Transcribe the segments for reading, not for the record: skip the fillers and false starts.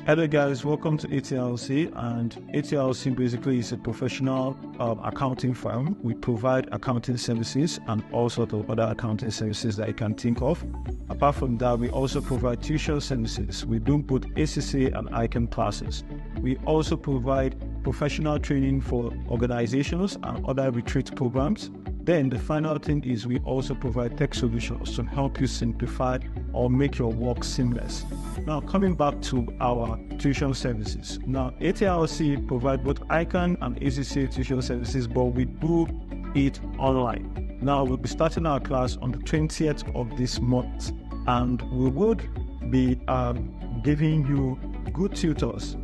Hello guys, welcome to ATILC, and ATILC basically is a professional accounting firm. We provide accounting services and all sorts of other accounting services that you can think of. Apart from that, we also provide tuition services. We do both ACC and ICANN classes. We also provide professional training for organizations and other retreat programs. Then the final thing is we also provide tech solutions to help you simplify or make your work seamless. Now, coming back to our tuition services. Now, ATILC provide both ICANN and ACC tuition services, but we do it online. Now, we'll be starting our class on the 20th of this month, and we would be giving you good tutors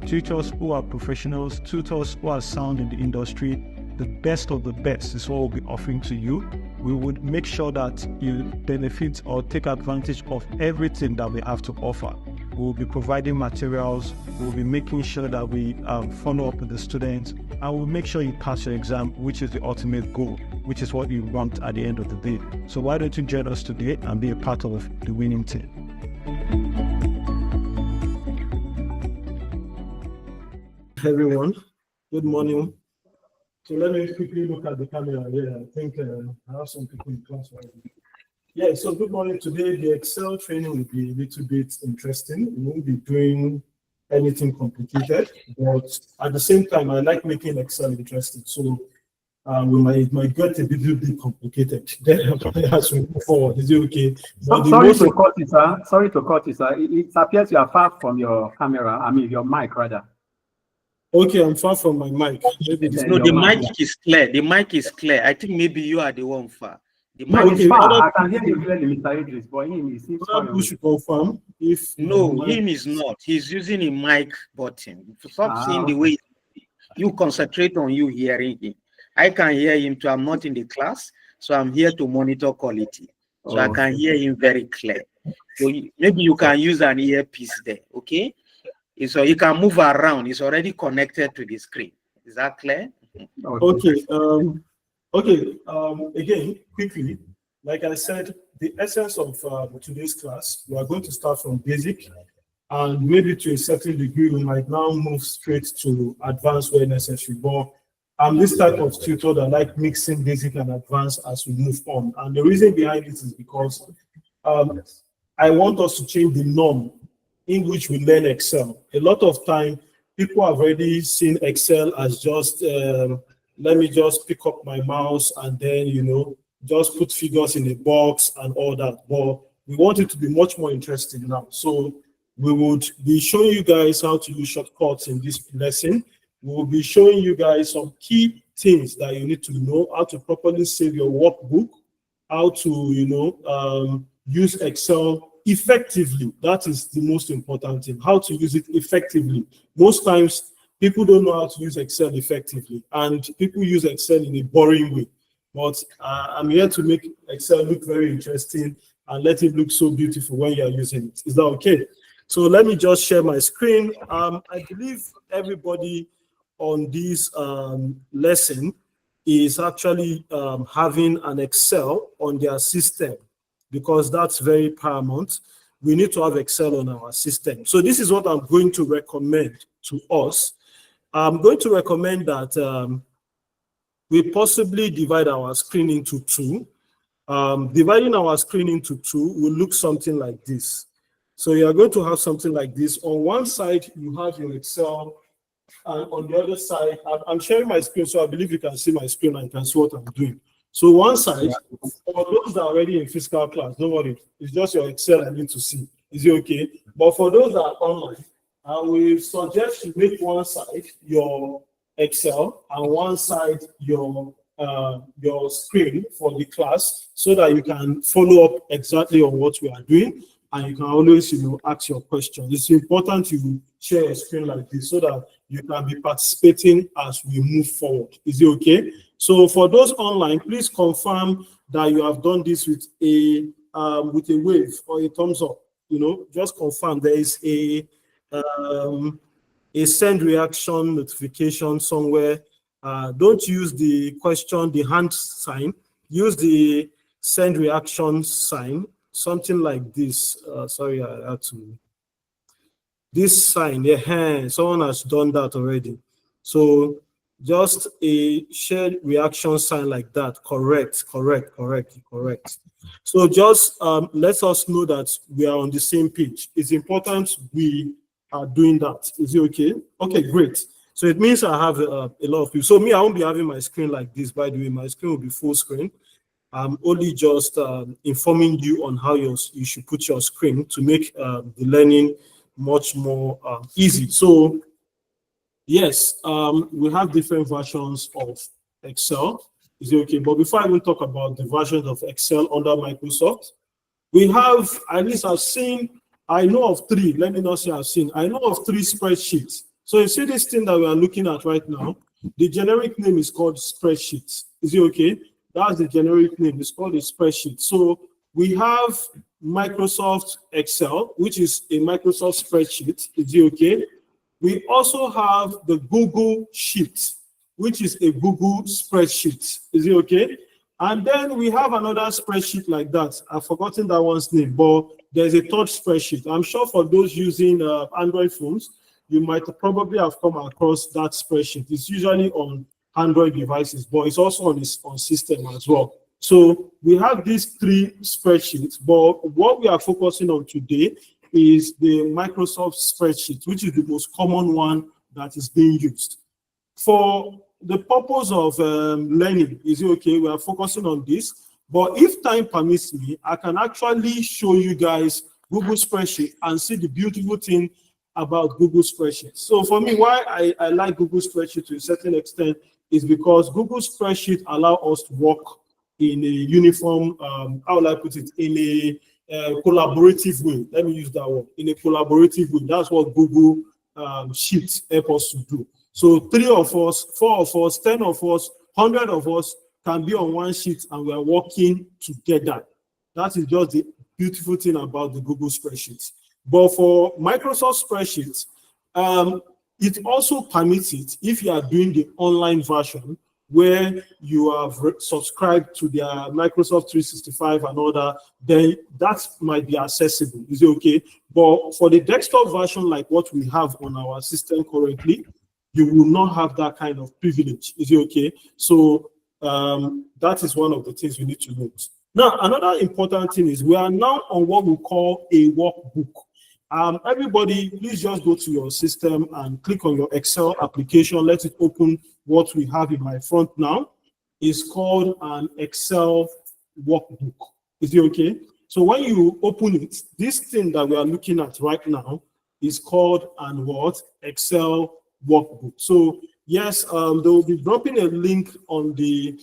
who are professionals, tutors who are sound in the industry. The best of the best is what we'll be offering to you. We would make sure that you benefit or take advantage of everything that we have to offer. We'll be providing materials, we'll be making sure that we follow up with the students, and we'll make sure you pass your exam, which is the ultimate goal, which is what you want at the end of the day. So why don't you join us today and be a part of the winning team? Everyone, good morning. So let me quickly look at the camera here. I think I have some people in class right now. Yeah, so good morning. Today, the Excel training will be a little bit interesting. We won't be doing anything complicated, but at the same time, I like making Excel interesting. So we might get a little bit complicated. Then as we move forward, is it okay? Sorry to cut you, sir. Sorry to cut you, sir. It appears you are far from your camera. I mean, your mic, rather. Okay, I'm far from my mic. No, the mic is clear. The mic is clear. I think maybe you are the one far. The mic no, is far. I can hear you clearly, Mr. Idris, but him is far. You should confirm if no, him is not. He's using a mic button. Stop seeing the way you concentrate on you hearing him. I can hear him too. I'm not in the class, so I'm here to monitor quality. So I can hear him very clear. So maybe you can use an earpiece there, okay? So you can move around. It's already connected to the screen. Is that clear? Okay. Again, quickly, like I said, the essence of today's class, we are going to start from basic, and maybe to a certain degree, we might now move straight to advanced where necessary. But I'm this type of tutor that like mixing basic and advanced as we move on. And the reason behind it is because I want us to change the norm in which we learn Excel. A lot of time, people have already seen Excel as just, let me just pick up my mouse and then, just put figures in a box and all that. But we want it to be much more interesting now. So we would be showing you guys how to use shortcuts in this lesson. We will be showing you guys some key things that you need to know, how to properly save your workbook, how to, use Excel effectively. That is the most important thing, how to use it effectively. Most times people don't know how to use Excel effectively, and people use Excel in a boring way. But I'm here to make Excel look very interesting and let it look so beautiful when you're using it. Is that okay? So let me just share my screen. I believe everybody on this lesson is actually having an Excel on their system, because that's very paramount. We need to have Excel on our system. So this is what I'm going to recommend to us. I'm going to recommend that we possibly divide our screen into two. Dividing our screen into two will look something like this. So you're going to have something like this. On one side, you have your Excel, and on the other side, I'm sharing my screen, so I believe you can see my screen and can see what I'm doing. So one side, for those that are already in physical class, don't worry, it's just your Excel I need to see. Is it okay? But for those that are online, I will suggest you make one side your Excel and one side your screen for the class, so that you can follow up exactly on what we are doing, and you can always ask your questions. It's important you share your screen like this so that you can be participating as we move forward. Is it okay? So for those online, please confirm that you have done this with a wave or a thumbs up. Just confirm there is a send reaction notification somewhere. Don't use the question, the hand sign. Use the send reaction sign, something like this. Sorry, I had to this sign, yeah, someone has done that already. So just a shared reaction sign like that. Correct. So just let us know that we are on the same page. It's important we are doing that. Is it okay? Okay, great. So it means I have a lot of people. So me, I won't be having my screen like this, by the way. My screen will be full screen. I'm only just informing you on how you should put your screen to make the learning much more easy. So yes, we have different versions of Excel. Is it okay? But before I even talk about the versions of Excel under Microsoft, we have, at least I've seen, I know of three. Let me not say I've seen. I know of three spreadsheets. So you see this thing that we are looking at right now, the generic name is called spreadsheets. Is it okay? That's the generic name. It's called a spreadsheet. So we have Microsoft Excel, which is a Microsoft spreadsheet. Is it okay? We also have the Google Sheet, which is a Google spreadsheet. Is it okay? And then we have another spreadsheet like that. I've forgotten that one's name, but there's a third spreadsheet. I'm sure for those using Android phones, you might probably have come across that spreadsheet. It's usually on Android devices, but it's also on system as well. So we have these three spreadsheets, but what we are focusing on today is the Microsoft spreadsheet, which is the most common one that is being used. For the purpose of learning, is it okay? We are focusing on this, but if time permits me, I can actually show you guys Google spreadsheet and see the beautiful thing about Google spreadsheet. So for me, why I like Google spreadsheet to a certain extent is because Google spreadsheet allow us to work in a uniform, how will I put it, in a collaborative way. Let me use that word, in a collaborative way. That's what Google Sheets help us to do. So 3 of us, 4 of us, 10 of us, 100 of us can be on one sheet and we are working together. That is just the beautiful thing about the Google spreadsheets. But for Microsoft spreadsheets, it also permits it if you are doing the online version where you have subscribed to their Microsoft 365 and all that, then that might be accessible. Is it okay? But for the desktop version, like what we have on our system currently, you will not have that kind of privilege. Is it okay? So that is one of the things we need to note. Now, another important thing is we are now on what we call a workbook. Everybody, please just go to your system and click on your Excel application. Let it open what we have in my front now. It's called an Excel workbook. Is it okay? So when you open it, this thing that we are looking at right now is called an what? Excel workbook. So yes, they will be dropping a link on the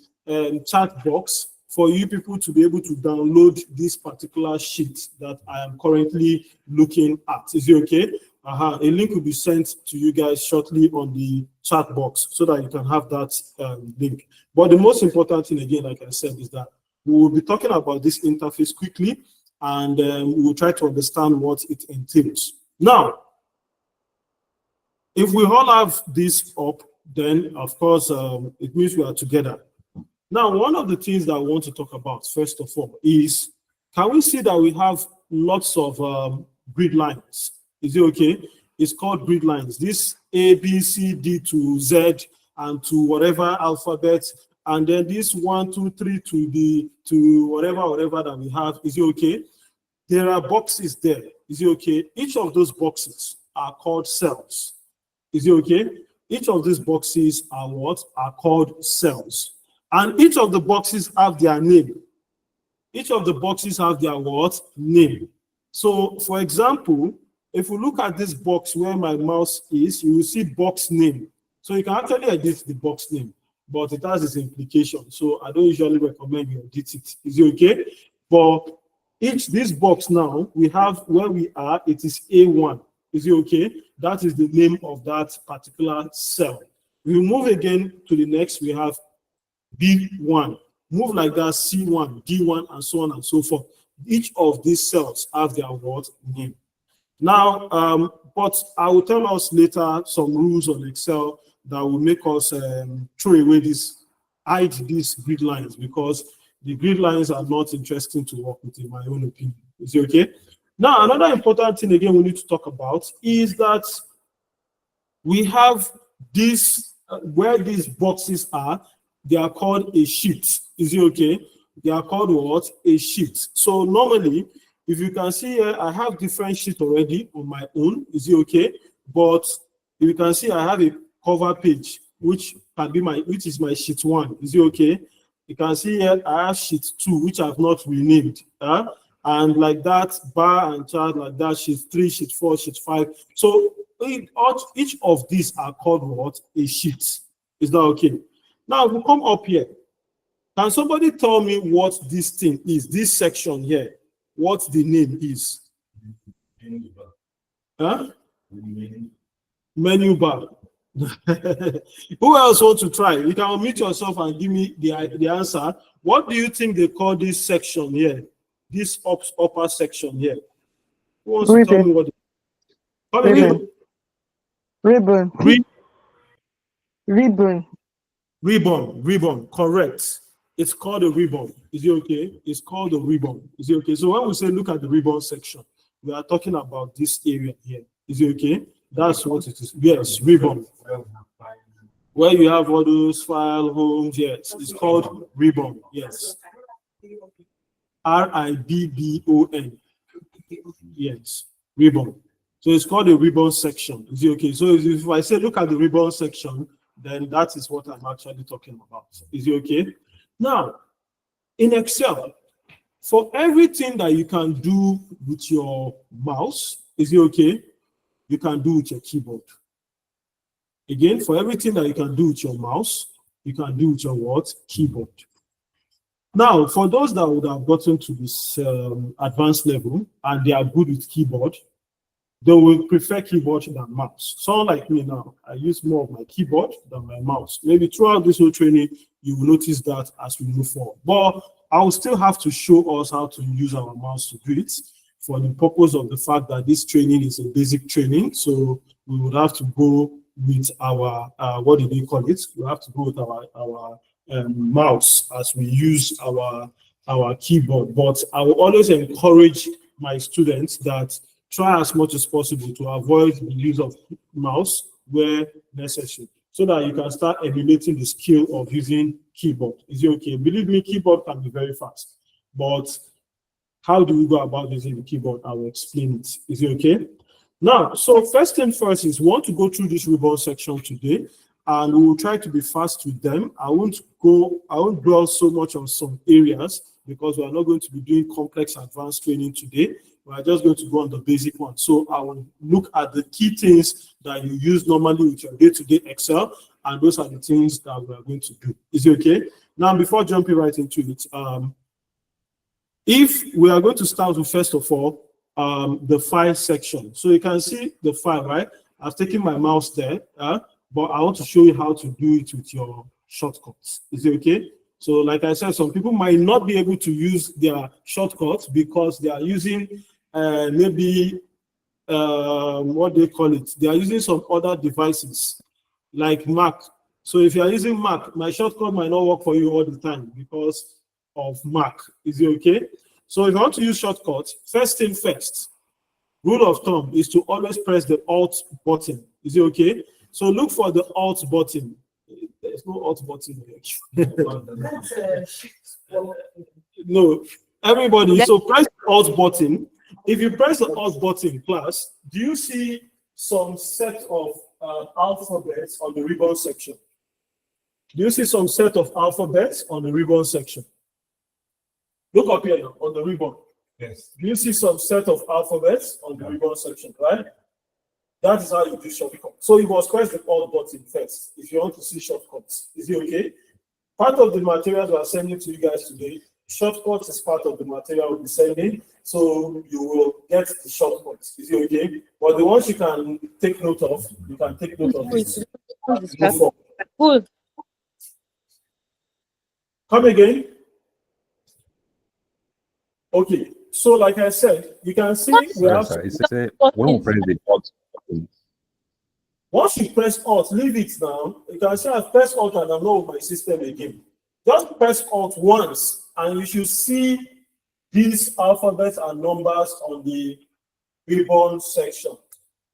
chat box for you people to be able to download this particular sheet that I am currently looking at. Is it okay? A link will be sent to you guys shortly on the chat box so that you can have that link. But the most important thing, again, like I said, is that we will be talking about this interface quickly and we will try to understand what it entails. Now, if we all have this up, then of course, it means we are together. Now, one of the things that I want to talk about, first of all, is can we see that we have lots of grid lines? Is it okay? It's called grid lines. This A, B, C, D to Z and to whatever alphabet, and then this 1, 2, 3 to whatever that we have. Is it okay? There are boxes there. Is it okay? Each of those boxes are called cells. Is it okay? Each of these boxes are what? Are called cells. And each of the boxes have their name. Each of the boxes have their what? Name. So, for example, if we look at this box where my mouse is, you will see box name. So you can actually edit the box name, but it has its implication. So I don't usually recommend you edit it. Is it okay? But this box now, we have where we are, it is A1. Is it okay? That is the name of that particular cell. We move again to the next, we have B1. Move like that, C1, D1, and so on and so forth. Each of these cells have their what? Name. Now, but I will tell us later some rules on Excel that will make us throw away hide these grid lines, because the grid lines are not interesting to work with, in my own opinion. Is it okay? Now, another important thing again we need to talk about is that we have this, where these boxes are, they are called a sheet. Is it okay? They are called what? A sheet. So normally, if you can see here, I have different sheets already on my own. Is it okay? But if you can see, I have a cover page, which is my sheet 1. Is it okay? You can see here, I have sheet 2, which I've not renamed. And like that, bar and chart, like that, sheet 3, sheet 4, sheet 5. So each of these are called what? A sheet. Is that okay? Now, we come up here. Can somebody tell me what this thing is? This section here, what the name is? Huh? Menu bar. Who else wants to try? You can unmute yourself and give me the answer. What do you think they call this section here? This upper section here? Who wants to tell me what? Ribbon. Ribbon, correct. It's called a ribbon. Is it okay? It's called a ribbon. Is it okay? So when we say look at the ribbon section, we are talking about this area here. Is it okay? That's what it is. Yes, ribbon. Where you have all those file homes, yes. It's called ribbon. Yes. RIBBON. Yes, ribbon. So it's called a ribbon section. Is it okay? So if I say look at the ribbon section, then that is what I'm actually talking about. Is it okay? Now, in Excel, for everything that you can do with your mouse, is it okay? You can do with your keyboard. Again, for everything that you can do with your mouse, you can do with your what? Keyboard. Now, for those that would have gotten to this advanced level and they are good with keyboard, they will prefer keyboard than mouse. Someone like me now, I use more of my keyboard than my mouse. Maybe throughout this whole training, you will notice that as we move forward. But I will still have to show us how to use our mouse to do it for the purpose of the fact that this training is a basic training. So we would have to go with our, what do they call it? We have to go with our mouse as we use our keyboard. But I will always encourage my students that try as much as possible to avoid the use of mouse where necessary, so that you can start emulating the skill of using keyboard. Is it okay? Believe me, keyboard can be very fast. But how do we go about using the keyboard? I will explain it. Is it okay? Now, so first thing first is we want to go through this ribbon section today, and we will try to be fast with them. I won't dwell so much on some areas because we are not going to be doing complex advanced training today. We are just going to go on the basic one. So I will look at the key things that you use normally with your day-to-day Excel, and those are the things that we are going to do. Is it okay? Now, before jumping right into it, if we are going to start with, first of all, the file section. So you can see the file, right? I've taken my mouse there, but I want to show you how to do it with your shortcuts. Is it okay? So like I said, some people might not be able to use their shortcuts because they are using maybe, what they call it? They are using some other devices like Mac. So if you are using Mac, my shortcut might not work for you all the time because of Mac. Is it okay? So if you want to use shortcuts, first thing first, rule of thumb is to always press the Alt button. Is it okay? So look for the Alt button. There's no Alt button here. No, everybody. So press the Alt button. If you press the Alt button, class, do you see some set of alphabets on the ribbon section? Do you see some set of alphabets on the ribbon section? Look up here now, on the ribbon. Yes. Do you see some set of alphabets on the ribbon section, right? That is how you do shortcuts. So you must press the Alt button first if you want to see shortcuts. Is it okay? Part of the materials we are sending to you guys today, shortcuts is part of the material we'll be sending. So you will get the shortcuts. Is it okay? But the ones you can take note of, you can take note of this. Come again. Okay. So like I said, you can see we have when we press the Alt button. Once you press Alt, leave it now. You can see I've pressed Alt and I'm not with my system again. Just press Alt once and you should see these alphabets and numbers on the ribbon section.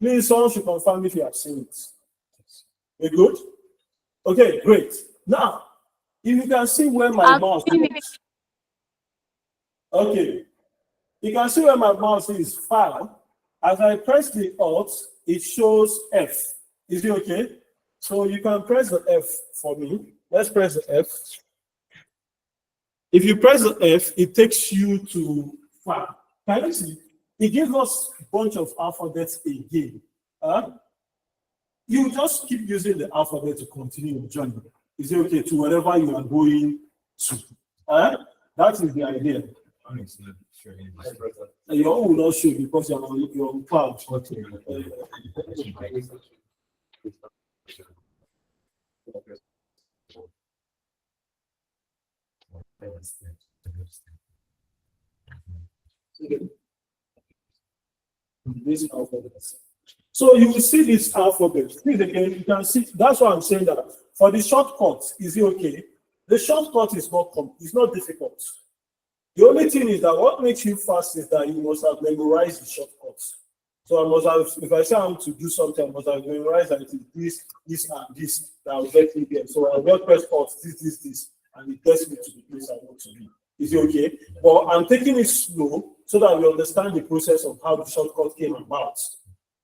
Please, someone should confirm if you have seen it. We good? Okay, great. Now, if you can see where my mouse is. Okay. You can see where my mouse is, File. As I press the Alt, it shows F. Is it okay? So you can press the F for me. Let's press the F. If you press the F, it takes you to File. Can you see? It gives us a bunch of alphabets again. You just keep using the alphabet to continue your journey. Is it okay to wherever you are going to? That is the idea. Your own will not show because you're on cloud. This alphabet. So you will see this alphabet. Please again, you can see. That's why I'm saying that for the shortcuts, is it okay? The shortcut is it's not difficult. The only thing is that what makes you fast is that you must have memorized the shortcuts. So I must have, if I say I'm to do something, I must have memorized that it is this, and this that will get me there. So I will press Alt, this, and it gets me to the place I want to be. Is it okay? But I'm taking it slow so that we understand the process of how the shortcut came about.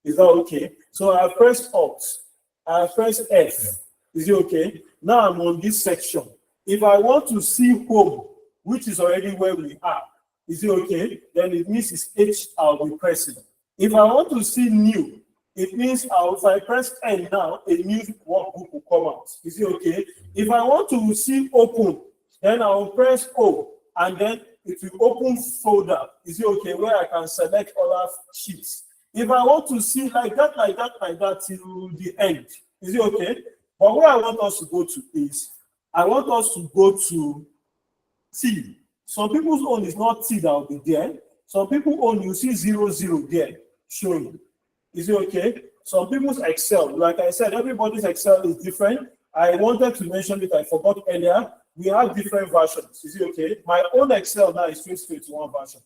Is that okay? So I pressed Alt, I pressed F. Is it okay? Now I'm on this section. If I want to see home, which is already where we are, is it okay? Then it means it's H I'll be pressing. If I want to see new, it means if I press N now, a new workbook will come out. Is it okay? If I want to see open, then I will press O, and then it will open folder. Is it okay? Where I can select other sheets. If I want to see like that till the end, is it okay? But where I want us to go to is, I want us to go to T. Some people's own is not T that will be there. Some people own, you see 00 there showing. Is it okay? Some people's Excel, like I said, everybody's Excel is different. I wanted to mention it, I forgot earlier. We have different versions. Is it okay? My own Excel now is 2021 version.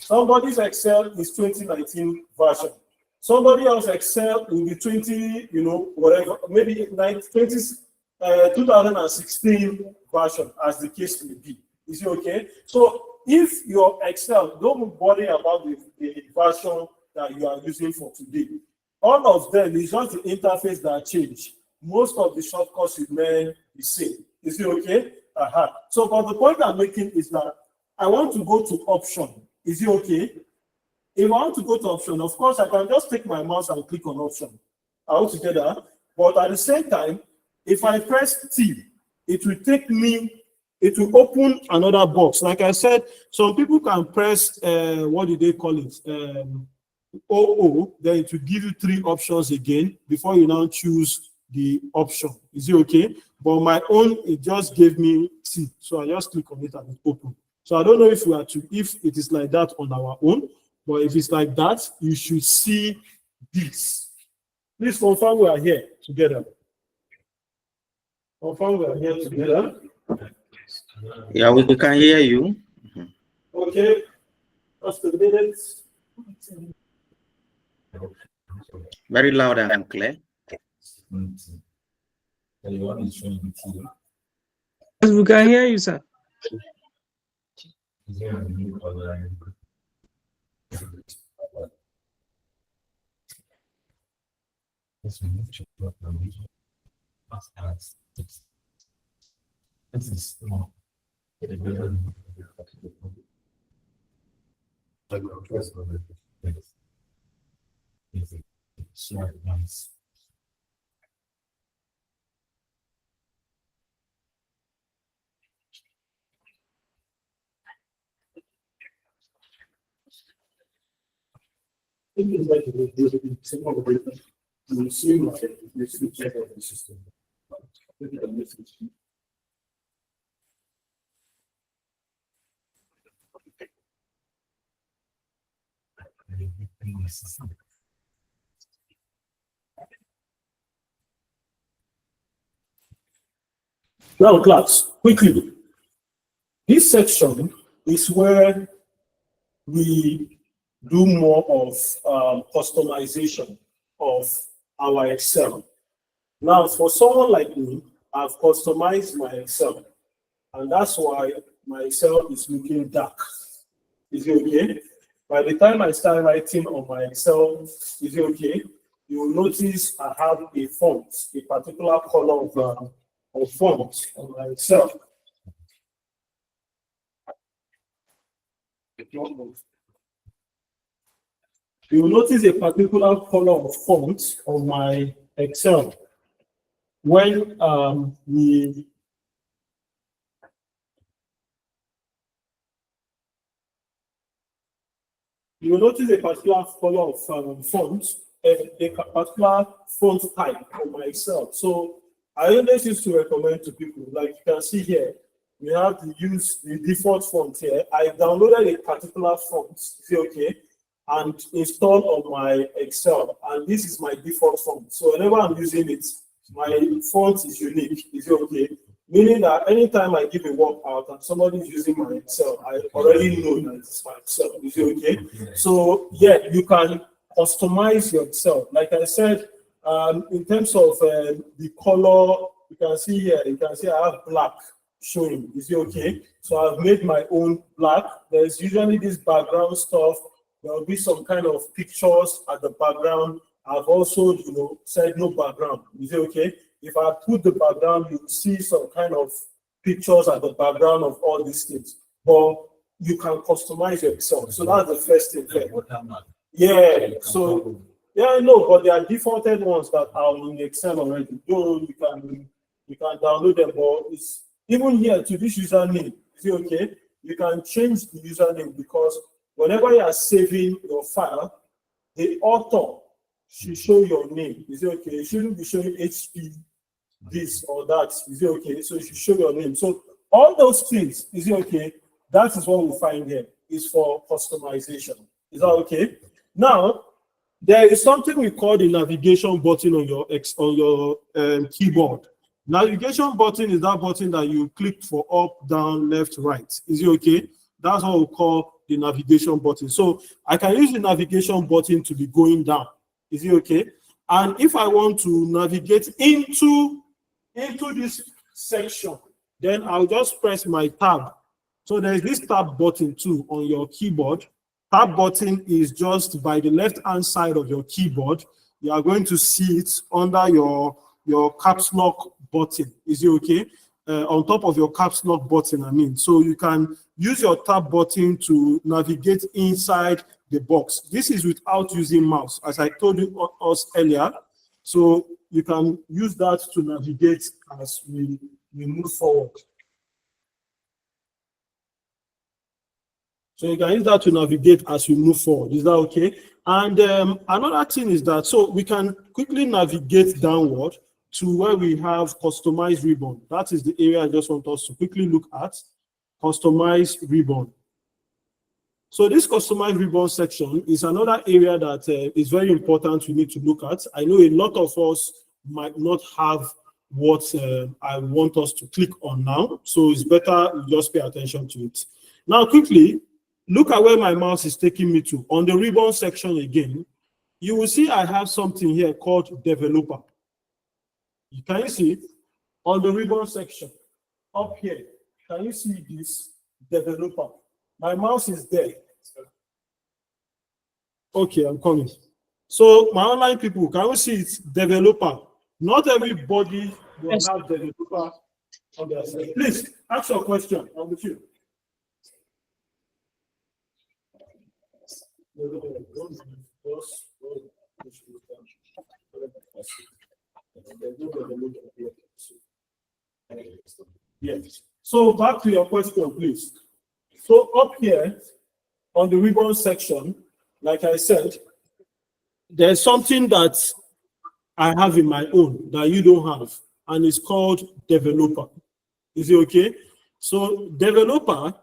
Somebody's Excel is 2019 version. Somebody else Excel will be 20, whatever, maybe 2016 version, as the case may be. Is it okay? So if your Excel, don't worry about the version that you are using for today. All of them is just the interface that change. Most of the shortcuts remain the same. Is it okay? So, but the point I'm making is that I want to go to option. Is it okay? If I want to go to option, of course, I can just take my mouse and click on option altogether. But at the same time, if I press T, it will take me, it will open another box. Like I said, some people can press, what do they call it? OO, then it will give you 3 options again before you now choose the option. Is it okay? But my own, it just gave me T. So I just click on it and it open. So I don't know if if it is like that on our own, but if it's like that, you should see this. Please confirm we are here together. Confirm we are here together. Yeah, we can hear you. Okay. Just a minute. Very loud and clear. Yes, we can hear you, sir. Now, class, quickly. This section is where we do more of customization of our Excel. Now, for someone like me, I've customized my Excel, and that's why my Excel is looking dark. Is it okay? By the time I start writing on my Excel, is it okay? You will notice I have a font, a particular color of font on my Excel. You will notice a particular color of font on my Excel when you will notice a particular color of font, a particular font type on my Excel. So I always used to recommend to people, like you can see here, we have to use the default font here. I downloaded a particular font, is it okay, and installed on my Excel, and this is my default font. So whenever I'm using it, my font is unique, is it okay? Meaning that anytime I give a work out and somebody is using my Excel, I already know that it's my Excel, is it okay? So yeah, you can customize your Excel. Like I said, in terms of the color, you can see here, you can see I have black showing, is it okay? So I've made my own black. There's usually this background stuff. There will be some kind of pictures at the background. I've also, said no background, is it okay? If I put the background, you will see some kind of pictures at the background of all these things. But you can customize your Excel. So that's the first thing there. Yeah, so yeah, I know, but there are defaulted ones that are in Excel already. Though you can download them, but it's even here to this username. Is it okay? You can change the username because whenever you are saving your file, the author should show your name. Is it okay? It shouldn't be showing HP this or that. Is it okay? So you should show your name. So all those things, is it okay? That is what we find here. Is for customization. Is that okay? Now, there is something we call the navigation button on your keyboard. Navigation button is that button that you click for up, down, left, right. Is it okay? That's what we call the navigation button. So I can use the navigation button to be going down. Is it okay? And if I want to navigate into this section, then I'll just press my tab. So there's this tab button too on your keyboard. Tab button is just by the left-hand side of your keyboard. You are going to see it under your caps lock button. Is it okay? On top of your caps lock button, I mean. So you can use your tab button to navigate inside the box. This is without using mouse, as I told you us earlier. So you can use that to navigate as we move forward. So you can use that to navigate as we move forward. Is that okay? And another thing is that, so we can quickly navigate downward to where we have customized ribbon. That is the area I just want us to quickly look at. Customized ribbon. So this customized ribbon section is another area that is very important we need to look at. I know a lot of us might not have what I want us to click on now. So it's better we just pay attention to it. Now quickly, look at where my mouse is taking me to. On the ribbon section again, you will see I have something here called developer. Can you see on the ribbon section up here? Can you see this developer? My mouse is there. Okay, I'm coming. So my online people, can you see it's developer? Not everybody will have developer on their side. Please ask your question. I'm with you. Yes. So back to your question, please. So up here on the ribbon section, like I said, there's something that I have in my own that you don't have, and it's called developer. Is it okay? So developer,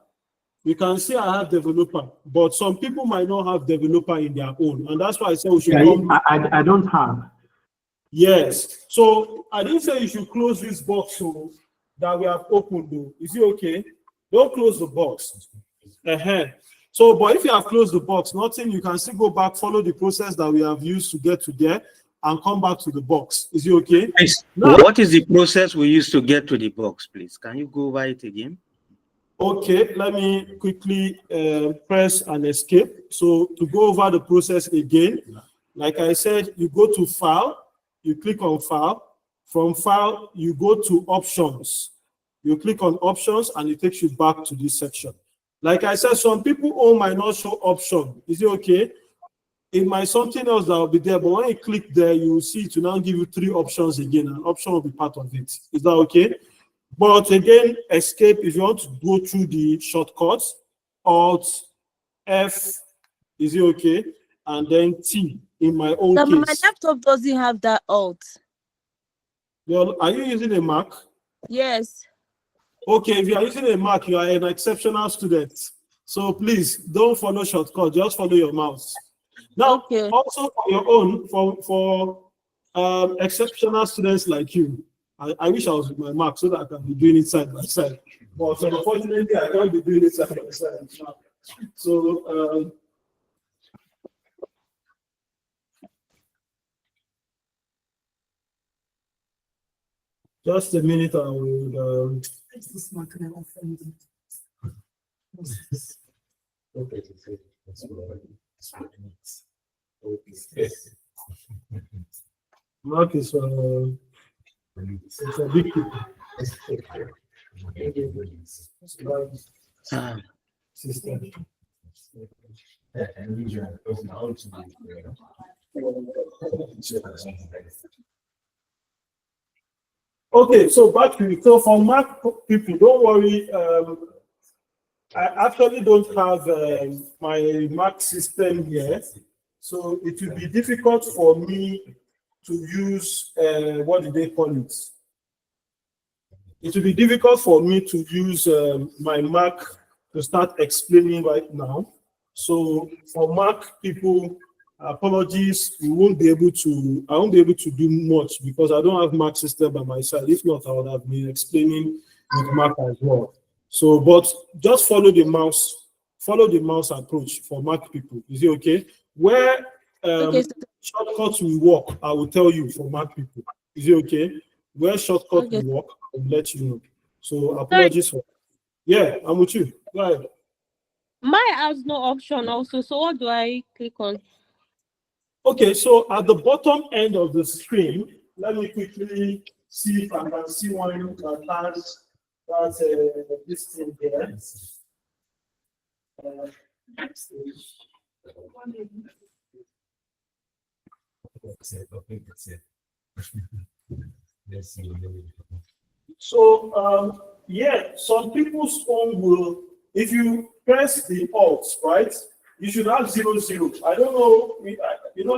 you can see I have developer, but some people might not have developer in their own, and that's why I said we should I don't have. Yes. So I didn't say you should close this box so that we have opened though. Is it okay? Don't close the box. So, but if you have closed the box, nothing, you can still go back, follow the process that we have used to get to there, and come back to the box. Is it okay? Yes. Now, What is the process we used to get to the box, please? Can you go over it again? okay, let me quickly press and escape. So to go over the process again, like I said, you go to File, you click on File. From File, you go to Options. You click on Options, and it takes you back to this section. Like I said, some people might not show option. Is it okay? It might something else that will be there, but when you click there, you will see it will now give you 3 options again. An option will be part of it. Is that okay? But again, escape if you want to go through the shortcuts. Alt F, is it okay? And then T in my own So case. my laptop doesn't have that alt. Well, are you using a Mac? Yes. Okay, if you are using a Mac, you are an exceptional student. So please don't follow shortcut, just follow your mouse. Now, Okay. also for your own, for exceptional students like you, I wish I was with my Mac so that I can be doing it side by side. But unfortunately, I can't be doing it side by side. So, just a minute, I will. Mark is it's a big system. Okay, so back to you. So for Mac people, don't worry. I actually don't have my Mac system here, so it will be difficult for me to use what do they call it? It will be difficult for me to use my Mac to start explaining right now. So for Mac people, apologies, I won't be able to do much because I don't have Mac system by my side. If not, I would have been explaining with Mac as well. So, but just follow the mouse approach for Mac people. Is it okay? Where Okay. shortcuts will work, I will tell you for Mac people. Is it okay? Where shortcuts Okay. will work, I will let you know. So apologies for. Yeah, I'm with you. Go ahead. Mine has no option also. So what do I click on? Okay, so at the bottom end of the screen, let me quickly see if I can see one that has this thing here. So yeah, some people's phone will, if you press the Alt, right, you should have 00. I don't know,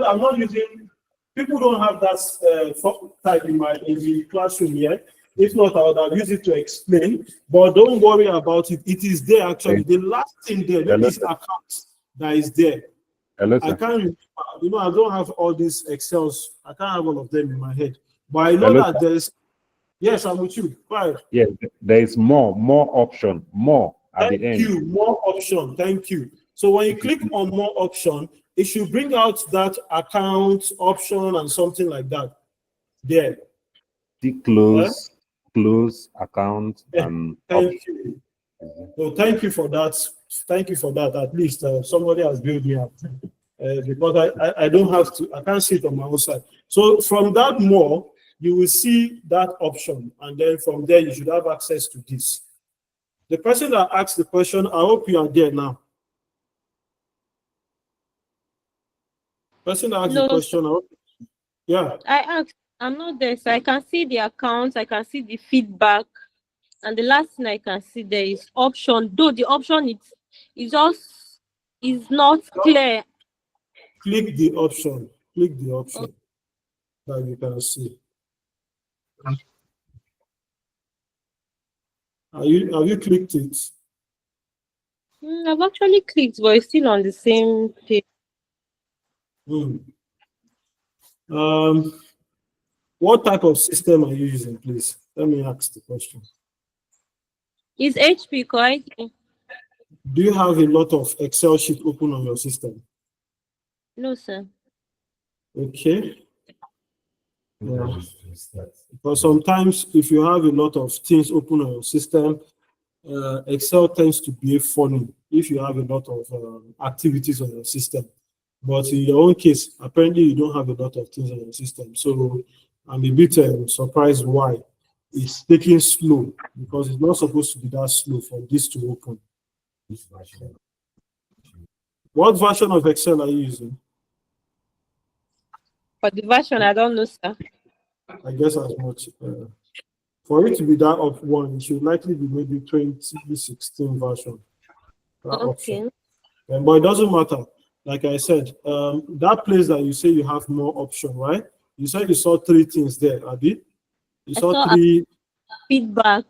I'm not using, people don't have that type in the classroom yet. If not, I would have used it to explain, but don't worry about it. It is there actually. The last thing there, this account that is there. Hello, I sir. can't, I don't have all these Excels. I can't have all of them in my head. But I know Hello, that there's, yes, I'm with you. Right. Yes, there is more option, more at Thank the end. you, more option. Thank you. So when you click on more option, it should bring out that account option and something like that. There. See close account and Thank you. So thank you for that. Thank you for that. At least somebody has built me up because I don't have to. I can't see it on my own side. So from that more, you will see that option, and then from there you should have access to this. The person that asked the question, I hope you are there now. Person that asked the question, I hope, yeah. I asked, I'm not there, so I can see the accounts, I can see the feedback, and the last thing I can see there is option. Though the option is not clear. Click the option. Click the option that you can see. Have you clicked it? I've actually clicked, but it's still on the same page. What type of system are you using, please? Let me ask the question. Is HP correct? Do you have a lot of Excel sheet open on your system? No, sir. Okay. Yeah. But sometimes if you have a lot of things open on your system, Excel tends to be funny if you have a lot of activities on your system. But in your own case, apparently you don't have a lot of things on your system. So I'm a bit surprised why it's taking slow, because it's not supposed to be that slow for this to open. What version of Excel are you using? For the version, I don't know, sir. I guess as much. For it to be that of one, it should likely be maybe 2016 version. That Okay. option. But it doesn't matter. Like I said, that place that you say you have more option, right? You said you saw three things there, Abby. You I saw saw three. feedback.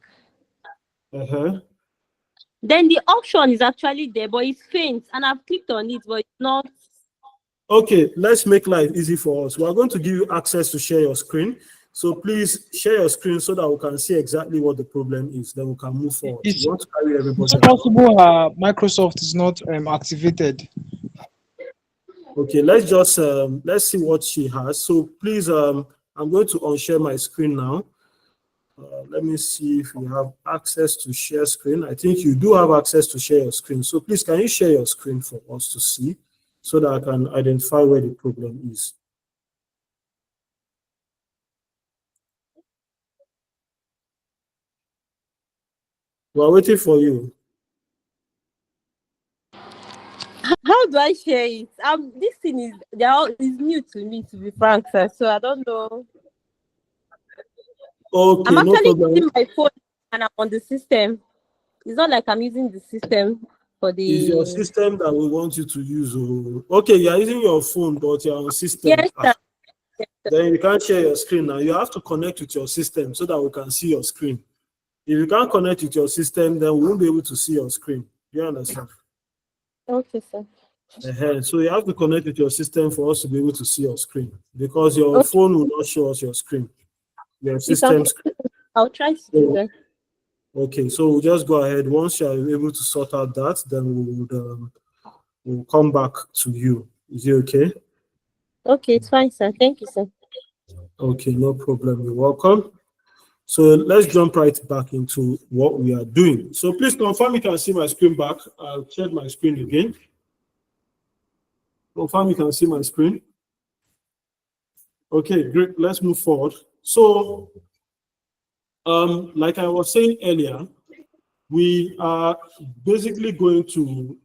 Then the option is actually there, but it's faint, and I've clicked on it, but it's not. Okay, let's make life easy for us. We are going to give you access to share your screen. So please share your screen so that we can see exactly what the problem is. Then we can move forward. It's, We want to carry everybody it's possible Microsoft is not activated. Okay, let's just let's see what she has. So please, I'm going to unshare my screen now. Let me see if you have access to share screen. I think you do have access to share your screen. So please, can you share your screen for us to see so that I can identify where the problem is? We're waiting for you. How do I share it? This thing is new to me, to be frank, sir. So I don't know. Okay, I'm actually no problem. using my phone and I'm on the system. It's not like I'm using the system for the. It's your system that we want you to use. Oh. Okay, you're using your phone, but you're on system. Yes, sir. Then you can't share your screen now. You have to connect with your system so that we can see your screen. If you can't connect with your system, then we won't be able to see your screen. Do you understand? Okay, sir. So you have to connect with your system for us to be able to see your screen, because your phone will not show us your screen. Your system screen. I'll try to do that. Okay, so we'll just go ahead. Once you are able to sort out that, then we'll come back to you. Is it okay? Okay, it's fine, sir. Thank you, sir. Okay, no problem. You're welcome. So let's jump right back into what we are doing. So please confirm you can see my screen back. I'll share my screen again. Confirm you can see my screen. Okay, great. Let's move forward. So, like I was saying earlier, we are basically going to,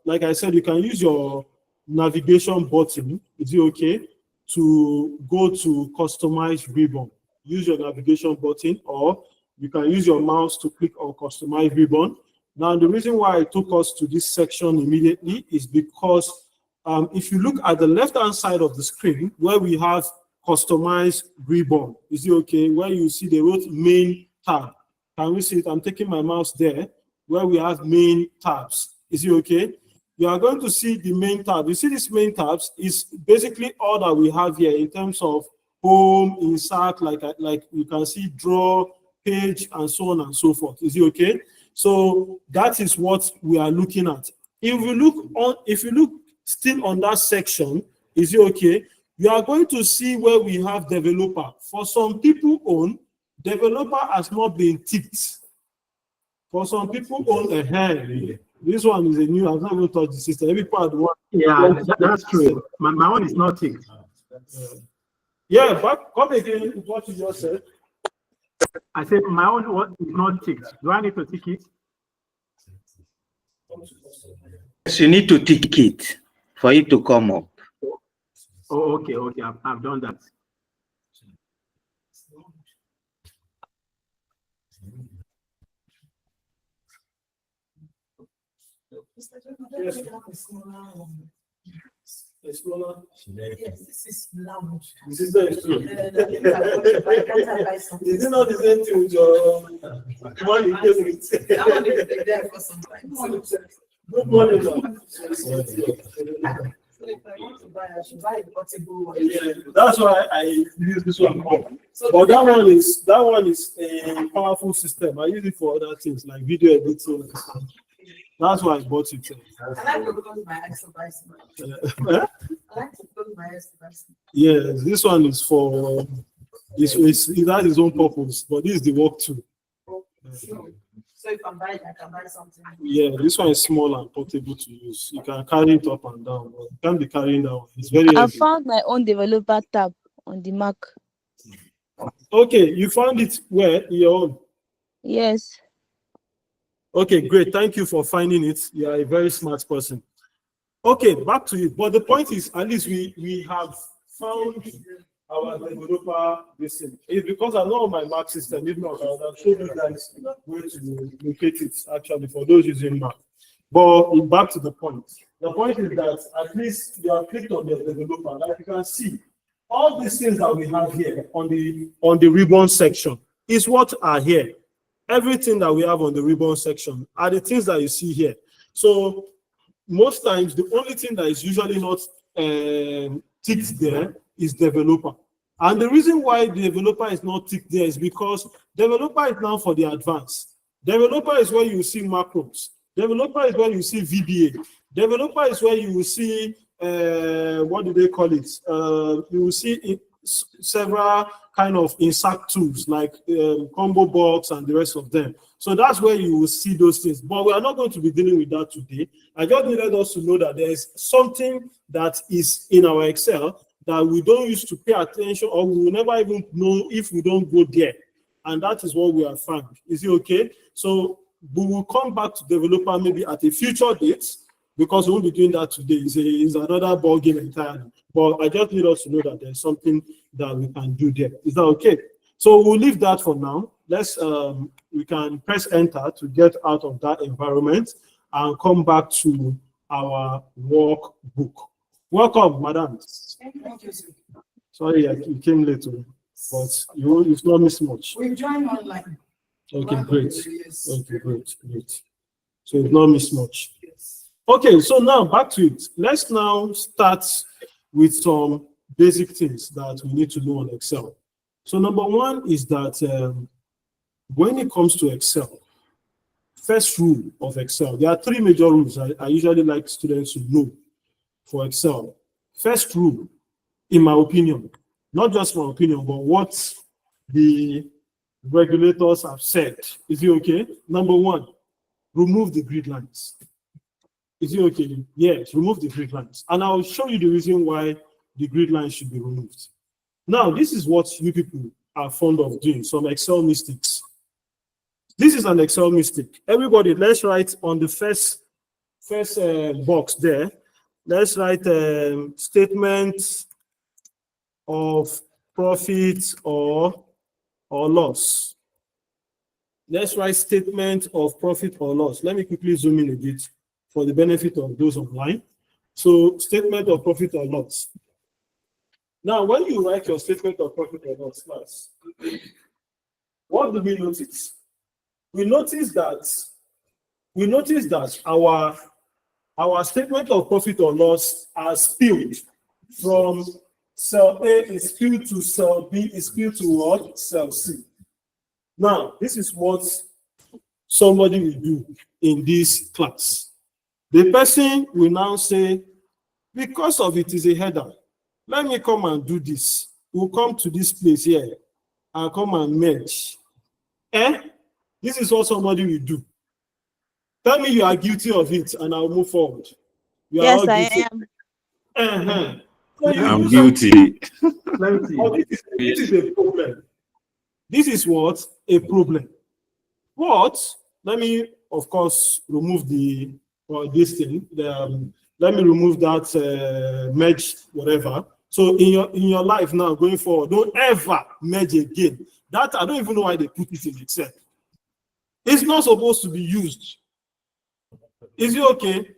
like I said, you can use your navigation button. Is it okay to go to customize ribbon? Use your navigation button, or you can use your mouse to click on customize ribbon. Now, the reason why I took us to this section immediately is because if you look at the left-hand side of the screen where we have customize ribbon, is it okay? Where you see they wrote main tab. Can we see it? I'm taking my mouse there where we have main tabs. Is it okay? You are going to see the main tab. You see this main tabs is basically all that we have here in terms of home, insert, like you can see draw, page, and so on and so forth. Is it okay? So that is what we are looking at. If you look still on that section, is it okay? You are going to see where we have developer. For some people own, developer has not been ticked. For some people own a hand. This one is a new, I've not even touched the system. Every part one. Yeah, that's true. My one is not ticked. Yeah, but come again with what you just said. I said my own one is not ticked. Do I need to tick it? Yes, you need to tick it for it to come up. Oh, okay, I've done that. Yes, this is loud. This is very true. Is it not the same thing with your one you gave me? That one is there for some time. Good morning. That's why I use this one. But that one is a powerful system. I use it for other things like video editing. That's why I bought it. I like to close my eyes to buy some. Eh? I like to close my eyes to buy some. Yeah, this one is for it has its own purpose, but this is the work too. So if I'm buying, I can buy something. Yeah, this one is small and portable to use. You can carry it up and down, but you can't be carrying that one. It's very I heavy. found my own developer tab on the Mac. Okay, you found it where? In your own? Yes. Okay, great. Thank you for finding it. You are a very smart person. Okay, back to it. But the point is, at least we have found our developer this thing. It's because I know my Mac system, if not, I would have showed you guys where to locate it actually for those using Mac. But back to the point. The point is that at least you have clicked on the developer. Like you can see, all these things that we have here on the ribbon section is what are here. Everything that we have on the ribbon section are the things that you see here. So most times, the only thing that is usually not ticked there is developer. And the reason why the developer is not ticked there is because developer is now for the advanced. Developer is where you see macros. Developer is where you see VBA. Developer is where you will see, what do they call it? You will see several kind of insert tools like combo box and the rest of them. So that's where you will see those things. But we are not going to be dealing with that today. I just needed us to know that there is something that is in our Excel that we don't use to pay attention, or we will never even know if we don't go there. And that is what we have found. Is it okay? So we will come back to developer maybe at a future date, because we won't be doing that today. It's another ball game entirely. But I just need us to know that there's something that we can do there. Is that okay? So we'll leave that for now. Let's we can press enter to get out of that environment and come back to our workbook. Welcome, madam. Thank you, sir. Sorry, you came late, but you've not missed much. We join online. Okay, great. Okay, great. So you've not missed much. Okay, so now back to it. Let's now start with some basic things that we need to know on Excel. So number one is that when it comes to Excel, first rule of Excel, there are three major rules I usually like students to know for Excel. First rule, in my opinion, not just my opinion, but what the regulators have said. Is it okay? Number one, remove the grid lines. Is it okay? Yes, remove the grid lines. And I'll show you the reason why the grid lines should be removed. Now, this is what you people are fond of doing, some Excel mistakes. This is an Excel mistake. Everybody, let's write on the first box there. Let's write statement of profit or loss. Let's write statement of profit or loss. Let me quickly zoom in a bit for the benefit of those online. So statement of profit or loss. Now, when you write your statement of profit or loss, class, what do we notice? We notice that our statement of profit or loss are spilled from cell A is spilled to cell B is spilled to what? Cell C. Now, this is what somebody will do in this class. The person will now say, because of it is a header, let me come and do this. We'll come to this place here and come and merge. This is what somebody will do. Tell me you are guilty of it and I'll move forward. Yes, I am. I'm guilty. This is a problem. This is what? A problem. What? Let me, of course, remove this thing. Let me remove that merge, whatever. So in your life now, going forward, don't ever merge again. That I don't even know why they put it in Excel. It's not supposed to be used. Is it okay?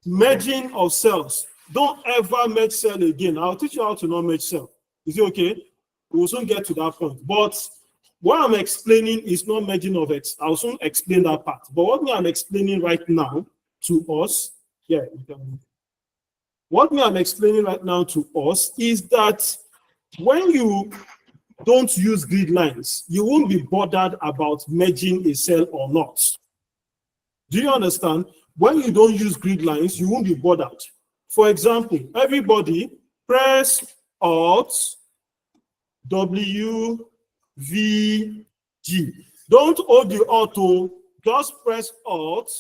Merging of cells. Don't ever merge cell again. I'll teach you how to not merge cell. Is it okay? We will soon get to that point. But what I'm explaining is not merging of X. I'll soon explain that part. But what I'm explaining right now to us, what I'm explaining right now to us is that when you don't use grid lines, you won't be bothered about merging a cell or not. Do you understand? When you don't use grid lines, you won't be bothered. For example, everybody press Alt, W, V, G. Don't hold the Alt, just press Alt,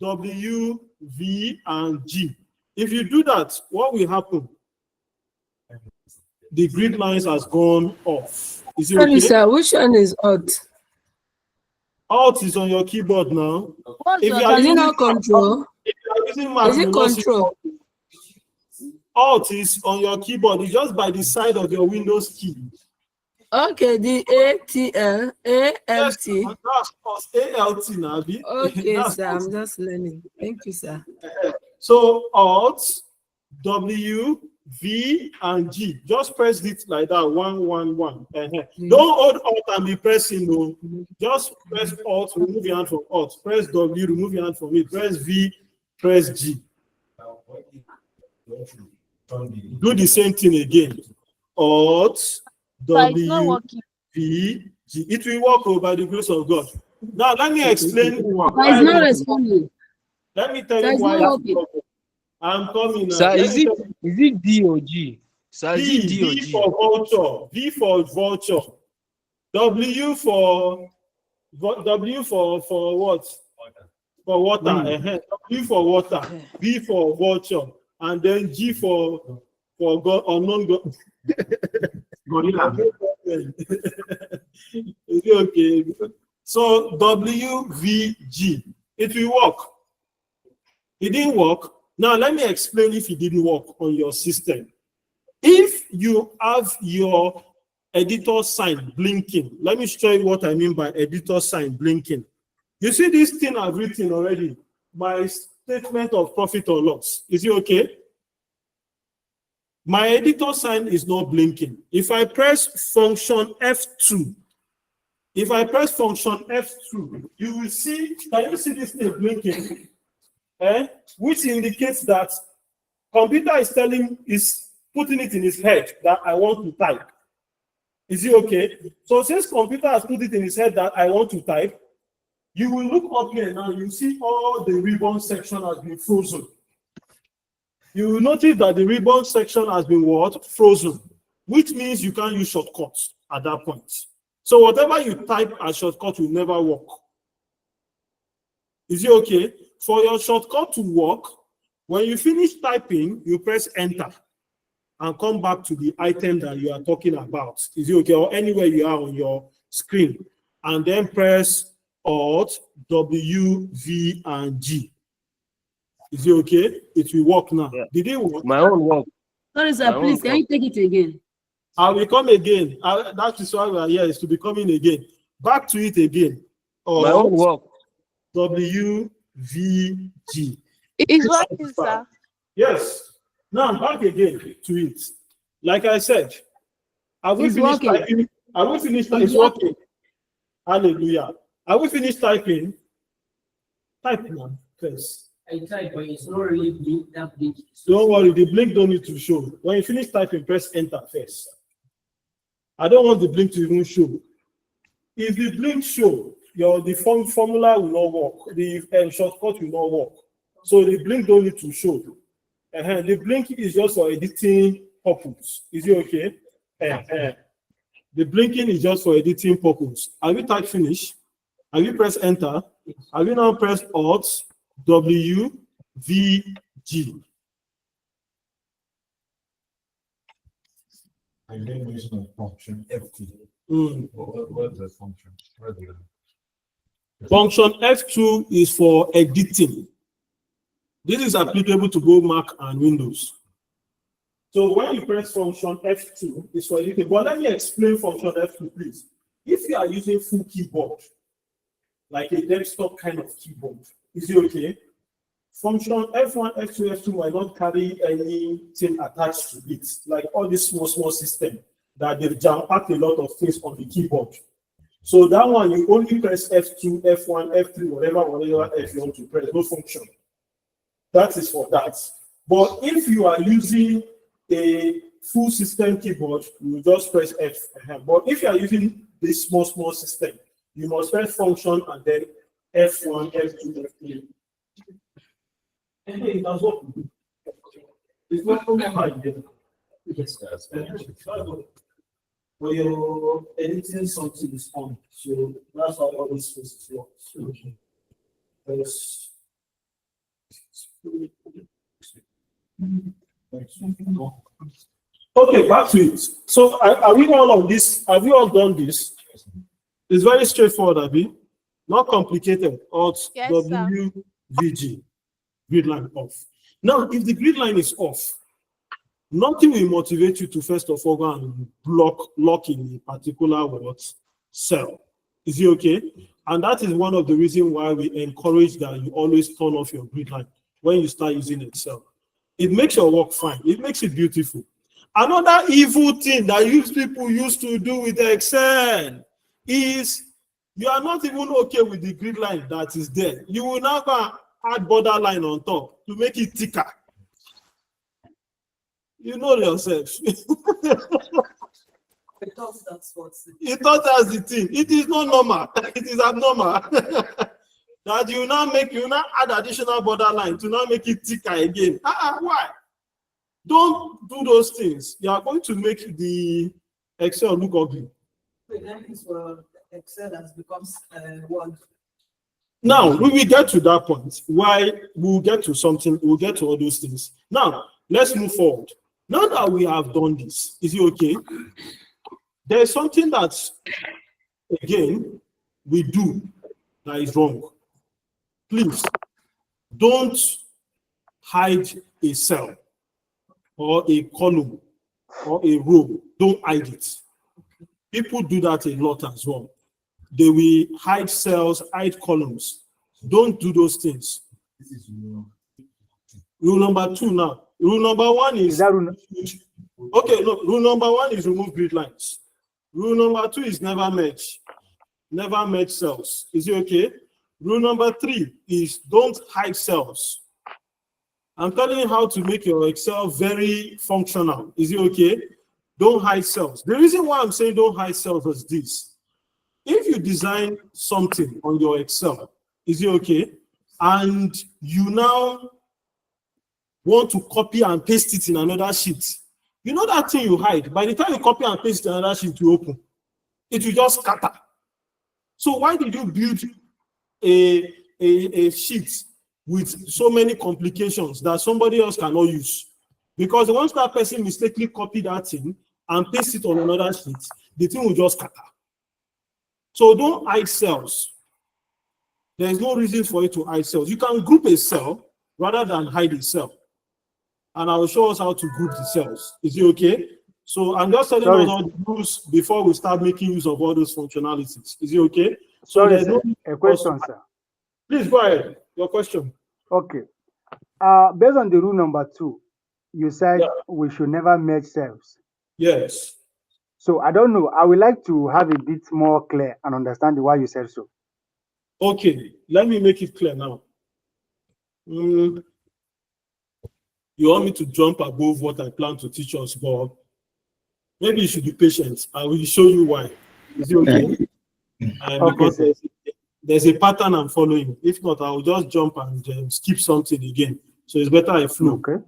W, V, and G. If you do that, what will happen? The grid lines has gone off. Is it okay? Sir, which one is Alt? Alt is on your keyboard now. What's If your you are Is it using not control? if you are using Mac, Is you it will not see control? Alt is on your keyboard. It's just by the side of your Windows key. Okay, the ATL, Yes, ALT. that's us, ALT, Nabi. Okay, That's sir, us. I'm just learning. Thank you, sir. So Alt, W, V, and G. Just press it like that. 1, 1, 1. Don't hold Alt and be pressing. No. Just press Alt, remove your hand from Alt. Press W, remove your hand from it. Press V, press G. Do the same thing again. Alt, But it's not W, working. V, G. It will work by the grace of God. Now, let me explain. But it's not responding. Let me tell So you it's why. not working. I'm coming now. Sir, Let is me it tell you. is it D or G? Sir, is it D or V G? for vulture. V for vulture. W for what? For water. W for water. V for vulture. And then G for God or non-God. Gorilla. Okay. So W, V, G. It will work. It didn't work. Now let me explain if it didn't work on your system. If you have your editor sign blinking, let me show you what I mean by editor sign blinking. You see this thing I've written already, my statement of profit or loss. Is it okay? My editor sign is not blinking. If I press function F2, if I press function F2, you will see, can you see this thing blinking? Which indicates that computer is putting it in his head that I want to type. Is it okay? So since computer has put it in his head that I want to type, you will look up here now, you see all the ribbon section has been frozen. You will notice that the ribbon section has been what? Frozen, which means you can't use shortcuts at that point. So whatever you type as shortcut will never work. Is it okay? For your shortcut to work, when you finish typing, you press enter and come back to the item that you are talking about. Is it okay? Or anywhere you are on your screen. And then press Alt, W, V, and G. Is it okay? It will work now. Yeah. Did it work? My own work. Sorry, sir, please, can you take it again? I will come again. That is why we are here, is to be coming again. Back to it again. My own work. W, V, G. It's working, sir. Yes. Now back again to it. Like I said, I will finish typing. I will finish typing. It's working. Hallelujah. I will finish typing. Type now, please. I type, but it's not really blink, that blink. Don't worry, the blink don't need to show. When you finish typing, press enter first. I don't want the blink to even show. If the blink show, the formula will not work. The shortcut will not work. So the blink don't need to show. The blink is just for editing purpose. Is it okay? The blinking is just for editing purpose. Have you typed finish? Have you pressed enter? Have you now pressed Alt, W, V, G? I didn't mention a function F2. What's the function? Function F2 is for editing. This is applicable to both Mac and Windows. So when you press function F2, it's for editing. But let me explain function F2, please. If you are using full keyboard, like a desktop kind of keyboard, is it okay? Function F1, F2, F2 might not carry anything attached to it, like all this small system that they've jam-packed a lot of things on the keyboard. So that one, you only press F2, F1, F3, whatever F you want to press, no function. That is for that. But if you are using a full system keyboard, you just press F. But if you are using this small system, you must press function and then F1, F2, F3. And then it has what? It's not only hard yet. But you're editing something is on. So that's how all these spaces work. Okay. Okay, back to it. So are we all on this? Have we all done this? It's very straightforward, Abi. Not complicated. Alt Yes, WVG. Grid line off. Now, if the grid line is off, nothing will motivate you to first of all go and lock in a particular cell. Is it okay? And that is one of the reasons why we encourage that you always turn off your grid line when you start using Excel. It makes your work fine. It makes it beautiful. Another evil thing that people used to do with Excel is you are not even okay with the grid line that is there. You will now go and add borderline on top to make it thicker. You know yourself. It thought that's Excel has become one. Now we will get to that point. Why we'll get to something, we'll get to all those things. Now let's move forward. Now that we have done this, is it okay? There's something that, again, we do that is wrong. Please don't hide a cell or a column or a row. Don't hide it. People do that a lot as well. They will hide cells, hide columns. Don't do those things. This is rule number 2 now. Rule number 1 is okay. No, rule number 1 is remove grid lines. Rule number 2 is never merge. Never merge cells. Is it okay? Rule number 3 is don't hide cells. I'm telling you how to make your Excel very functional. Is it okay? Don't hide cells. The reason why I'm saying don't hide cells is this. If you design something on your Excel, is it okay? And you now want to copy and paste it in another sheet. You know that thing you hide. By the time you copy and paste it in another sheet, you open. It will just scatter. So why did you build a sheet with so many complications that somebody else cannot use? Because once that person mistakenly copied that thing and paste it on another sheet, the thing will just scatter. So don't hide cells. There is no reason for you to hide cells. You can group a cell rather than hide a cell. And I will show us how to group the cells. Is it okay? So I'm just telling us all the rules before we start making use of all those functionalities. Is it okay? So there's no a question, sir. Please go ahead. Your question. Okay. Based on the rule number 2, you said we should never merge cells. Yes. So I don't know. I would like to have a bit more clear and understand why you said so. Okay. Let me make it clear now. You want me to jump above what I plan to teach us, but maybe you should be patient. I will show you why. Is it okay? Because there's a pattern I'm following. If not, I will just jump and skip something again. So it's better I flow. Okay.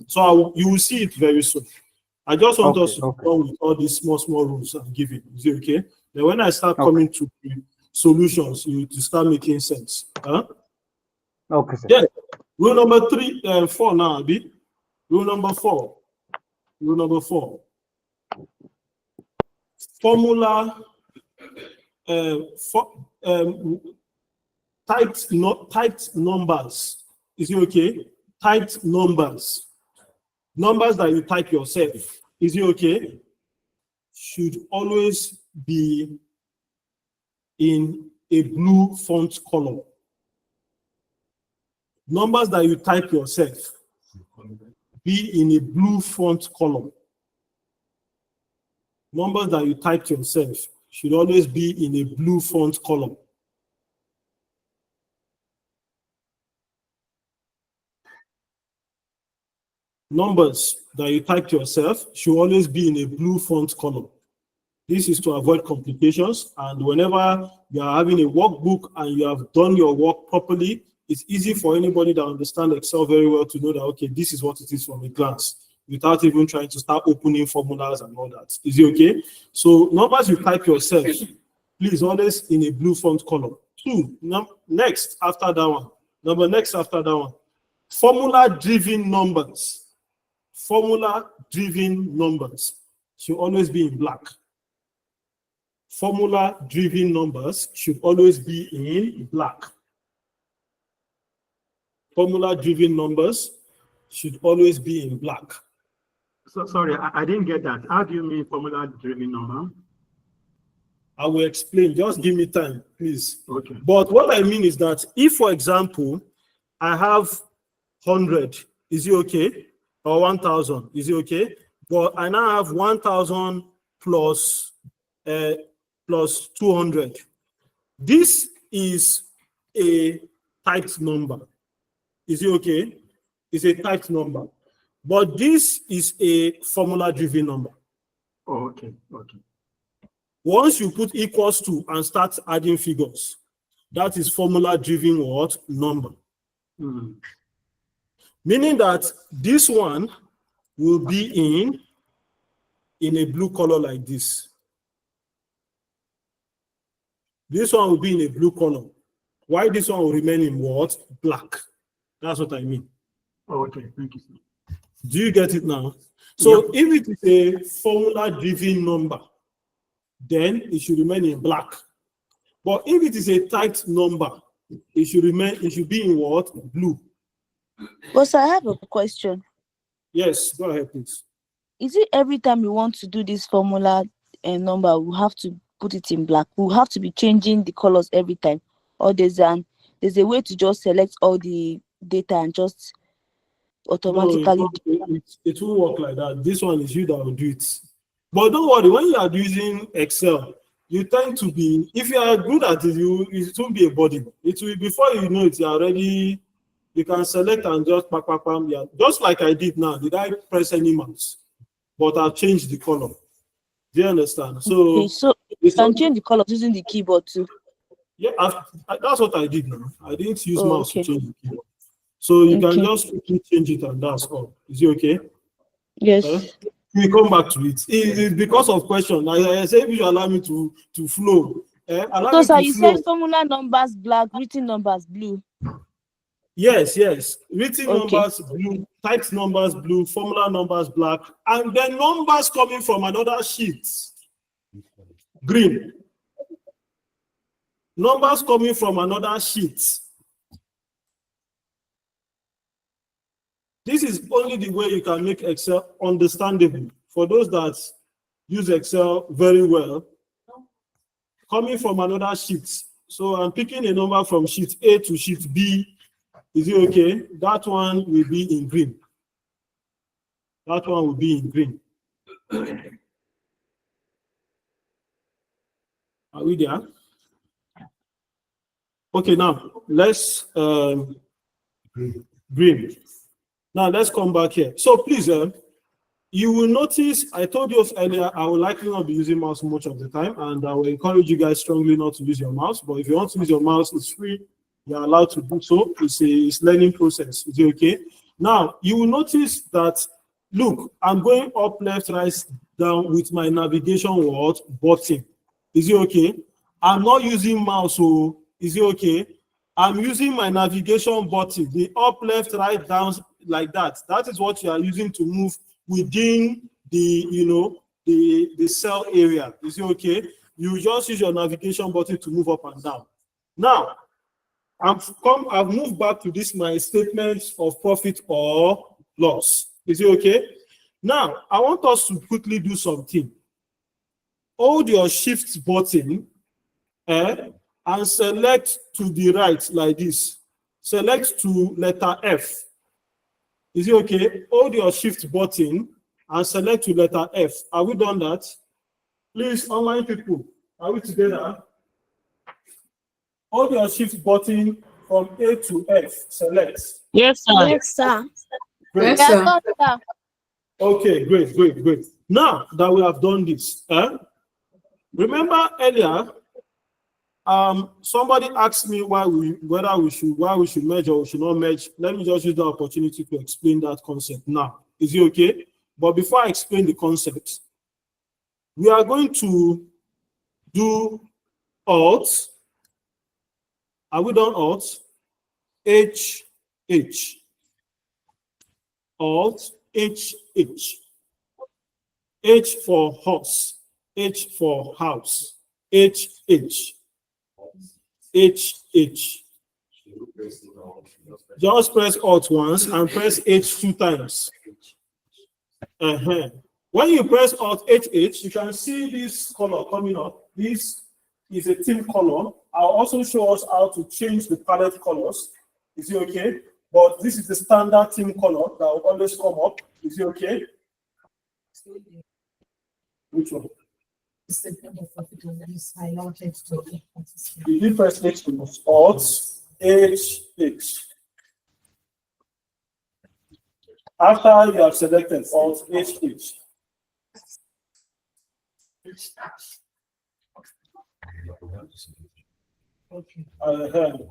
So you will see it very soon. I just want us to go with all these small rules I'm giving. Is it okay? Then when I start coming to solutions, you to start making sense. Huh? Okay, sir. Yeah. Rule number 4 now, Abi. Rule number 4. Rule number 4. Formula typed numbers. Is it okay? Typed numbers. Numbers that you type yourself. Is it okay? Should always be in a blue font color. Numbers that you type yourself be in a blue font color. Numbers that you typed yourself should always be in a blue font color. Numbers that you typed yourself should always be in a blue font color. This is to avoid complications. And whenever you are having a workbook and you have done your work properly, it's easy for anybody that understands Excel very well to know that, okay, this is what it is from a glance, without even trying to start opening formulas and all that. Is it okay? So numbers you type yourself, please always in a blue font color. 2, next after that one. Next after that one. Formula-driven numbers. Formula-driven numbers should always be in black. Formula-driven numbers should always be in black. Formula-driven numbers should always be in black. So sorry, I didn't get that. How do you mean formula-driven number? I will explain. Just give me time, please. Okay. But what I mean is that if, for example, I have 100, is it okay? Or 1,000, is it okay? But I now have 1,000 plus 200. This is a typed number. Is it okay? It's a typed number. But this is a formula-driven number. Oh, okay, okay. Once you put equals to and start adding figures, that is formula-driven what? Number. Mm. Meaning that this one will be in a blue color like this. This one will be in a blue color. Why this one will remain in what? Black. That's what I mean. Oh, okay, thank you, sir. Do you get it now? So Yep. if it is a formula-driven number, then it should remain in black. But if it is a typed number, it should be in what? Blue. But I have a question. Yes, go ahead, please. Is it every time we want to do this formula and number, we have to put it in black? We have to be changing the colors every time? Or there's a way to just select all the data and just automatically No, it won't work like that. This one is you that will do it. But don't worry, when you are using Excel, you tend to be, if you are good at it, it won't be a body. It will, before you know it, you're already, you can select and just yeah. Just like I did now. Did I press any mouse? But I've changed the color. Do you understand? So, okay, so you can change the colors using the keyboard too. Yeah, that's what I did now. I didn't use mouse okay. to change the keyboard. So you can just quickly change it and that's all. Is it okay? Yes. We come back to it. It's because of question. I say if you allow me to flow. So you said formula numbers black, written numbers blue. Yes. Written numbers blue, typed numbers blue, formula numbers black, and then numbers coming from another sheet. Green. Numbers coming from another sheet. This is only the way you can make Excel understandable for those that use Excel very well. Coming from another sheet. So I'm picking a number from sheet A to sheet B. Is it okay? That one will be in green. That one will be in green. Are we there? Okay, now let's green. Now let's come back here. So please, you will notice I told you earlier I will likely not be using mouse much of the time, and I will encourage you guys strongly not to use your mouse. But if you want to use your mouse, it's free. You're allowed to do so. It's learning process. Is it okay? Now you will notice that. Look, I'm going up, left, right, down with my navigation word button. Is it okay? I'm not using mouse, so is it okay? I'm using my navigation button, the up, left, right, down, like that. That is what you are using to move within the, the cell area. Is it okay? You just use your navigation button to move up and down. Now, I've moved back to this, my statements of profit or loss. Is it okay? Now, I want us to quickly do something. Hold your shift button and select to the right like this. Select to letter F. Is it okay? Hold your shift button and select to letter F. Have we done that? Please, online people, are we together? Hold your shift button from A to F. Select. Yes, sir. Yes, sir. Great. Yes, sir. Okay, great. Now that we have done this, Remember earlier, somebody asked me why we should merge or we should not merge. Let me just use the opportunity to explain that concept now. Is it okay? But before I explain the concept, we are going to do Alt. Are we done Alt? H. Alt H. H for horse. H for house. H. Just press Alt once and press H 2 times. When you press Alt H, you can see this color coming up. This is a theme color. I'll also show us how to change the palette colors. Is it okay? But this is the standard theme color that will always come up. Is it okay? Which one? Did you press H to Alt H? After you have selected Alt H.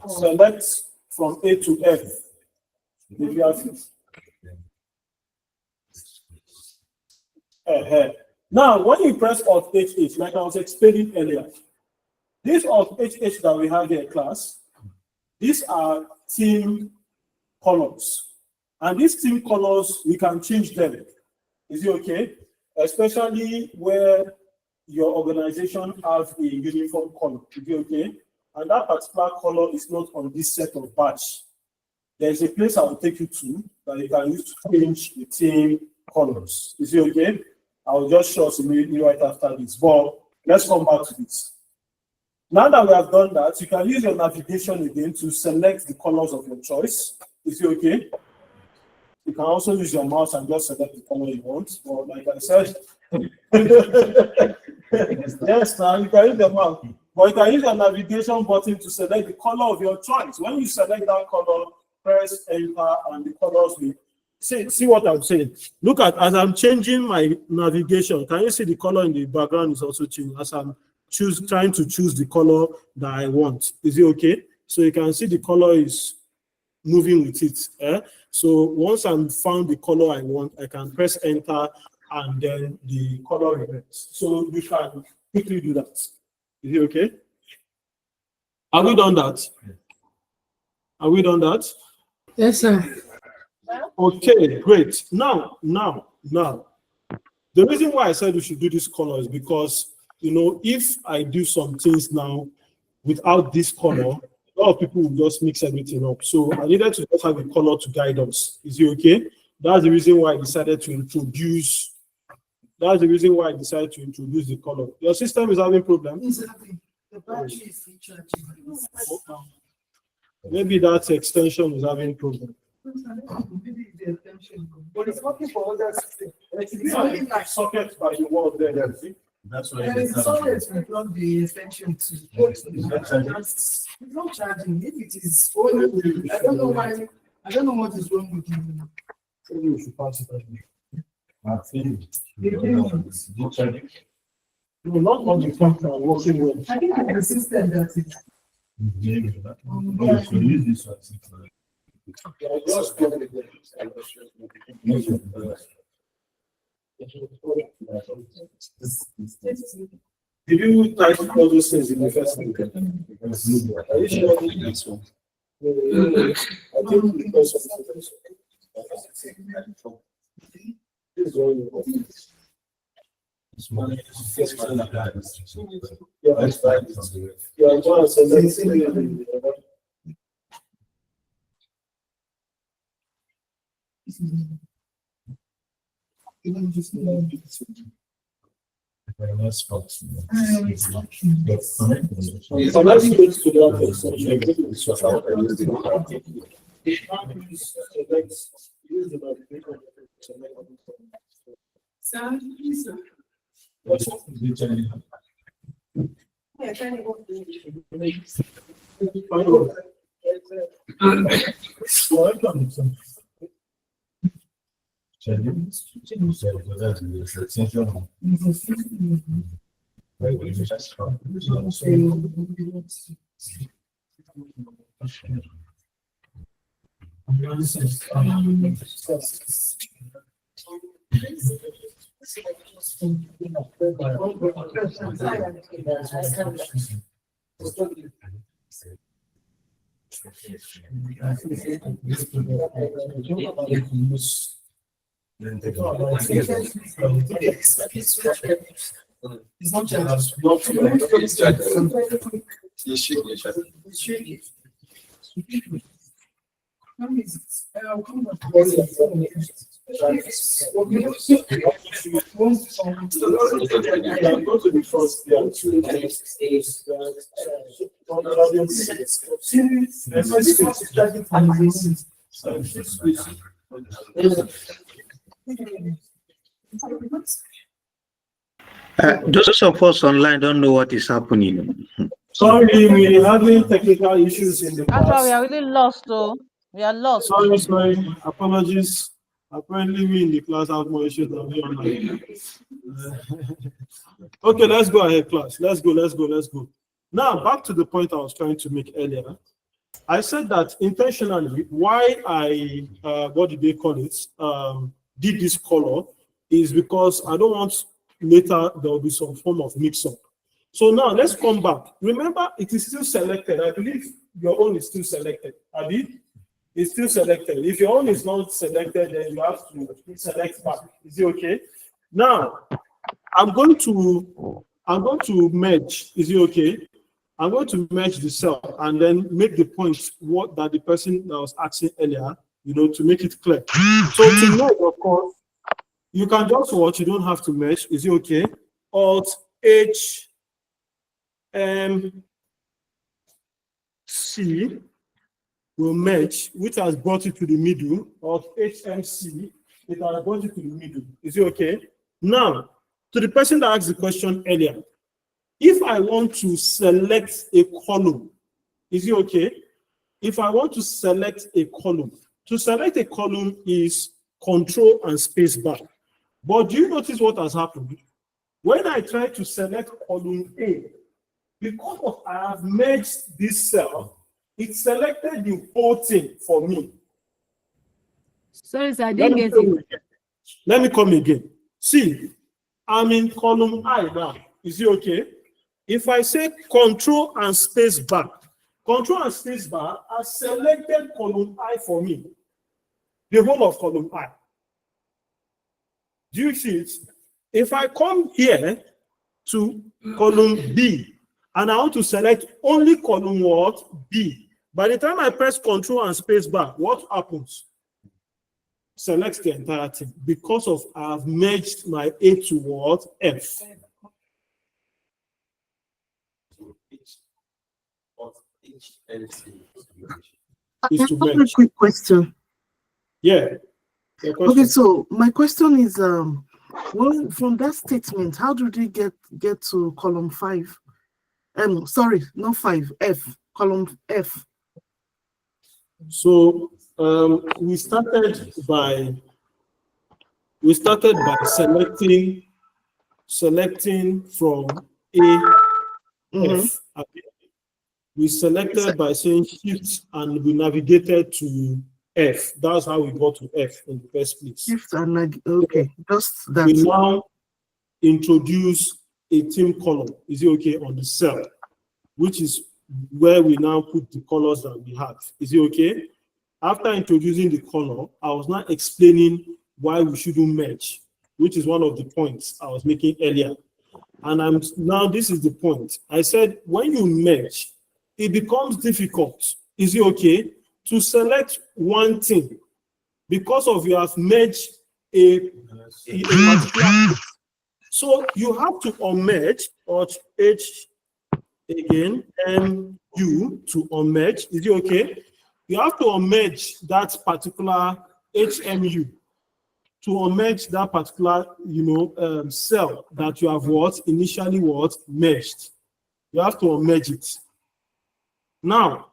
Select from A to F. If you have Now, when you press Alt HH, like I was explaining earlier, this Alt HH that we have here, class, these are theme colors. And these theme colors, we can change them. Is it okay? Especially where your organization has a uniform color. Is it okay? And that particular color is not on this set of badge. There's a place I will take you to that you can use to change the theme colors. Is it okay? I will just show us immediately right after this. But let's come back to this. Now that we have done that, you can use your navigation again to select the colors of your choice. Is it okay? You can also use your mouse and just select the color you want. But like I said, yes, now you can use the mouse. But you can use your navigation button to select the color of your choice. When you select that color, press enter and the colors will see what I'm saying. Look at as I'm changing my navigation. Can you see the color in the background is also changing as I'm trying to choose the color that I want? Is it okay? So you can see the color is moving with it. So once I'm found the color I want, I can press enter and then the color reverts. So we can quickly do that. Is it okay? Have we done that? Have we done that? Yes, sir. Okay, great. Now, the reason why I said we should do this color is because, you know, if I do some things now without this color, a lot of people will just mix everything up. So I needed to just have a color to guide us. Is it okay? That's the reason why I decided to introduce. That's the reason why I decided to introduce the color. Your system is having problems. The battery is recharging. Maybe that extension is having problem. Maybe the attention. But it's working for other systems. It's only like socket by the wall there. See? That's why it's always we plug the extension to. It's not charging. If it is, I don't know why. I don't know what is wrong with you. Maybe we should pass it. No, not on the phone. Working well. I think it's the system that is. Did you type all those things in the first thing? Are you sure this one? I think because of this one. Yeah, that's right. Yeah, I'm trying to say It's not Those of us online don't know what is happening. Sorry, we're having technical issues in the That's why we class. are really lost, though. We are lost. Sorry, apologies. Apparently, we in the class have more issues than we online. Okay, let's go ahead, class. Let's go. Now, back to the point I was trying to make earlier. I said that intentionally, why I, what did they call it, did this color is because I don't want later there will be some form of mix-up. So now let's come back. Remember, it is still selected. I believe your own is still selected. Abi? It's still selected. If your own is not selected, then you have to select back. Is it okay? Now, I'm going to merge. Is it okay? I'm going to merge the cell and then make the point what that the person that was asking earlier, to make it clear. So to know, of course, you can just watch. You don't have to merge. Is it okay? Alt H M C will merge, which has brought it to the middle. Alt HMC, it has brought it to the middle. Is it okay? Now, to the person that asked the question earlier, if I want to select a column, is it okay? If I want to select a column, to select a column is Control and space bar. But do you notice what has happened? When I try to select column A, because of I have merged this cell, it selected the whole thing for me. Sorry, sir, I didn't get it. Let me come again. See, I'm in column I now. Is it okay? If I say Control and space bar, Control and space bar has selected column I for me. The whole of column I. Do you see it? If I come here to column B and I want to select only column what? B. By the time I press Control and space bar, what happens? Selects the entire thing because of I've merged my A to what? F. I have a quick question. Yeah. Okay, so my question is, well, from that statement, how did we get to column 5? Sorry, not 5, F, column F. So we started by selecting from A, F. We selected by saying shift and we navigated to F. That's how we got to F in the first place. Shift and okay, just that. We now introduce a theme column. Is it okay on the cell, which is where we now put the colors that we have. Is it okay? After introducing the color, I was now explaining why we shouldn't merge, which is one of the points I was making earlier. And this is the point. I said when you merge, it becomes difficult. Is it okay to select one thing because of you have merged a particular. So you have to unmerge or H again MU to unmerge. Is it okay? You have to unmerge that particular HMU to unmerge that particular cell that you have initially merged. You have to unmerge it. Now,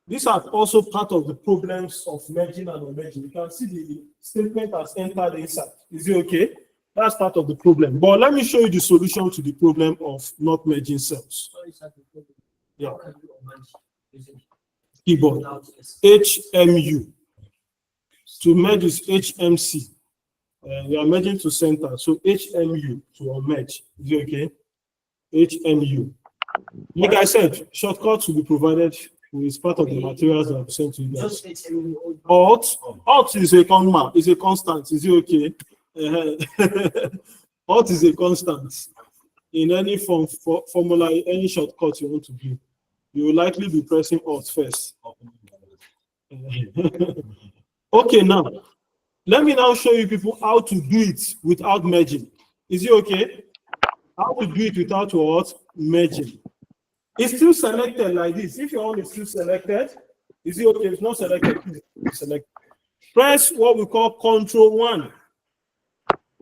these are also part of the problems of merging and unmerging. You can see the statement has entered inside. Is it okay? That's part of the problem. But let me show you the solution to the problem of not merging cells. Yeah. Keyboard. HMU. To merge is HMC. You are merging to center. So HMU to merge. Is it okay? HMU. Like I said, shortcuts will be provided with part of the materials that I've sent to you guys. Alt is a constant. Is a constant. Is it okay? Alt is a constant in any formula, any shortcut you want to do. You will likely be pressing Alt first. Okay, now let me now show you people how to do it without merging. Is it okay? How to do it without what? Merging. It's still selected like this. If your own is still selected, is it okay? If it's not selected, please select. Press what we call Control 1.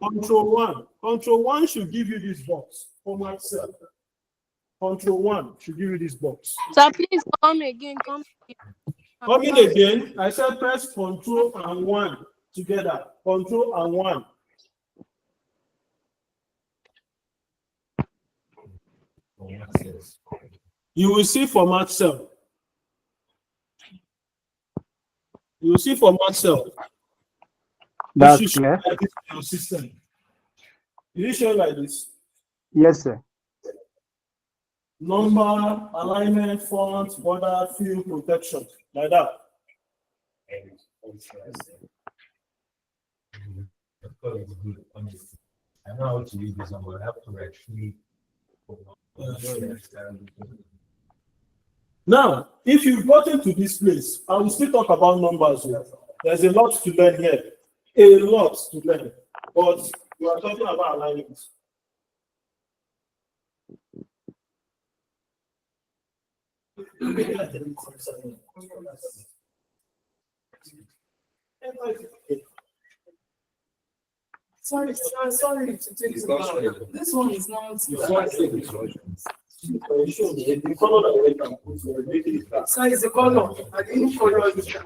Control 1. Control 1 should give you this box. Format cell. Control 1 should give you this box. Sir, please come again. Come in again. I said press Control and 1 together. Control and 1. You will see format cell. You will see format cell. That's clear. Like this in your system. Did it show like this? Yes, sir. Number, alignment, font, border, field, protection, like that. I know how to use this one, but I have to actually. Now, if you've gotten to this place, I will still talk about numbers here. There's a lot to learn here. A lot to learn. But we are talking about alignment. Sorry to take it back. This one is not. So it's the color. I didn't follow it.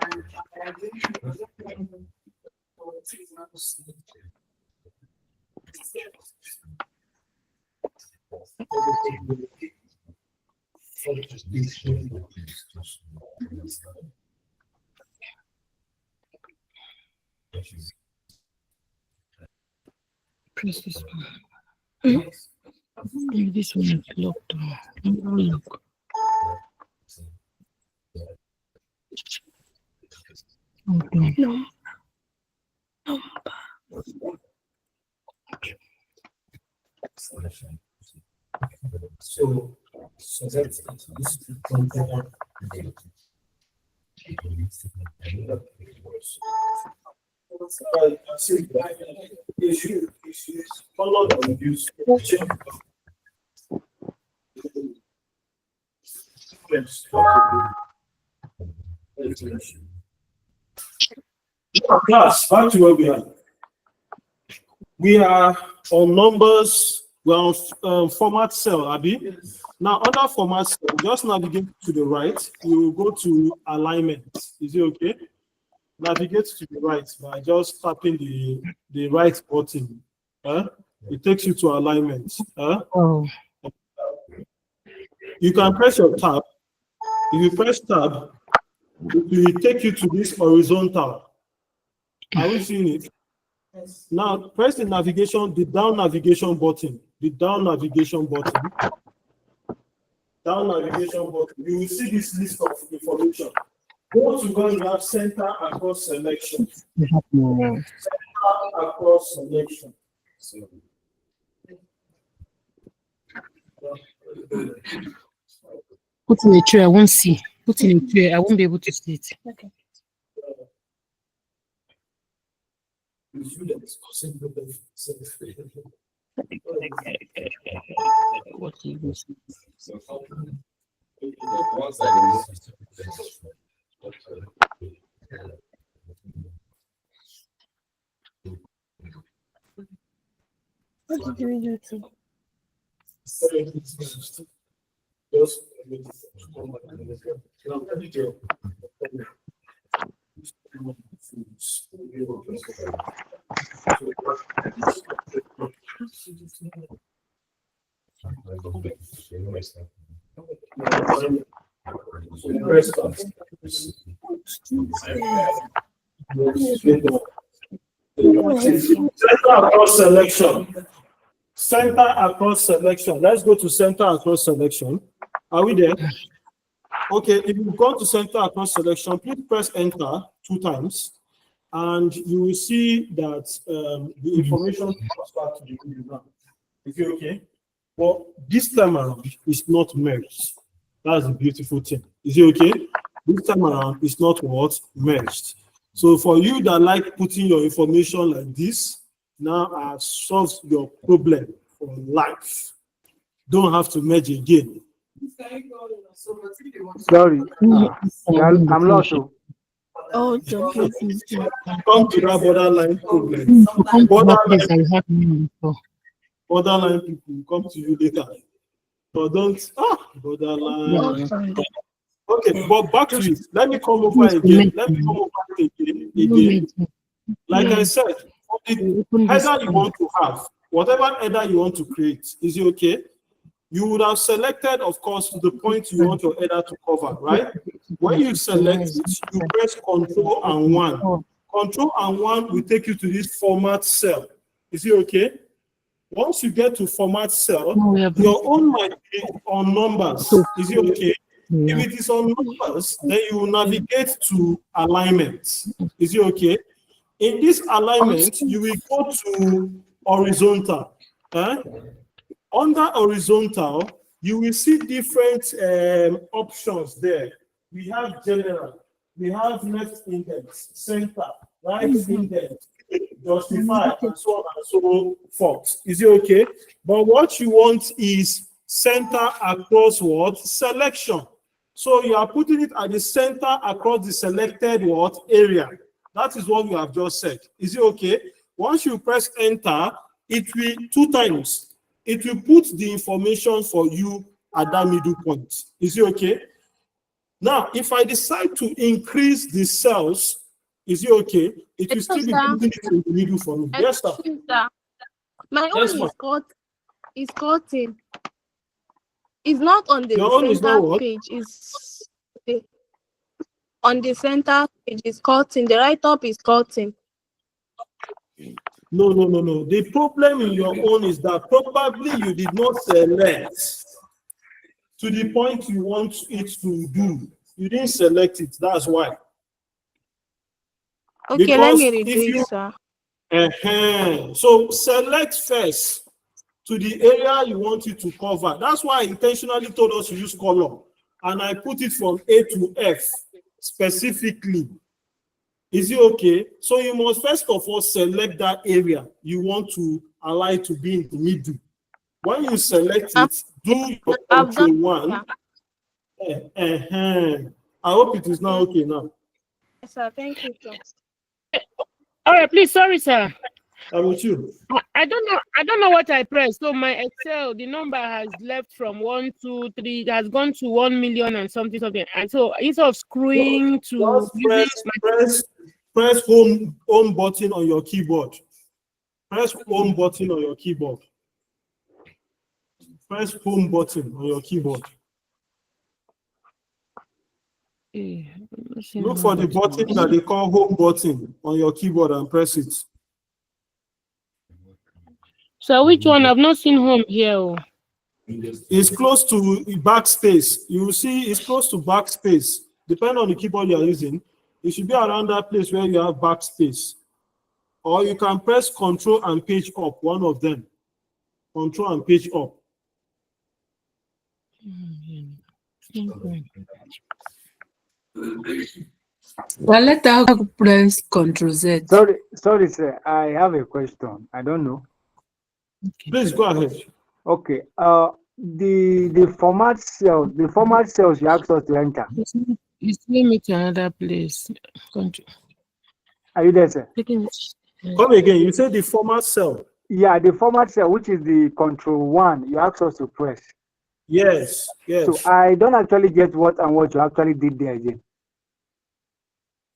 press this one. Maybe this one is locked. Look. Okay. No. So that's this is class, back to where we are. We are on numbers. We're on format cell, Abi. Now, under format cell, just navigate to the right. You will go to alignment. Is it okay? Navigate to the right by just tapping the right button. It takes you to alignment. You can press your tab. If you press tab, it will take you to this horizontal. Are we seeing it? Now press the navigation, the down navigation button. The down navigation button. Down navigation button. You will see this list of information. Go to where you have center across selection. Center across selection. Put in a tray, I won't see. Put in a tray, I won't be able to see it. Okay. What do you see? What did you do to? Center across selection. Center across selection. Let's go to center across selection. Are we there? Okay, if you go to center across selection, please press enter 2 times, and you will see that the information comes back to the video. Is it okay? Well, this time around, it's not merged. That's the beautiful thing. Is it okay? This time around, it's not what? Merged. So for you that like putting your information like this, now I've solved your problem for life. Don't have to merge again. Sorry, I'm lost. Oh, Come to that borderline problem. Borderline people come to you later. But don't borderline. Okay, but back to it. Let me come over again. Again. Like I said, the header you want to have, whatever header you want to create, is it okay? You would have selected, of course, the point you want your header to cover, right? When you select it, you press Control and 1. Control and 1 will take you to this format cell. Is it okay? Once you get to format cell, your own might be on numbers. Is it okay? If it is on numbers, then you will navigate to alignment. Is it okay? In this alignment, you will go to horizontal. Under horizontal, you will see different options there. We have general, we have left index, center, right index, justify, and so on and so forth. Is it okay? But what you want is center across what? Selection. So you are putting it at the center across the selected what? Area. That is what we have just said. Is it okay? Once you press enter, it will 2 times. It will put the information for you at that middle point. Is it okay? Now, if I decide to increase the cells, is it okay? It will still be putting it in the middle for me. Yes, sir. My own is cutting. It's not on the center page. It's on the center page. It's cutting. The right up is cutting. No. The problem in your own is that probably you did not select to the point you want it to do. You didn't select it. That's why. Okay, because let me read it, sir. So select first to the area you want it to cover. That's why I intentionally told us to use column, and I put it from A to F specifically. Is it okay? So you must first of all select that area you want to allow it to be in the middle. When you select it, do your Control 1. I hope it is now okay now. Yes, sir. Thank you, sir. All right, please. Sorry, sir. I'm with you. I don't know what I pressed. So my Excel, the number has left from 1, 2, 3. It has gone to 1 million and something. And so instead of screwing to press home button on your keyboard. Press home button on your keyboard. Press home button on your keyboard. Look for the button that they call home button on your keyboard and press it. So which one? I've not seen home here. It's close to backspace. You will see it's close to backspace. Depending on the keyboard you are using, it should be around that place where you have backspace. Or you can press Control and page up, one of them. Control and page up. Well, let us press Control Z. Sorry, sir. I have a question. I don't know. Okay. Please go ahead. Okay. The format cells you asked us to enter. It's me to another place. Are you there, sir? Come again. You said the format cell. Yeah, the format cell, which is the Control 1, you asked us to press. Yes. So I don't actually get what you actually did there again.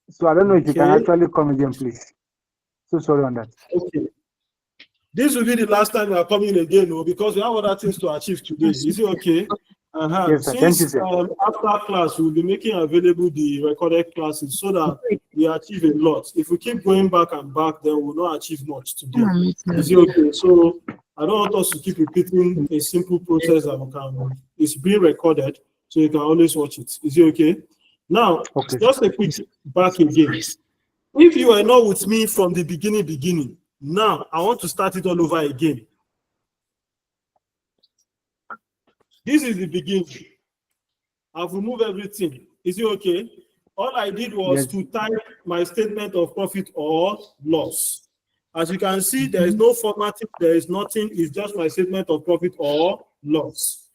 So I don't know if you can actually come again, please. So sorry on that. Okay. This will be the last time we are coming again, no, because we have other things to achieve today. Is it okay? Yes, sir. Thank you, Since sir. after class, we'll be making available the recorded classes so that we achieve a lot. If we keep going back and back, then we'll not achieve much today. Is it okay? So I don't want us to keep repeating a simple process that we can. It's being recorded, so you can always watch it. Is it okay? Now, just a quick back again. If you are not with me from the beginning, now I want to start it all over again. This is the beginning. I've removed everything. Is it okay? All I did was to type my statement of profit or loss. As you can see, there is no formatting, there is nothing, it's just my statement of profit or loss.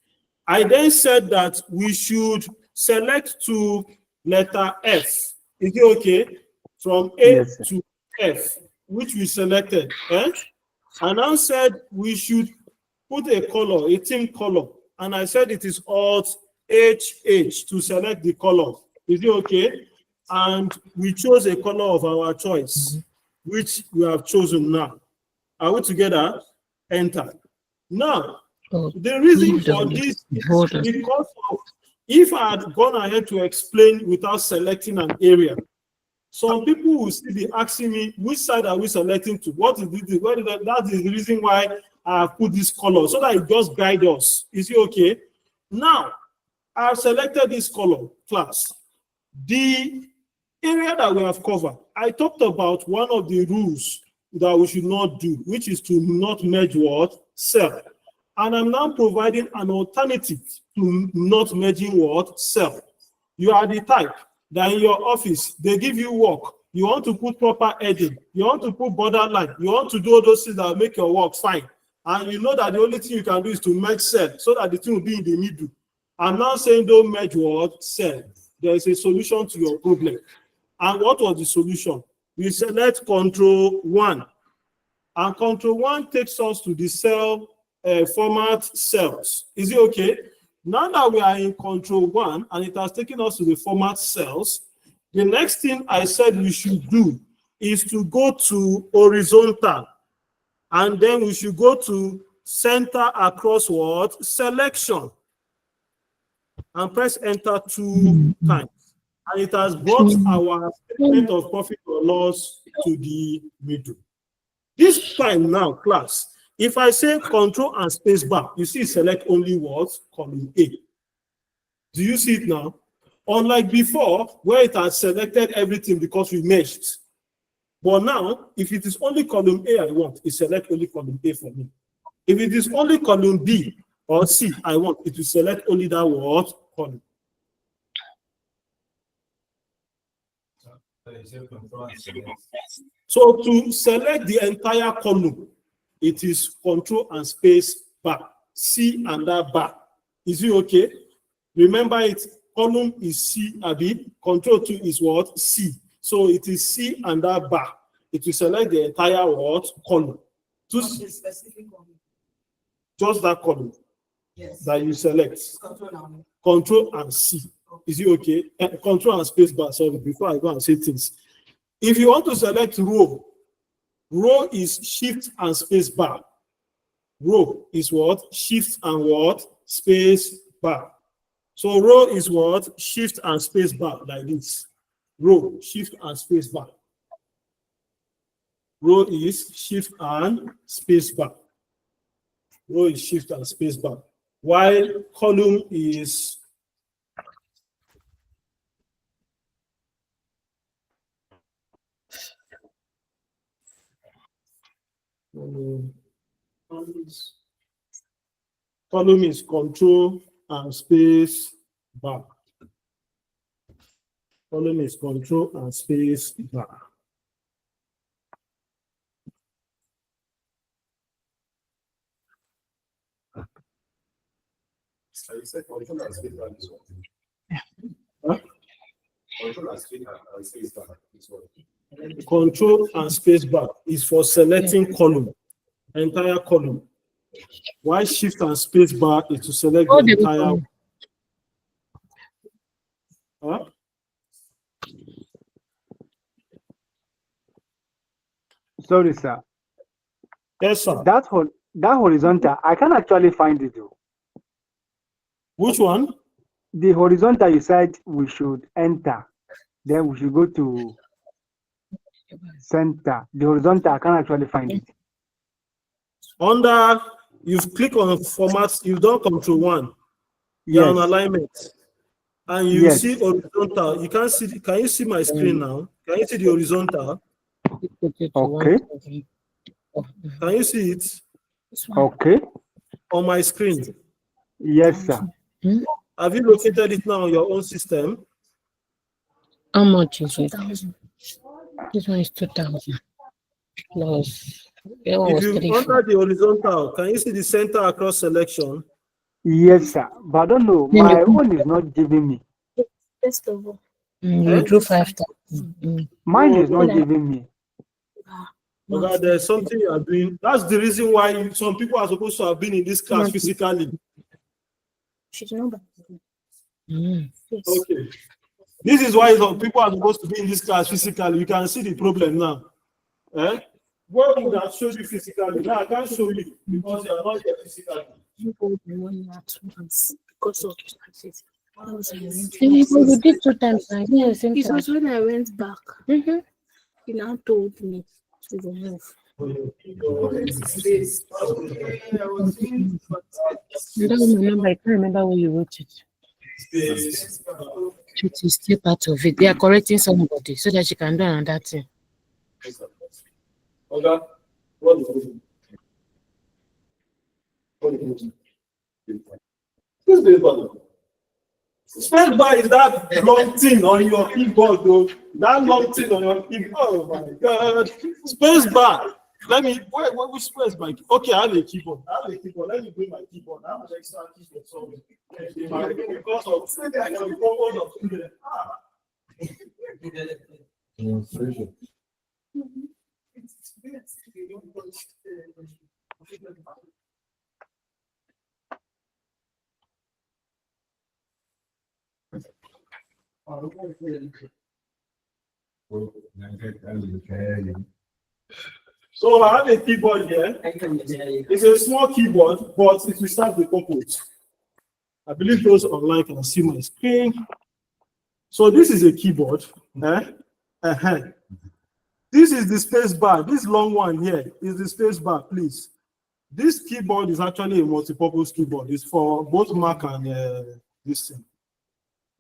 I then said that we should select to letter F. Is it okay? From A to F, which we selected. I now said we should put a color, a theme color, and I said it is Alt HH to select the color. Is it okay? And we chose a color of our choice, which we have chosen now. Are we together? Enter. Now, the reason for this is because of, if I had gone ahead to explain without selecting an area, some people will still be asking me, which side are we selecting to? What is this? That is the reason why I have put this color, so that it just guides us. Is it okay? Now, I have selected this color, class. The area that we have covered, I talked about one of the rules that we should not do, which is to not merge what? Cell. And I'm now providing an alternative to not merging what? Cell. You are the type that in your office, they give you work. You want to put proper heading. You want to put borderline. You want to do all those things that will make your work fine. And you know that the only thing you can do is to merge cell so that the thing will be in the middle. I'm not saying don't merge what? Cell. There is a solution to your problem. And what was the solution? We select Control 1. And Control 1 takes us to the cell format cells. Is it okay? Now that we are in Control 1 and it has taken us to the format cells, the next thing I said we should do is to go to horizontal. And then we should go to center across what? Selection. And press enter 2 times. And it has brought our statement of profit or loss to the middle. This time now, class, if I say control and space bar, you see select only what? Column A. Do you see it now? Unlike before, where it has selected everything because we meshed. But now, if it is only column A I want, it select only column A for me. If it is only column B or C I want, it will select only that what? Column. So to select the entire column, it is control and space bar. C and that bar. Is it okay? Remember it, column is C, Abi. Control 2 is what? C. So it is C and that bar. It will select the entire what? Column. Just that column that you select. Control and C. Is it okay? Control and space bar, sorry, before I go and say things. If you want to select row, row is shift and space bar. Row is what? Shift and what? Space bar. So row is what? Shift and space bar, like this. Row, shift and space bar. Row is shift and space bar. Row is shift and space bar. While column is column is control and space bar. Column is control and space bar. Control and space bar is for selecting column, entire column. Why shift and space bar is to select the entire. Huh? Sorry, sir. Yes, sir. That horizontal, I can actually find it though. Which one? The horizontal you said we should enter. Then we should go to center. The horizontal, I can actually find it. Under, you've clicked on format, you've done Control 1. You're on alignment. And you see horizontal. You can't see, can you see my screen now? Can you see the horizontal? Okay. Can you see it? Okay. On my screen? Yes, sir. Have you located it now on your own system? How much is it? This one is 2,000 plus. If you under the horizontal, can you see the center across selection? Yes, sir. But I don't know. My own is not giving me. First of all. You drew 5,000. Mine is not giving me. Okay, there's something you are doing. That's the reason why some people are supposed to have been in this class physically. Okay. This is why some people are supposed to be in this class physically. You can see the problem now. Eh? What would have showed you physically? Now I can't show you because you are not here physically. Because of we did 2 times. It was when I went back. He now told me to remove. That was my number. I can't remember where you wrote it. It is still part of it. They are correcting somebody so that she can do another thing. Okay. What is it? Space bar is that long thing on your keyboard, though. That long thing on your keyboard. Oh my God. Space bar. Let me, which space bar? Okay, I have a keyboard. Let me bring my keyboard. I have an extra keyboard. So, because of student. So I have a keyboard here. It's a small keyboard, but it will serve the purpose. I believe those online can see my screen. So this is a keyboard. This is the space bar. This long one here is the space bar, please. This keyboard is actually a multi-purpose keyboard. It's for both Mac and this thing.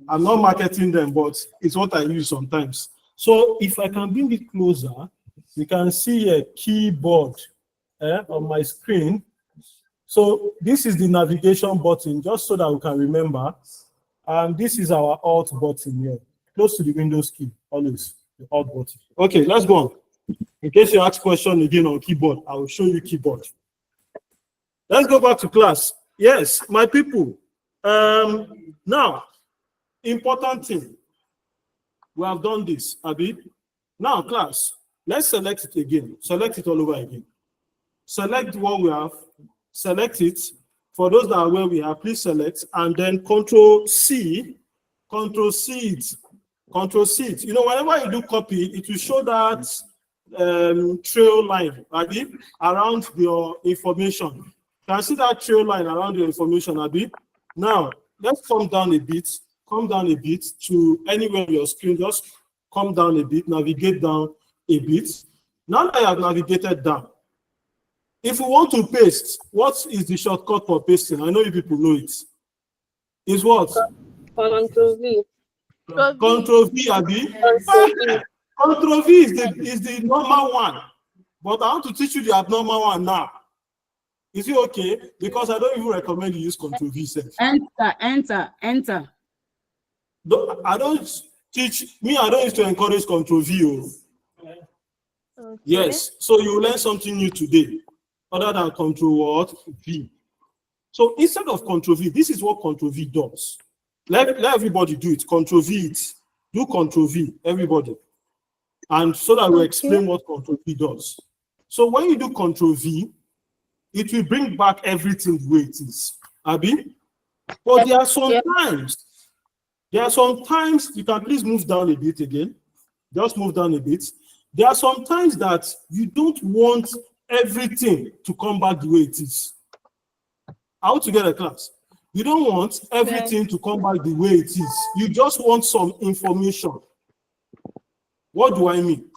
I'm not marketing them, but it's what I use sometimes. So if I can bring it closer, you can see a keyboard on my screen. So this is the navigation button, just so that we can remember. And this is our Alt button here, close to the Windows key, always the Alt button. Okay, let's go on. In case you ask question again on keyboard, I will show you keyboard. Let's go back to class. Yes, my people. Now, important thing. We have done this, Abi. Now, class, let's select it again. Select it all over again. Select what we have. Select it. For those that are where we are, please select. And then Control C. Control C it. Control C it. You know, whenever you do copy, it will show that trail line, Abi, around your information. Can you see that trail line around your information, Abi? Now, let's come down a bit. Come down a bit to anywhere on your screen. Just come down a bit, navigate down a bit. Now that I have navigated down, if we want to paste, what is the shortcut for pasting? I know you people know it. Is what? Control V. Control V, Abi. Control V is the normal one. But I want to teach you the abnormal one now. Is it okay? Because I don't even recommend you use Control V. Enter. I don't teach, I don't used to encourage Control V. Okay. Yes, so you learn something new today, other than Control what? V. So instead of Control V, this is what Control V does. Let everybody do it. Control V it. Do Control V, everybody. And so that we'll explain what Control V does. So when you do Control V, it will bring back everything the way it is. Abi? But there are some times, you can please move down a bit again. Just move down a bit. There are some times that you don't want everything to come back the way it is. How to get a class? You don't want everything to come back the way it is. You just want some information. What do I mean?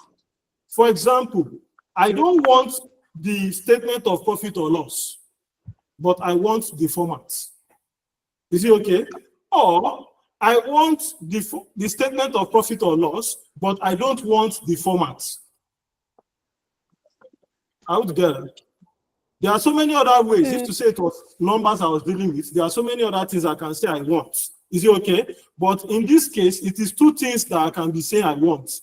For example, I don't want the statement of profit or loss, but I want the format. Is it okay? Or I want the statement of profit or loss, but I don't want the format. How to get it? There are so many other ways. If to say it was numbers I was dealing with, there are so many other things I can say I want. Is it okay? But in this case, it is two things that I can be saying I want.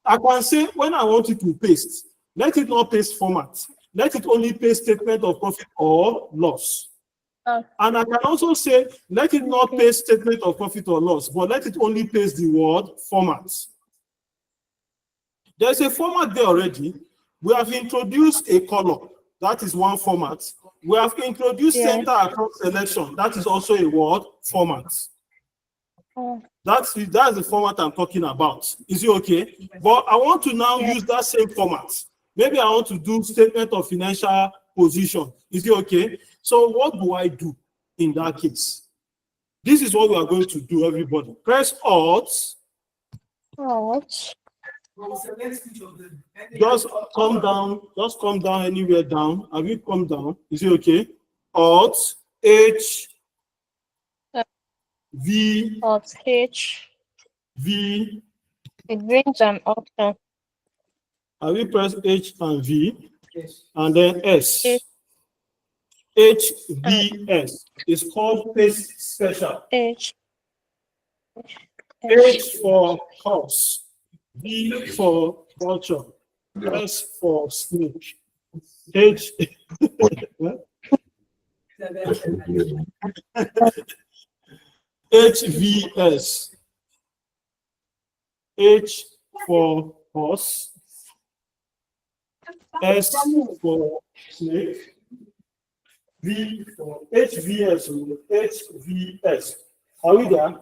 I can say when I want it to paste, let it not paste format. Let it only paste statement of profit or loss. And I can also say, let it not paste statement of profit or loss, but let it only paste the word format. There's a format there already. We have introduced a column. That is one format. We have introduced center across selection. That is also a word format. That's the format I'm talking about. Is it okay? But I want to now use that same format. Maybe I want to do statement of financial position. Is it okay? So what do I do in that case? This is what we are going to do, everybody. Press Alt. Just come down. Just come down anywhere down. Have you come down? Is it okay? Alt H V Alt H V. It brings an option. Have you pressed H and V? And then S. HVS is called paste special. H for house. V for culture. S for snake. H. HVS. H for horse. S for snake. V for HVS. HVS. Are we there?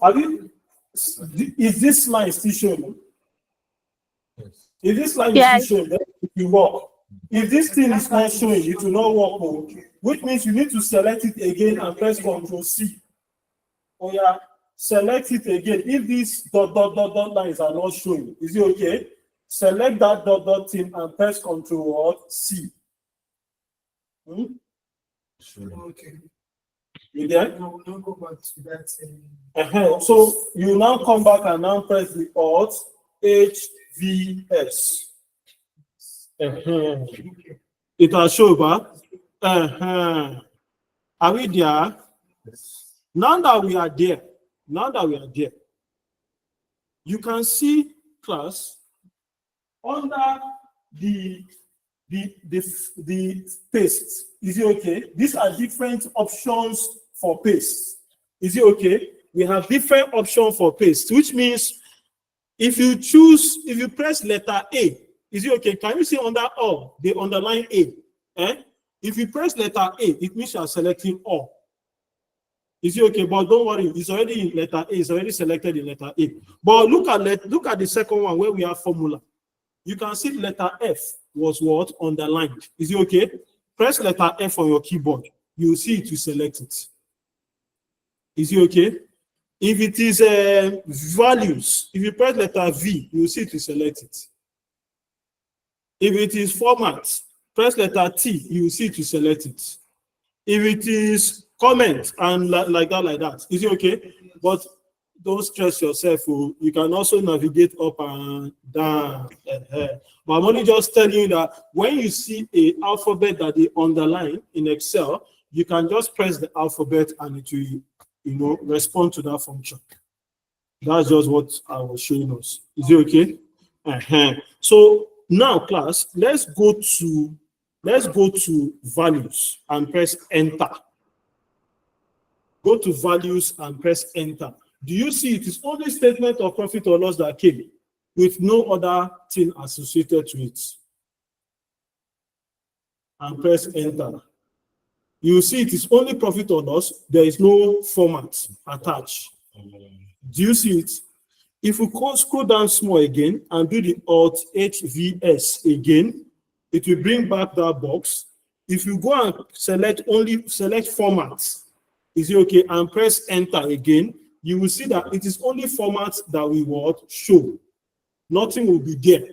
Are you? Is this line still showing? If this line is still showing, then it will work. If this thing is not showing, it will not work. Which means you need to select it again and press Ctrl C. Oh yeah, select it again. If these dot lines are not showing, is it okay? Select that dot thing and press Ctrl C. Okay. You there? No, don't go back to that. So you now come back and now press the Alt HVS. It will show back. Are we there? Now that we are there, you can see class under the paste. Is it okay? These are different options for paste. Is it okay? We have different options for paste, which means if you press letter A, is it okay? Can you see under all the underline A? If you press letter A, it means you are selecting all. Is it okay? But don't worry, it's already in letter A, it's already selected in letter A. But look at the second one where we have formula. You can see letter F was what? Underlined. Is it okay? Press letter F on your keyboard. You see it, you select it. Is it okay? If it is values, if you press letter V, you see it, you select it. If it is format, press letter T, you see it, you select it. If it is comment and like that, is it okay? But don't stress yourself. You can also navigate up and down. But I'm only just telling you that when you see an alphabet that they underline in Excel, you can just press the alphabet and it will, respond to that function. That's just what I was showing us. Is it okay? So now, class, let's go to values and press enter. Go to values and press enter. Do you see it is only statement of profit or loss that came with no other thing associated to it? And press enter. You see it is only profit or loss. There is no format attached. Do you see it? If we scroll down small again and do the Alt HVS again, it will bring back that box. If you go and select format, is it okay, and press enter again, you will see that it is only format that we will show. Nothing will be there.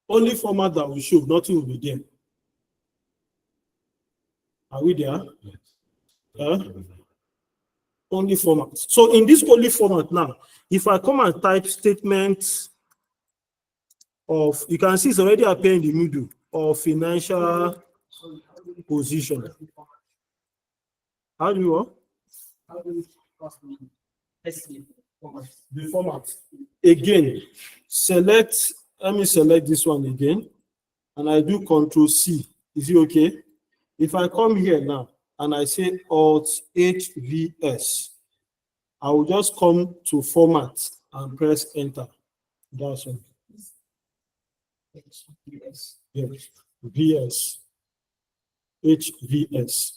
Only format that will show, nothing will be there. Are we there? Only format. So in this only format now, if I come and type statement of, you can see it's already appearing in the middle of financial position. How do you want? The format. Again, select, let me select this one again, and I do Control C. Is it okay? If I come here now and I say Alt HVS, I will just come to format and press enter. That's one. Yes. VS. HVS.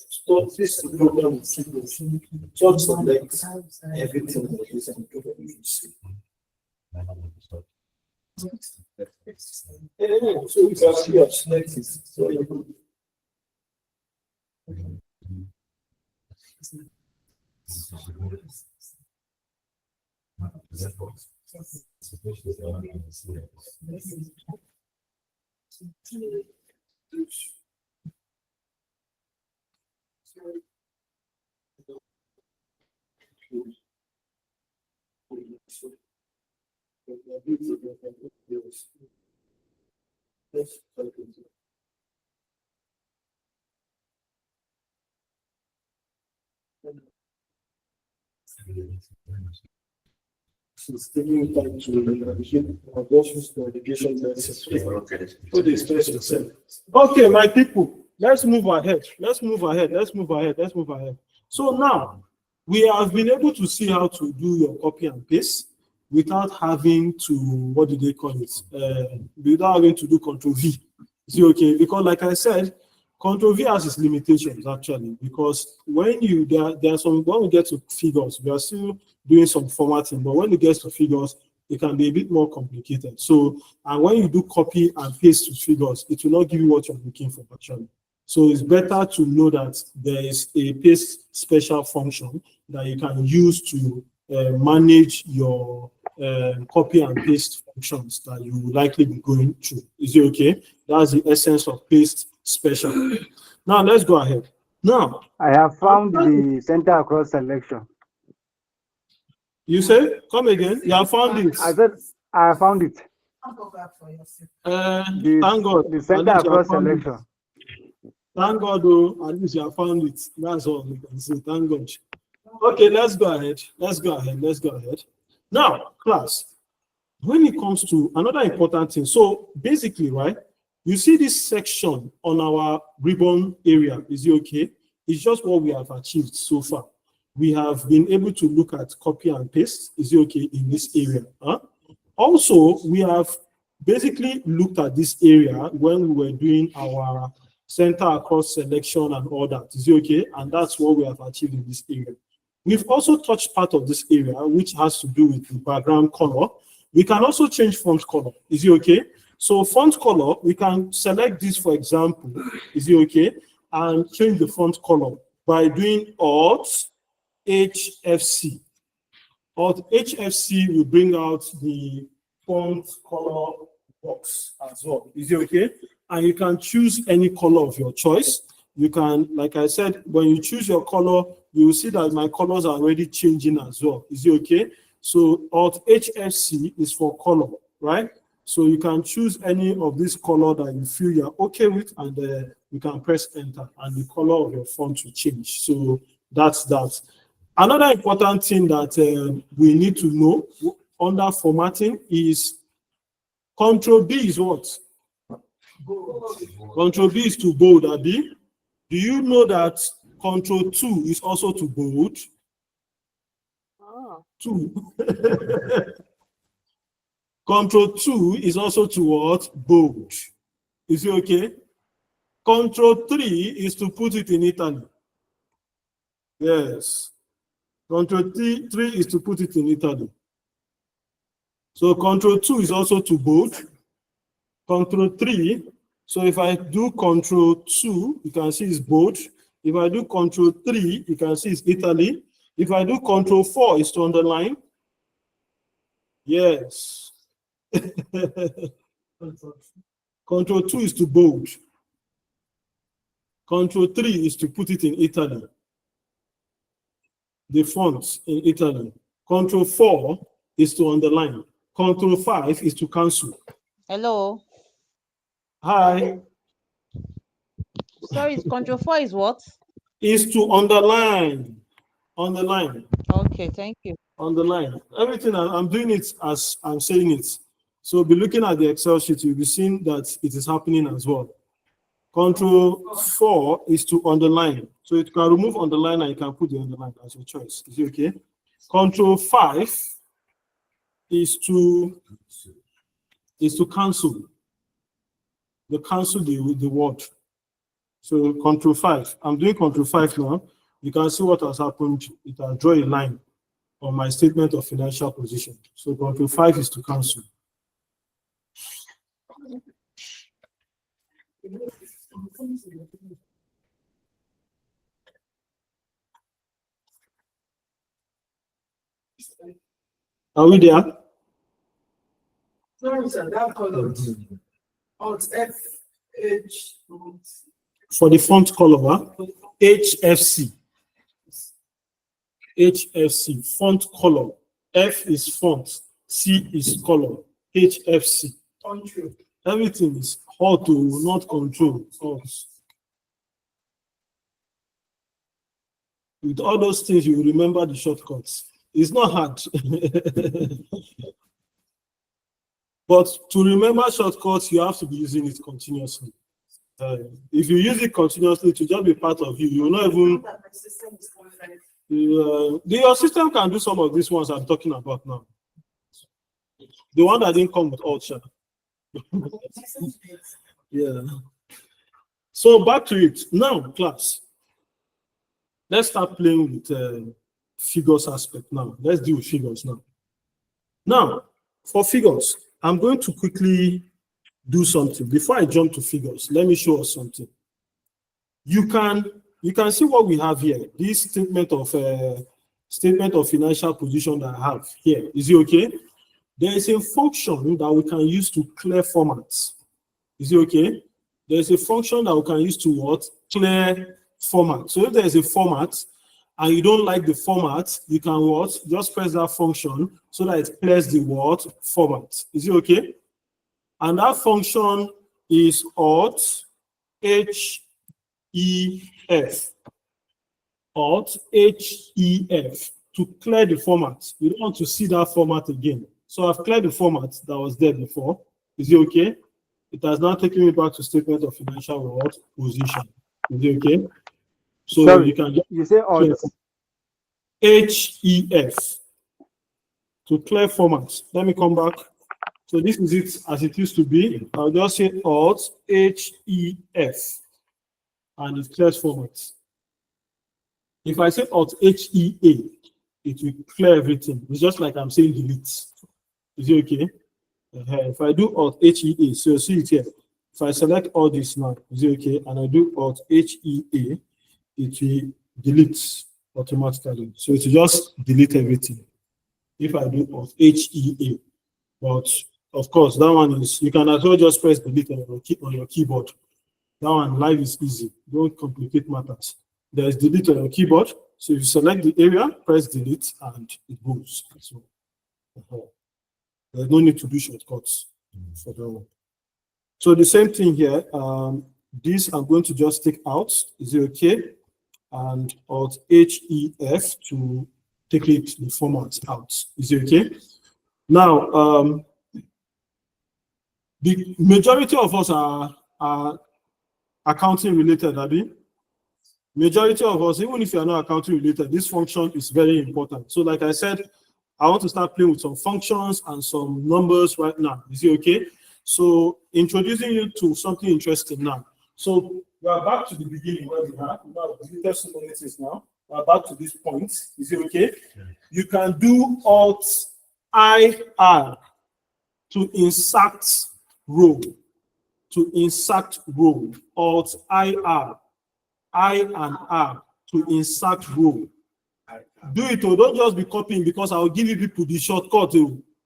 Stop this program. Just select everything that is so we can see of selected. She's taking time to okay, my people, let's move ahead. So now we have been able to see how to do your copy and paste without having to, what do they call it? Without having to do Control V. Is it okay? Because like I said, Control V has its limitations actually, because when you there are some, when we get to figures, we are still doing some formatting, but when it gets to figures, it can be a bit more complicated. So, and when you do copy and paste to figures, it will not give you what you're looking for actually. So it's better to know that there is a paste special function that you can use to manage your copy and paste functions that you will likely be going through. Is it okay? That's the essence of paste special. Now let's go ahead. Now I have found the center across selection. You say? Come again. You have found it. I said I found it. Thank God. The center across selection. Thank God, though, at least you have found it. That's all we can say. Thank God. Okay, let's go ahead. Now, class, when it comes to another important thing, so basically, right, you see this section on our ribbon area, is it okay? It's just what we have achieved so far. We have been able to look at copy and paste, is it okay, in this area. Also, we have basically looked at this area when we were doing our center across selection and all that, is it okay? And that's what we have achieved in this area. We've also touched part of this area, which has to do with the background color. We can also change font color. Is it okay? So font color, we can select this, for example. Is it okay? And change the font color by doing Alt HFC. Alt HFC will bring out the font color box as well. Is it okay? And you can choose any color of your choice. You can, like I said, when you choose your color, you will see that my colors are already changing as well. Is it okay? So Alt HFC is for color, right? So you can choose any of this color that you feel you're okay with, and you can press enter, and the color of your font will change. So that's that. Another important thing that we need to know under formatting is Control B is what? Control B is to bold, Abi. Do you know that Control 2 is also to bold? Oh. 2. Control 2 is also to what? Bold. Is it okay? Control 3 is to put it in Italy. Yes. Control 3 is to put it in Italy. So Control 2 is also to bold. Control 3. So if I do Control 2, you can see it's bold. If I do Control 3, you can see it's Italy. If I do Control 4, it's to underline. Yes. Control 2 is to bold. Control 3 is to put it in Italy. The fonts in Italy. Control 4 is to underline. Control 5 is to cancel. Hello. Hi. Sorry, Control 4 is what? Is to underline. Underline. Okay, thank you. Underline. Everything I'm doing it as I'm saying it. So be looking at the Excel sheet, you'll be seeing that it is happening as well. Control 4 is to underline. So you can remove underline and you can put the underline as your choice. Is it okay? Control 5 is to cancel. The cancel the word. So Control 5. I'm doing Control 5 now. You can see what has happened. It has drawn a line on my statement of financial position. So Control 5 is to cancel. Are we there? Sorry, sir, that color. Alt F H. For the font color, HFC. HFC, font color. F is font, C is color. HFC. Control. Everything is how to not control. With all those things, you will remember the shortcuts. It's not hard. But to remember shortcuts, you have to be using it continuously. If you use it continuously, it will just be part of you. You will not even. Your system can do some of these ones I'm talking about now. The one that didn't come with Ultra. Yeah. So back to it. Now, class. Let's start playing with figures aspect now. Let's deal with figures now. Now, for figures, I'm going to quickly do something. Before I jump to figures, let me show us something. You can see what we have here. This statement of financial position that I have here. Is it okay? There is a function that we can use to clear formats. Is it okay? There is a function that we can use to what? Clear format. So if there is a format and you don't like the format, you can what? Just press that function so that it clears the what? Format. Is it okay? And that function is Alt HEF. Alt HEF to clear the format. You don't want to see that format again. So I've cleared the format that was there before. Is it okay? It has now taken me back to statement of financial what? Position. Is it okay? So sorry, you can just you say Alt HEF to clear format. Let me come back. So this is it as it used to be. I'll just say Alt HEF and it clears format. If I say Alt HEA, it will clear everything. It's just like I'm saying delete. Is it okay? If I do Alt HEA, so see it here. If I select all this now, is it okay? And I do Alt HEA, it will delete automatically. So it will just delete everything. If I do Alt HEA, but of course, that one is, you can as well just press delete on your keyboard. That one, live is easy. Don't complicate matters. There's delete on your keyboard. So if you select the area, press delete, and it goes. So there's no need to do shortcuts for that one. So the same thing here. This I'm going to just take out. Is it okay? And Alt HEF to take it the format out. Is it okay? Now, the majority of us are accounting related, Abby. Majority of us, even if you are not accounting related, this function is very important. So like I said, I want to start playing with some functions and some numbers right now. Is it okay? So introducing you to something interesting now. So we are back to the beginning where we are. Now we have so many things now. We are back to this point. Is it okay? Yeah. You can do Alt IR to insert row. To insert row. Alt IR. I and R to insert row. Do it, or don't just be copying, because I will give you people the shortcut.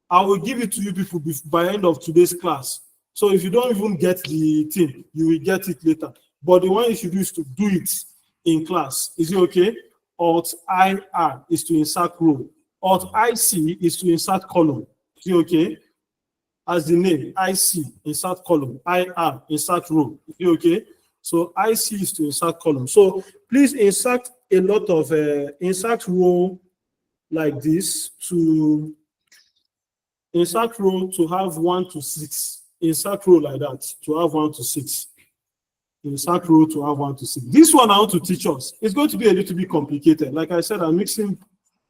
I will give it to you people by the end of today's class. So if you don't even get the thing, you will get it later. But the one you should do is to do it in class. Is it okay? Alt IR is to insert row. Alt IC is to insert column. Is it okay? As the name, IC, insert column. IR, insert row. Is it okay? So IC is to insert column. So please insert a lot of insert row like this to insert row to have 1 to 6. Insert row like that to have 1 to 6. Insert row to have 1 to 6. This one I want to teach us. It's going to be a little bit complicated. Like I said, I'm mixing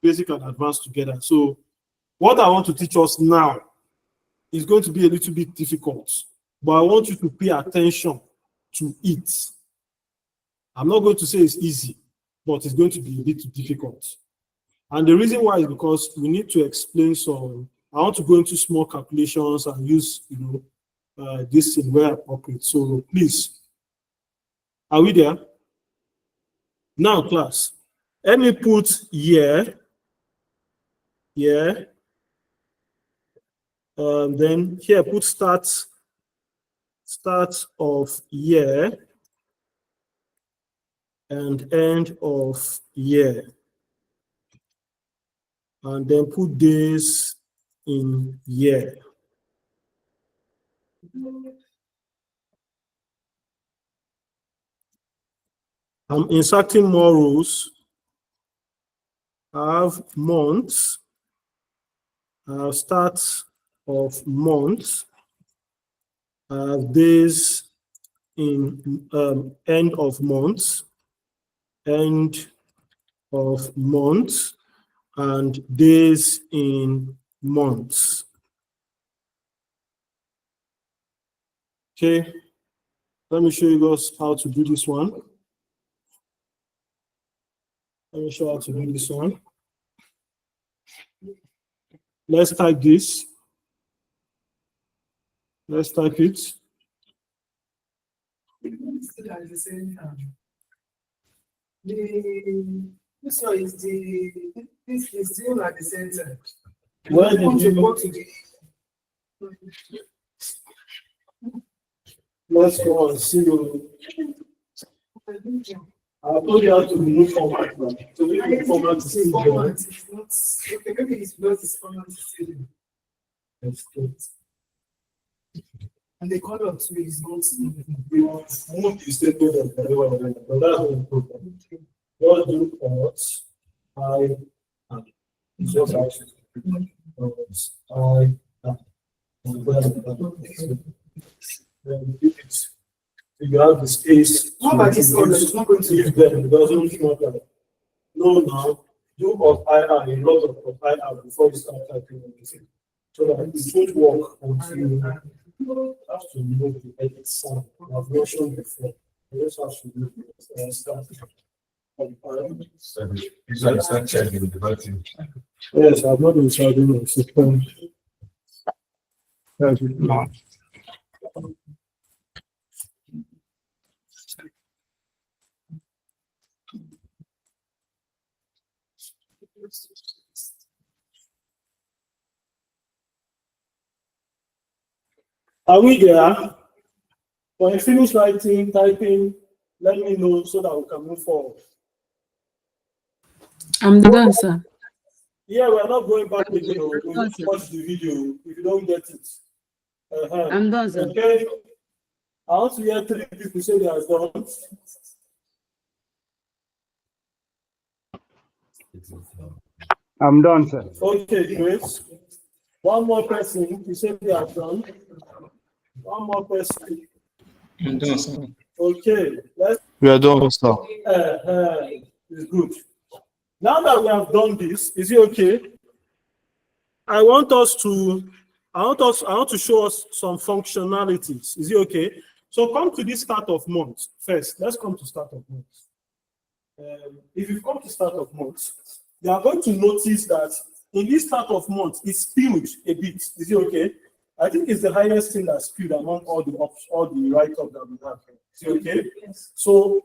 basic and advanced together. So what I want to teach us now is going to be a little bit difficult, but I want you to pay attention to it. I'm not going to say it's easy, but it's going to be a bit difficult. And the reason why is because we need to explain some. I want to go into small calculations and use, this in where appropriate. So please, are we there? Now, class, let me put year. Then here put start of year and end of year, and then put days in year. I'm inserting more rows. I have months. I have start of months. I have days in end of months, and days in months. Okay, let me show you guys how to do this one. Let me show you how to do this one. Let's type this. Let's type it. At the same time. This one is this is still at the center. Where did you go to the? Let's go and see you. I told you how to remove format. So maybe format is still there. Okay, maybe it's because this format is still there. That's good. And the color too is not Move the statement of whatever, but that's not important. Just do what I am. It's just actually I am. Then do it. You have the space. How about this one? It's not going to use them. It doesn't matter. No, now do of IR, a lot of IR before you start typing anything. So that it won't work until you have to remove the edit sound. I've mentioned before. You just have to remove it and start. Yes, I've not been charging my system. Are we there? When you finish writing, typing, let me know so that we can move forward. I'm done, sir. Yeah, we're not going back again. We will watch the video if you don't get it. I'm done, sir. Okay. I want to hear 3 people say they are done. I'm done, sir. Okay, great. One more person, you say they are done. One more person. I'm done, sir. Okay, let's. We are done, sir. It's good. Now that we have done this, is it okay? I want to show us some functionalities. Is it okay? So come to this start of month first. Let's come to start of month. If you come to start of month, you are going to notice that in this start of month, it's spewed a bit. Is it okay? I think it's the highest thing that's spewed among all the write-up that we have. Is it okay? Yes. So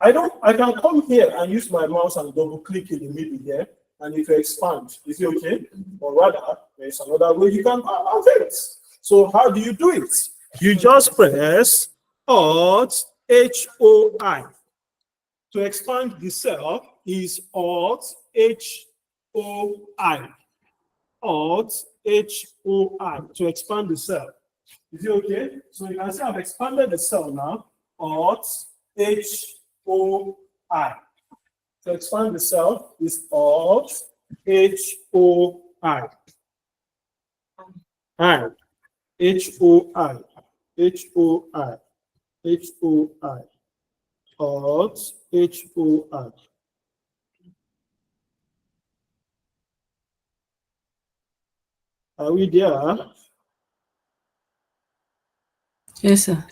I can come here and use my mouse and double click in the middle here, and if you expand, is it okay? Or rather, there's another way you can have it. So how do you do it? You just press Alt HOI. To expand the cell is Alt HOI. Alt HOI to expand the cell. Is it okay? So you can see I've expanded the cell now. Alt HOI. To expand the cell is Alt HOI. HOI. HOI. HOI. Alt HOI. Are we there? Yes, sir.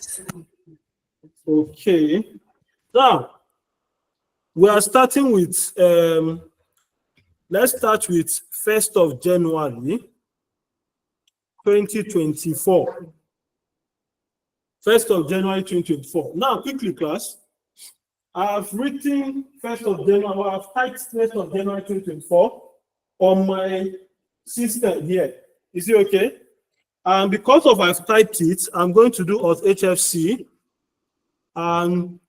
Okay. Now, we are starting with, let's start with 1st of January, 2024. 1st of January, 2024. Now, quickly, class. I've written 1st of January, I've typed 1st of January, 2024 on my system here. Is it okay? And because of I've typed it, I'm going to do Alt HFC and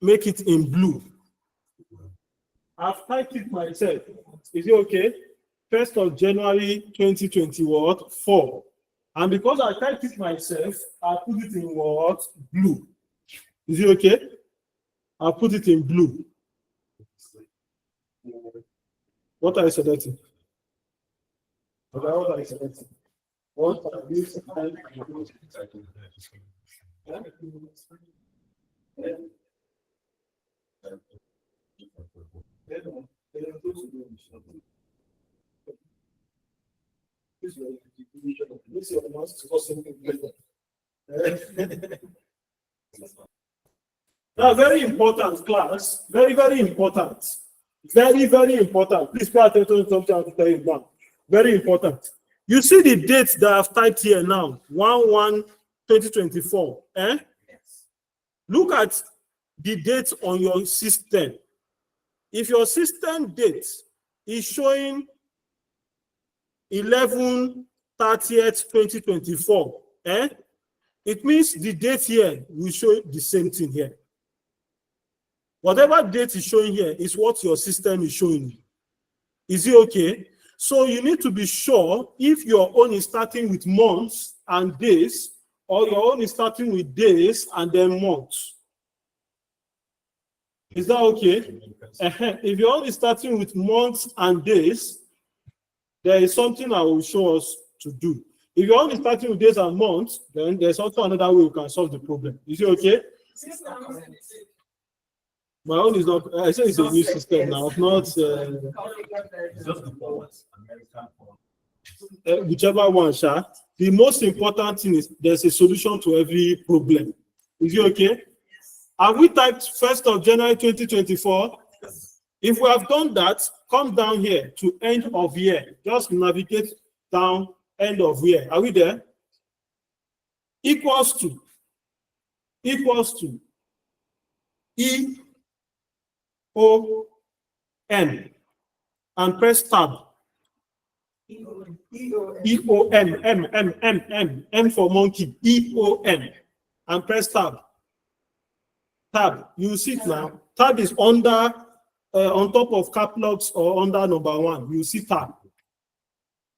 make it in blue. I've typed it myself. Is it okay? 1st of January 2024. And because I typed it myself, I put it in what? Blue. Is it okay? I'll put it in blue. What are you selecting? Okay, what are you selecting? What are you selecting? Now, very important, class. Very, very important. Very, very important. Please pay attention to something I have to tell you now. Very important. You see the date that I've typed here now, 1/1/2024. Eh? Look at the date on your system. If your system date is showing 11/30/2024, eh? It means the date here will show the same thing here. Whatever date is showing here is what your system is showing you. Is it okay? So you need to be sure if your own is starting with months and days, or your own is starting with days and then months. Is that okay? If your own is starting with months and days, there is something I will show us to do. If your own is starting with days and months, then there's also another way we can solve the problem. Is it okay? My own is not, I say it's a new system now, not whichever one, Sha. The most important thing is there's a solution to every problem. Is it okay? Have we typed 1st of January 2024? If we have done that, come down here to end of year. Just navigate down, end of year. Are we there? Equals to E O N and press tab. M for monkey. EON and press tab. Tab. You see it now. Tab is under on top of cap locks or under number 1. You see tab.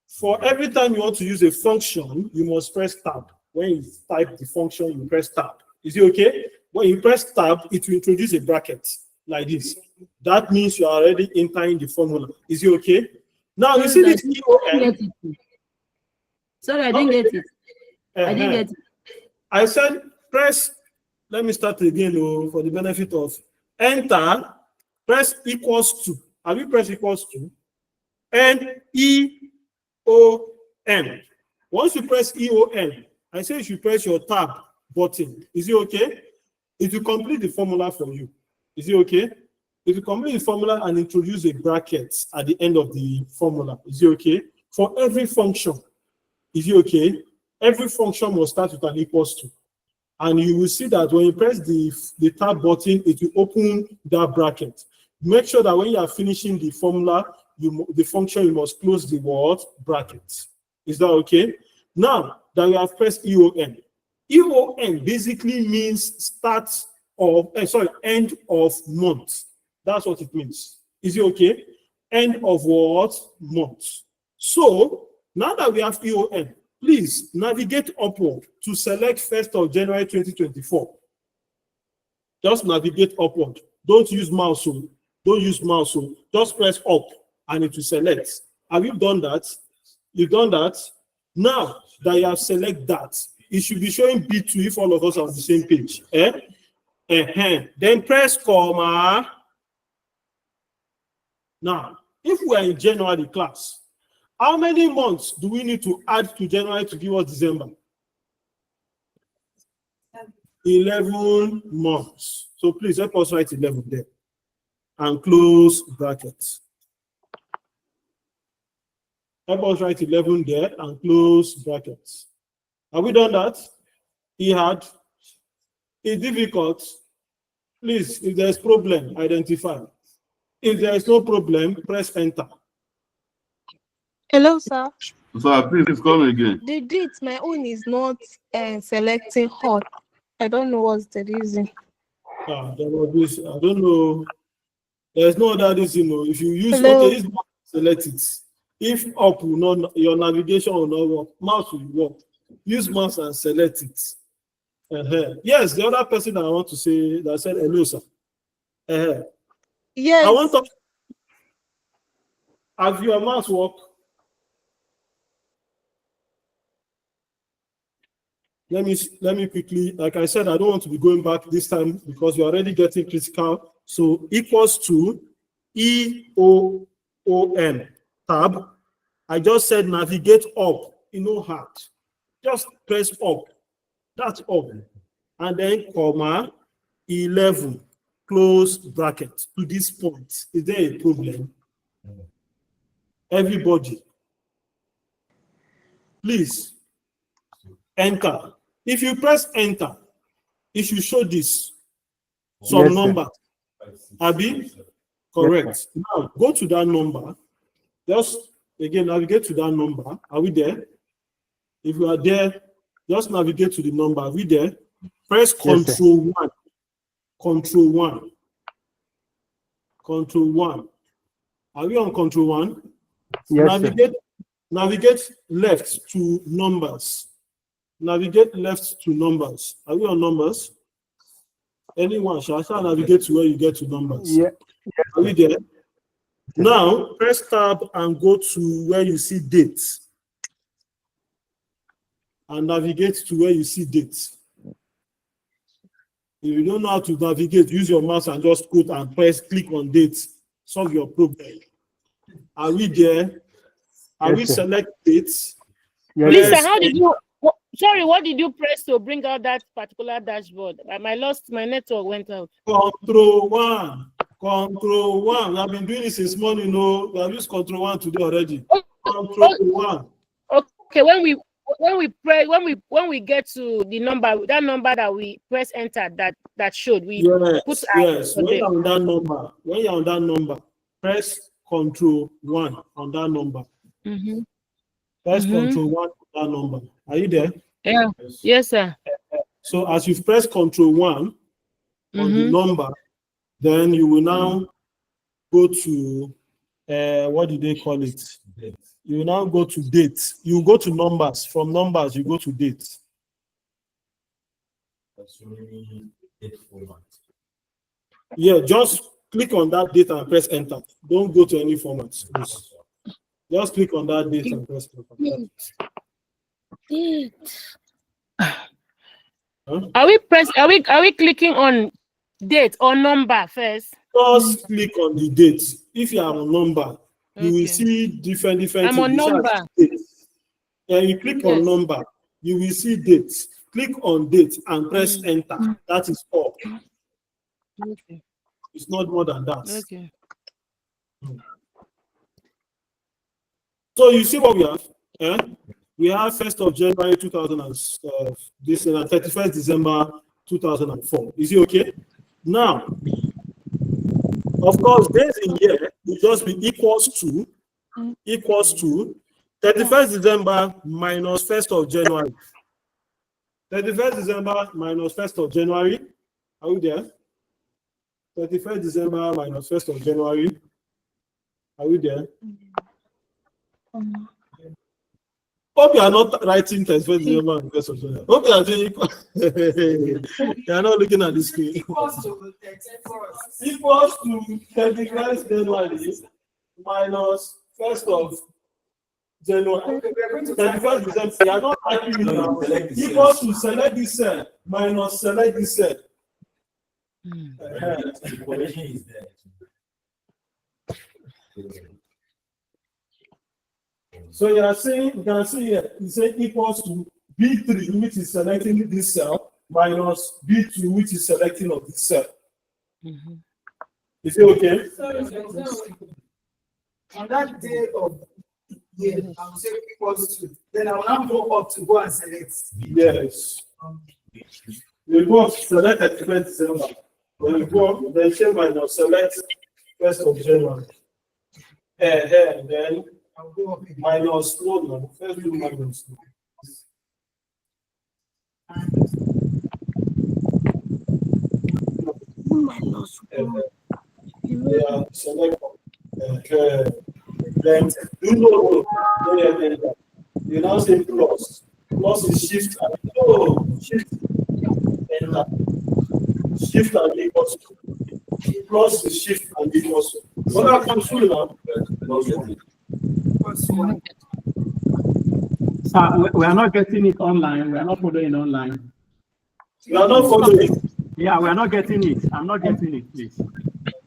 For every time you want to use a function, you must press tab. When you type the function, you press tab. Is it okay? When you press tab, it will introduce a bracket like this. That means you are already entering the formula. Is it okay? Now you see this EON. Sorry, I didn't get it. I didn't get it. I said press. Let me start again for the benefit of enter. Press equals to. Have you pressed equals to? And EON. Once you press EON, I say you should press your tab button. Is it okay? It will complete the formula for you. Is it okay? It will complete the formula and introduce a bracket at the end of the formula. Is it okay? For every function. Is it okay? Every function must start with an equals to. And you will see that when you press the tab button, it will open that bracket. Make sure that when you are finishing the formula, the function, you must close the word bracket. Is that okay? Now that you have pressed EON. EON basically means end of month. That's what it means. Is it okay? End of what? Month. So now that we have EON, please navigate upward to select 1st of January 2024. Just navigate upward. Don't use mouse. Don't use mouse. Just press up and it will select. Have you done that? You've done that? Now that you have selected that, it should be showing B2 if all of us are on the same page. Then press comma. Now, if we are in January class, how many months do we need to add to January to give us December? 11 months. So please help us write 11 there and close brackets. Help us write 11 there and close brackets. Have we done that? It's difficult. Please, if there's problem, identify. If there is no problem, press enter. Hello, sir. So please come again. The date, my own is not selecting hot. I don't know what's the reason. There was this, I don't know. There's no other reason. If you use okay, select it. If up will not, your navigation will not work, mouse will work. Use mouse and select it. Yes, the other person that I want to say that said hello, sir. Yes. I want to have your mouse work. Let me quickly, like I said, I don't want to be going back this time because we're already getting critical. So equals to EOON tab. I just said navigate up, hard. Just press up. That's up. And then comma 11, close bracket to this point. Is there a problem? Everybody, please enter. If you press enter, it should show this. Some number. Abi? Correct. Yes, now go to that number. Just again navigate to that number. Are we there? If you are there, just navigate to the number. Are we there? Press Control 1. Control 1. Control 1. Are we on Control 1? Yes, navigate left to numbers. Navigate left to numbers. Are we on numbers? Anyone shall navigate to where you get to numbers. Yeah. Are we there? Now press tab and go to where you see dates. And navigate to where you see dates. If you don't know how to navigate, use your mouse and just go and click on dates. Solve your problem. Are we there? Are we select dates? Yes. Lisa, how did you? Sorry, what did you press to bring out that particular dashboard? My network went out. Control 1. Control 1. I've been doing this since morning. No, we have used Control 1 today already. Control 1. Okay, when we get to the number, that number that we press enter, that showed, we put yes. When you're on that number, press Control 1 on that number. Press Control 1 on that number. Are you there? Yeah. Yes, sir. So as you press Control 1 on the number, then you will now go to what do they call it? You will now go to date. You go to numbers. From numbers, you go to date. Yeah, just click on that date and press enter. Don't go to any format, please. Just click on that date and press enter. Are we clicking on date or number first? Just click on the date. If you are on number, you will see different I'm on number. And you click on number, you will see date. Click on date and press enter. That is all. Okay. It's not more than that. Okay. So you see what we have? We have 1st of January 2000 and 31st December 2004. Is it okay? Now, of course, days in year will just be equals to 31st December minus 1st of January. 31st December minus 1st of January. Are we there? 31st December minus 1st of January. Are we there? Hope you are not writing 31st December and 1st of January. Hope you are doing you are not looking at the screen. Equals to 31st January minus 1st of January. 31st December. You are not typing it now. Equals to select this cell minus select this cell. So you can see here, you say equals to B3, which is selecting this cell, minus B2, which is selecting of this cell. Is it okay? On that day of year, I will say equals to. Then I will now go up to go and select. Yes. You go select at 31st December. When you go, then change minus select 1st of January. And then minus no. First do minus. Yeah, select. Then do no. You now say plus. Plus is shift and shift. Enter. Shift and equals to. Plus is shift and equals to. What that comes through now? We are not getting it online. We are not following online. You are not following. Yeah, we are not getting it. I'm not getting it, please.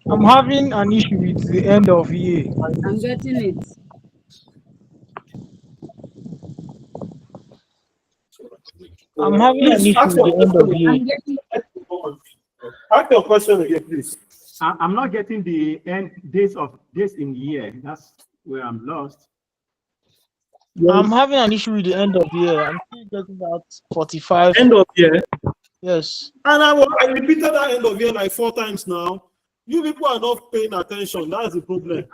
I'm having an issue with the end of year. I'm getting it. I'm having an issue with the end of year. Ask your question again, please. I'm not getting the end days in year. That's where I'm lost. I'm having an issue with the end of year. I'm still getting that 45. End of year? Yes. And I repeated that end of year like 4 times now. You people are not paying attention. That's the problem.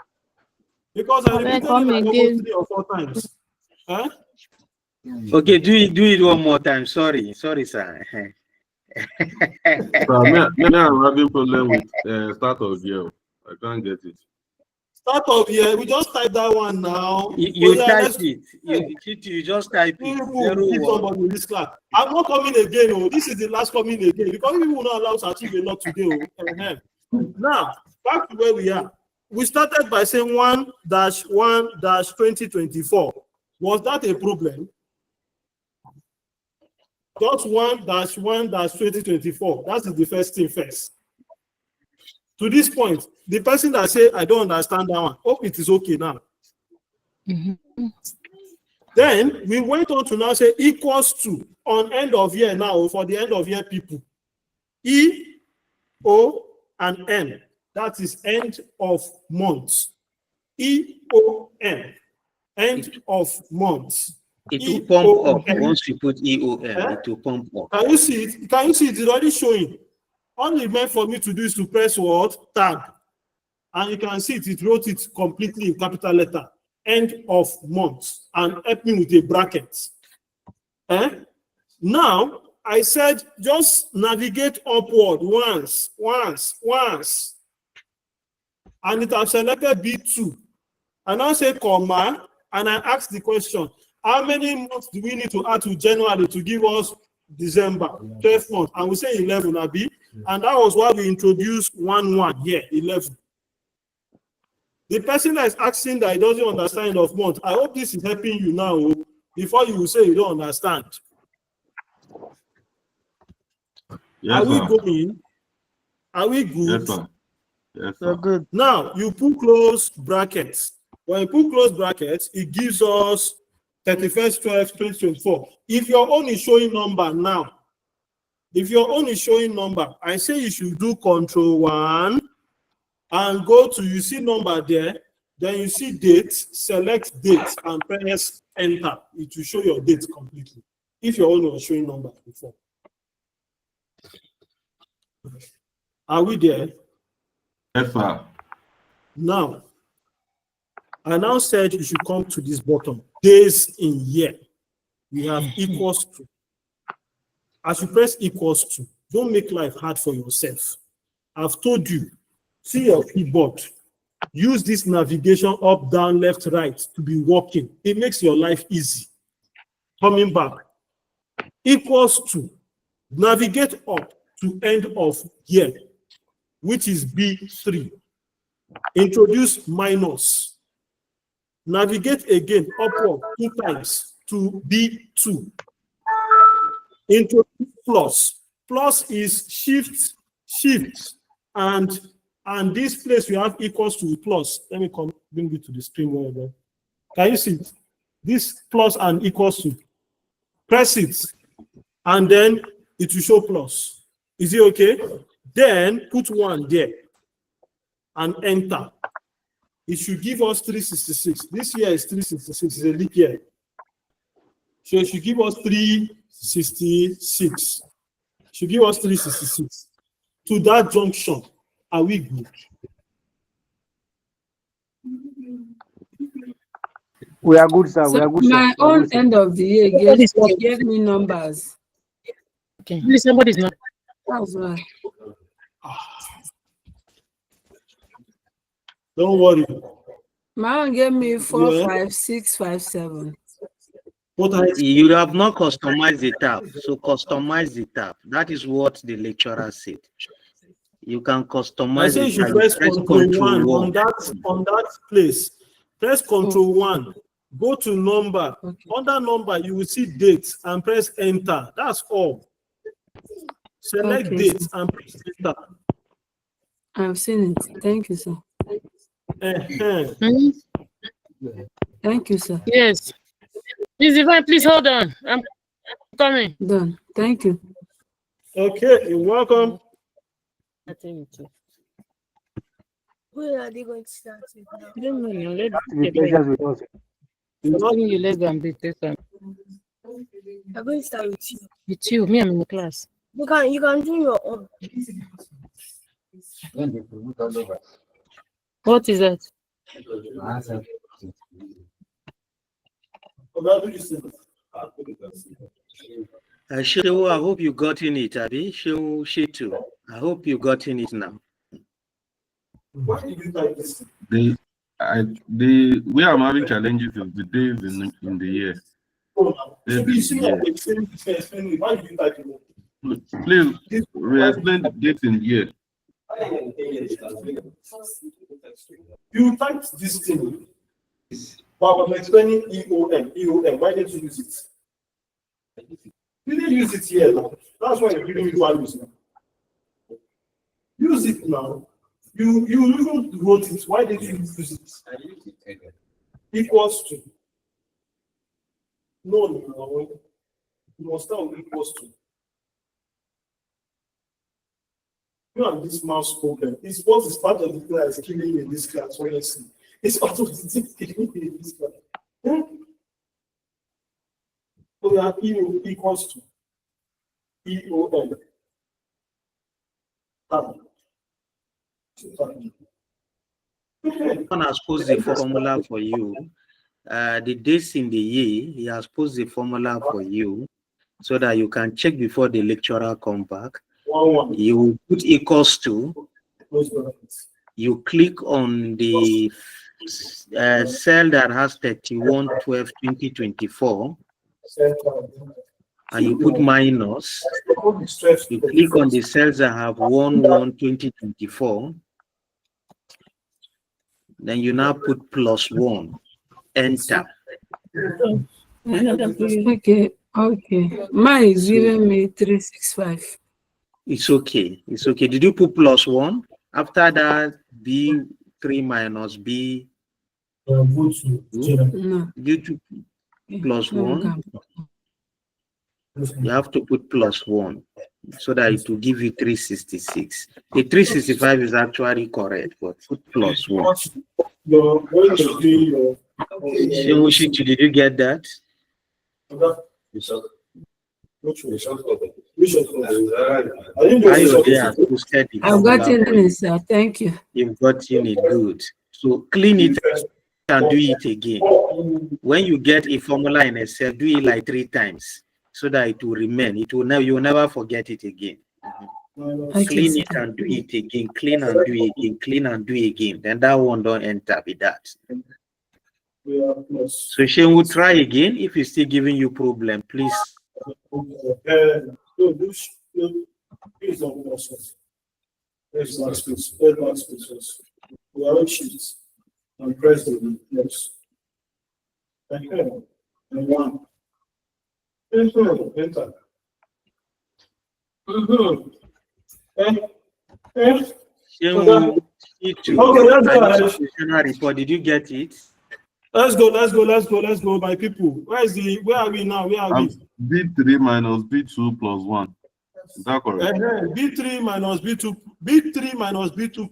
Because I repeated it like almost 3 or 4 times. Huh? Okay, do it one more time. Sorry, sir. I'm having problem with start of year. I can't get it. Start of year, we just type that one now. You type it. You just type it. Somebody this class. I'm not coming again. Oh, this is the last coming again because we will not allow us to achieve a lot today. Oh. Now, back to where we are. We started by saying 1-1-2024. Was that a problem? Just 1-1-2024. That is the first thing first. To this point, the person that say I don't understand that one, hope it is okay now. Then we went on to now say equals to on end of year now for the end of year people. E, O, and N. That is end of month. EOM. End of month. It will pump up EOM. once you put EOM. It will pump up. Can you see it? Can you see it? It's already showing. All it meant for me to do is to press what? Tab. And you can see it. It wrote it completely in capital letter. End of month. And help me with a bracket. Now, I said just navigate upward once. And it has selected B2. And I say comma, and I ask the question, how many months do we need to add to January to give us December, 12 months? And we say 11, Abi. And that was why we introduced 1 here, 11. The person that is asking that he doesn't understand of month, I hope this is helping you now before you will say you don't understand. Yes, are we sir. going? Are we good? Yes, sir. Yes, We're sir. good. Now you put close brackets. When you put close brackets, it gives us 31st 12 2024. If your own is showing number now, I say you should do Control 1 and go to, you see number there, then you see date, select date and press enter. It will show your date completely. If your own was showing number before. Are we there? Yes, sir. Now, I now said you should come to this bottom. Days in year. We have equals to. As you press equals to, don't make life hard for yourself. I've told you, see your keyboard. Use this navigation up, down, left, right to be working. It makes your life easy. Coming back. Equals to. Navigate up to end of year, which is B3. Introduce minus. Navigate again upward 2 times to B2. Introduce plus. Plus is shift, and this place we have equals to plus. Let me come bring it to the screen where again. Can you see it? This plus and equals to. Press it, and then it will show plus. Is it okay? Then put 1 there and enter. It should give us 366. This year is 366. It's a leap year. So it should give us 366. Should give us 366. To that junction, are we good? We are good, sir. We So are good, my sir. own end of the year gave me numbers. Okay. Please, somebody's not. That's why. Don't worry. My own gave me 45657. You have not customized the tab, so customize the tab. That is what the lecturer said. You can customize I say you should press Control 1 on that place. Press Control 1. Go to number. Under number, you will see date and press enter. That's all. Select date and press enter. I've seen it. Thank you, sir. Thank you, sir. Yes. Please hold on. I'm coming. Done. Thank you. Okay, you're welcome. Where are they going to start with now? No, let You let them be taken. I'm going to start with you. With you, me, I'm in the class. You can do your own. What is that? Shehu, I hope you got in it, Abi. Shehu, she too. I hope you got in it now. The where I'm having challenges is the days in the year. Please re-explain the dates in the year. You typed this thing, but I'm explaining EOM. Why didn't you use it? You didn't use it here now. That's why you're giving me values now. Use it now. You even wrote it. Why did you use it? Equals to. No. You must start with equals to. You have this mouse problem. It's what is part of the class killing you in this class, honestly. It's part of the thing killing you in this class. So we have E equals to EON. Someone has posed the formula for you. The days in the year, he has posed the formula for you so that you can check before the lecturer come back. You put equals to, you click on the cell that has 31/12/2024, and you put minus. You click on the cells that have 1/1/2024. Then you now put +1. Enter. Okay. Mine is giving me 365. It's okay. It's okay. Did you put +1? After that, B3 minus B. No. Did you +1? You have to put +1 so that it will give you 366. The 365 is actually correct, but put +1. Did you get that? I've got it, sir. Thank you. You've got unit, good. So clean it and do it again. When you get a formula in Excel, do it like 3 times so that it will remain. It will never, you will never forget it again. Clean it and do it again. Clean and do it again. Clean and do it again. Then that one don't enter with that. So Shane will try again. If it's still giving you problem, please. And press the yes. And 1. Enter. Report. Did you get it? Let's go, my people. Where are we now? Where are we? B3 minus B2 plus 1. Is that correct? B3 minus B2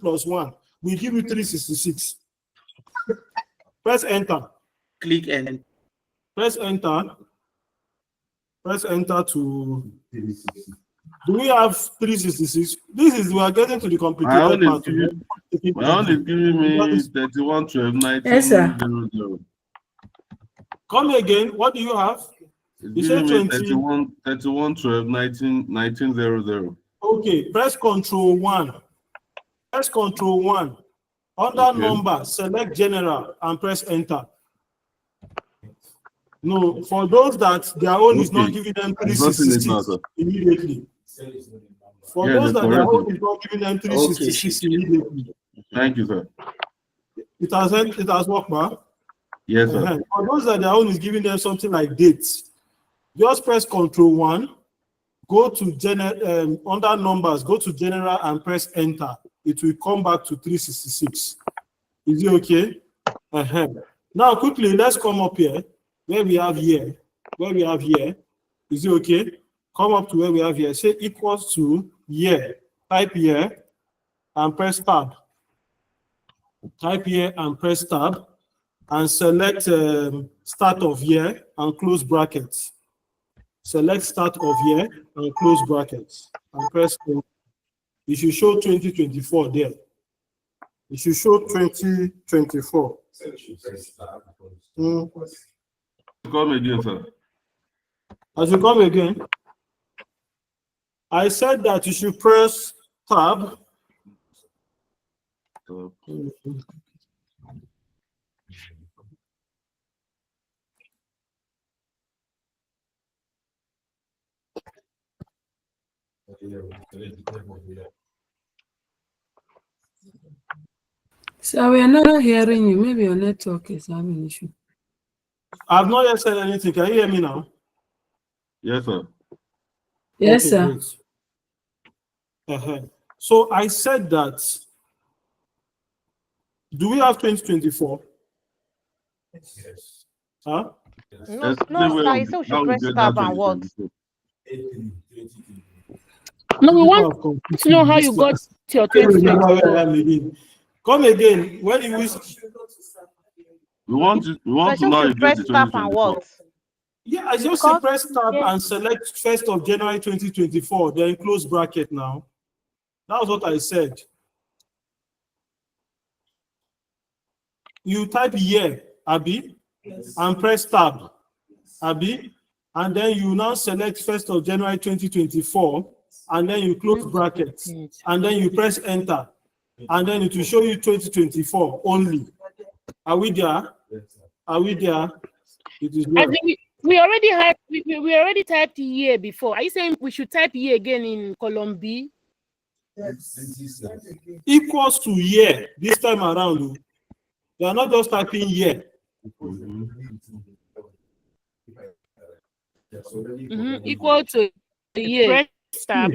plus 1 will give you 366. Press enter. Click and press enter. Press enter to. Do we have 366? This is we are getting to the complicated part. My own is giving me 31/12/1900. Yes, sir. Come again. What do you have? It's giving me 31/12/1900. Okay. Press Control 1. Press Control 1. Under number, select general and press enter. No, for those that their own is not giving them 366 immediately. For those that their own is not giving them 366 immediately. Thank you, sir. It has worked, man. Yes, sir. For those that their own is giving them something like dates, just press Control 1, go to general under numbers, go to general and press enter. It will come back to 366. Is it okay? Now quickly, let's come up here. Where we have here. Is it okay? Come up to where we have here. Say equals to year. Type here and press tab. Type here and press tab and select start of year and close brackets. Select start of year and close brackets and press enter. It should show 2024 there. It should show 2024. Come again, sir. As you come again, I said that you should press tab. So we are not hearing you. Maybe your network is having an issue. I've not yet said anything. Can you hear me now? Yes, sir. Yes, okay, sir. So I said that. Do we have 2024? Yes. Huh? No, sir. You should press tab and what? No, we want to know how you got your 2024. Come again. When you wish. We want to know if you get the 2024. Yeah, I just say press tab and select 1st of January 2024, then close bracket now. That was what I said. You type year, Abby, and press tab, Abby, and then you now select 1st of January 2024, and then you close bracket, and then you press enter, and then it will show you 2024 only. Are we there? Are we there? It is I think we already had we already typed year before. Are you saying we should type year again in column B? Equals to year this time around. You are not just typing year. Equal to year. Tab.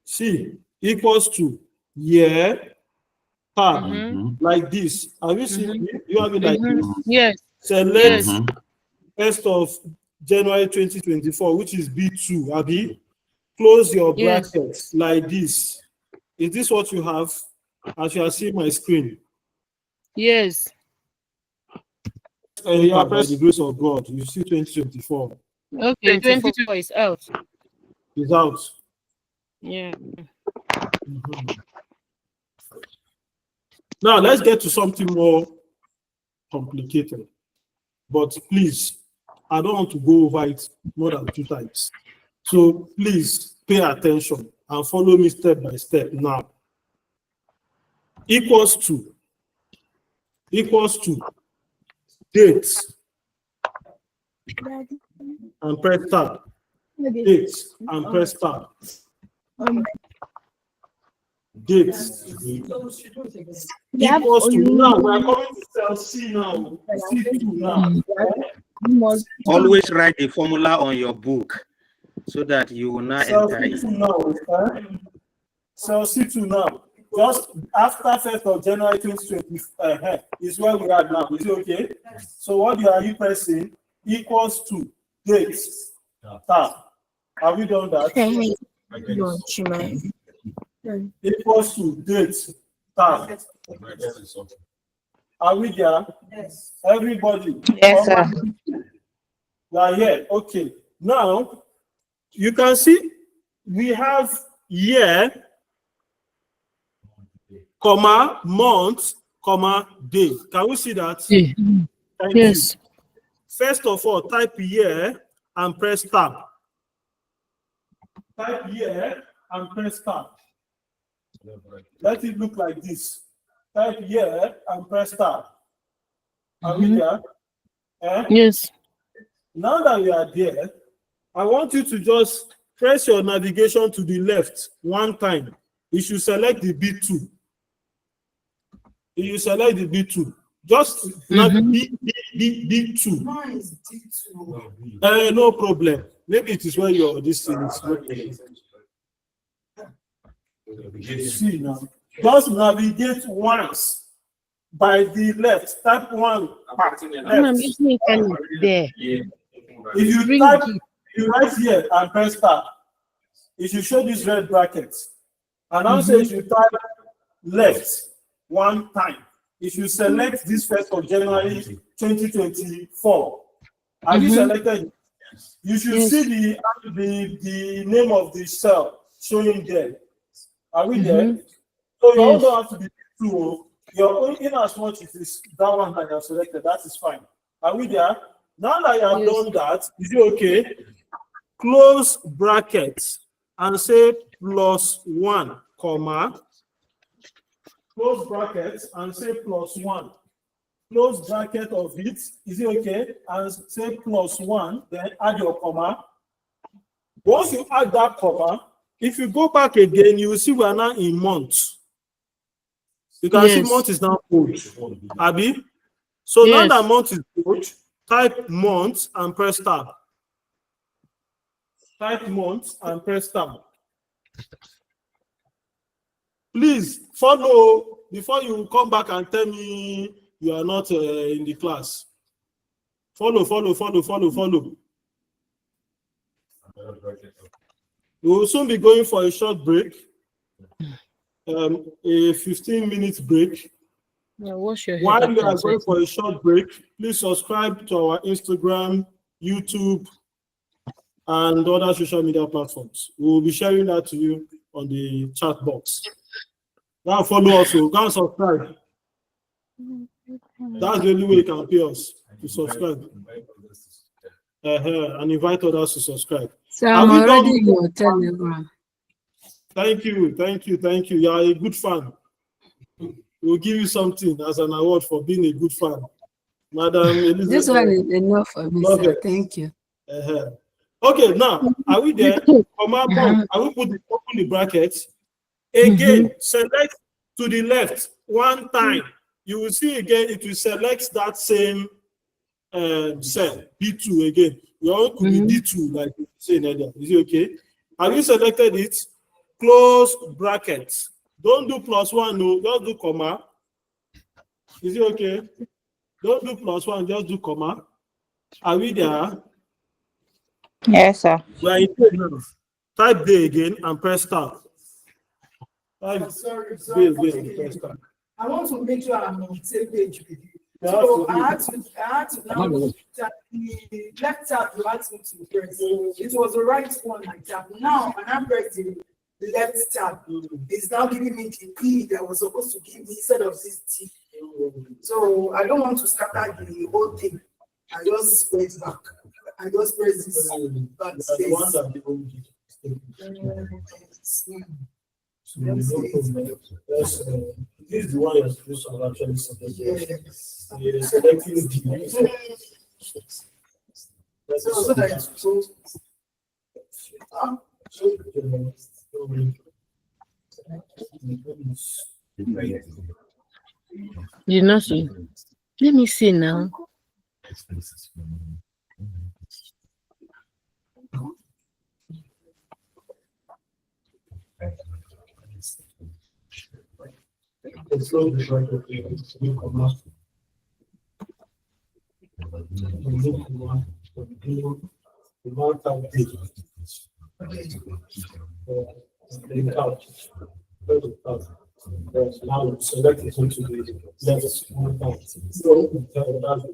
See, equals to year tab like this. Have you seen it? You have it like this? Yes. Select 1st of January 2024, which is B2, Abby. Close your brackets like this. Is this what you have as you are seeing my screen? Yes. Yeah, by the grace of God, you see 2024. Okay, 2024 is out. It's out. Yeah. Now let's get to something more complicated. But please, I don't want to go over it more than 2 times. So please pay attention and follow me step by step now. Equals to date and press tab. Date and press tab. Date equals to, now we are coming to cell C now. C2 now. Always write the formula on your book so that you will not enter it. Cell C2 now. Just after 1st of January 2020 is where we are now. Is it okay? So what are you pressing? Equals to date. Tab. Have we done that? Equals to date. Tab. Are we there? Yes. Everybody. Yes, sir. You are here. Okay. Now you can see we have year, comma, month, comma, day. Can we see that? Thank yes. you. First of all, type year and press tab. Type year and press tab. Let it look like this. Type year and press tab. Are we there? Yes. Now that we are there, I want you to just press your navigation to the left 1 time. You should select the B2. You select the B2. Just B2. No problem. Maybe it is where your this thing is. See now. Just navigate once by the left. Type 1 part left. There. If you type, you write here and press tab. It should show this red bracket. And also if you type left 1 time, if you select this 1st of January 2024, have you selected? You should see the name of the cell showing there. Are we there? So you also have to be true. Your in as much as it is that one that you have selected, that is fine. Are we there? Now that you have done that, is it okay? Close brackets and say +1, comma. Close brackets and say +1. Close bracket of it, is it okay? And say +1, then add your comma. Once you add that comma, if you go back again, you will see we are now in months. You can see month is now old. Abby? So now that month is old, type month and press tab. Type month and press tab. Please follow before you come back and tell me you are not in the class. Follow. We will soon be going for a short break. a 15-minute break. Yeah, wash your head While we are after going for a short break, please subscribe to our Instagram, YouTube, and other social media platforms. We will be sharing that to you on the chat box. Now follow us, go and subscribe. That's the only way you can pay us to subscribe. And invite others to subscribe. So I'm already in your Telegram. Thank you. You are a good fan. We'll give you something as an award for being a good fan. Madam Elizabeth. This one is enough for me, sir. Thank you. Okay, now, are we there? I will open the brackets. Again, select to the left one time. You will see again, it will select that same cell, D2 again. Your own could be D2, like you say earlier. Is it okay? Have you selected it? Close brackets. Don't do +1, no, just do comma. Is it okay? Don't do +1, just do comma. Are we there? Yes, sir. We are in now. Type day again and press start. Sorry. Press start. I want to make sure I'm on the same page with you. So I had to now that the left tab you asked me to press. It was the right one like that. Now when I press the left tab, it's now giving me the P that was supposed to give me instead of this T. So I don't want to scatter the whole thing. I just press back. I just press this back space. This is the one you're supposed to actually select. You're selecting the You not see. Let me see now. Now select it into the left one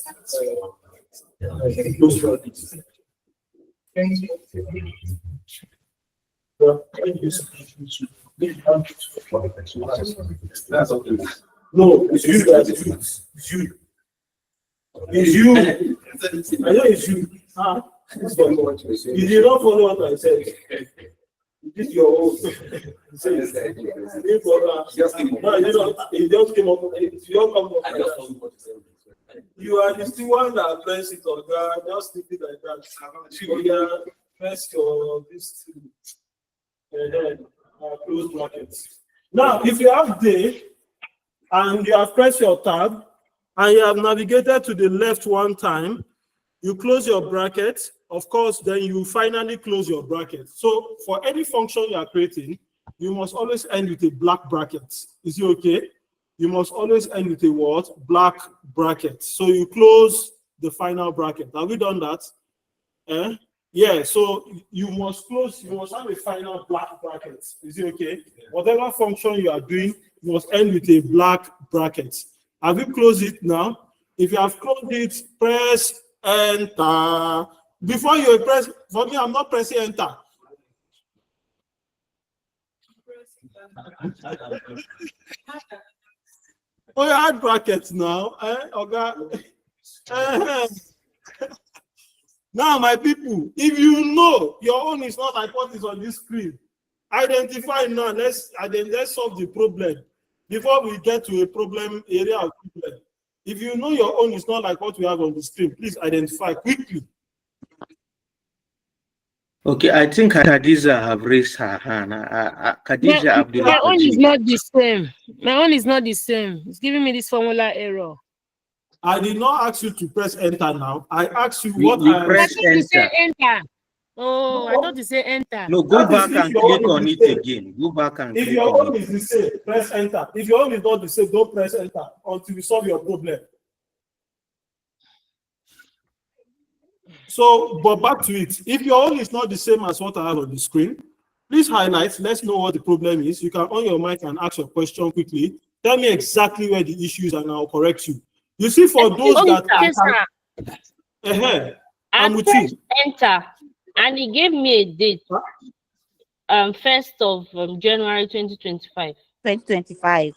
time. No, it's you guys. It's you. It's you. I know it's you. You did not follow what I said. This is your own. It just came up. It don't come up. You are the still one that press it on ground, just leave it like that. You press your this and then close brackets. Now, if you have day and you have pressed your tab and you have navigated to the left one time, you close your bracket. Of course, then you finally close your bracket. So for any function you are creating, you must always end with a black bracket. Is it okay? You must always end with a what? Black bracket. So you close the final bracket. Have we done that? Yeah, so you must close, you must have a final black bracket. Is it okay? Whatever function you are doing, you must end with a black bracket. Have you closed it now? If you have closed it, press enter. Before you press, for me, I'm not pressing enter. Oh, you add brackets now. Okay. Now, my people, if you know your own is not like what is on this screen, identify now. Let's solve the problem before we get to a problem area of problem. If you know your own is not like what we have on the screen, please identify quickly. Okay, I think Khadija have raised her hand. Khadija Abdullah. My own is not the same. My own is not the same. It's giving me this formula error. I did not ask you to press enter now. I asked you what I press enter. Enter. Oh, I thought you say enter. No, go back and click on it again. Go back and if your own is the same, press enter. If your own is not the same, don't press enter until you solve your problem. So, but back to it. If your own is not the same as what I have on the screen, please highlight. Let's know what the problem is. You can on your mic and ask your question quickly. Tell me exactly where the issue is, and I'll correct you. You see, for those that I I'm with pressed you. enter, and it gave me a date. 1st of January 2025. 2025.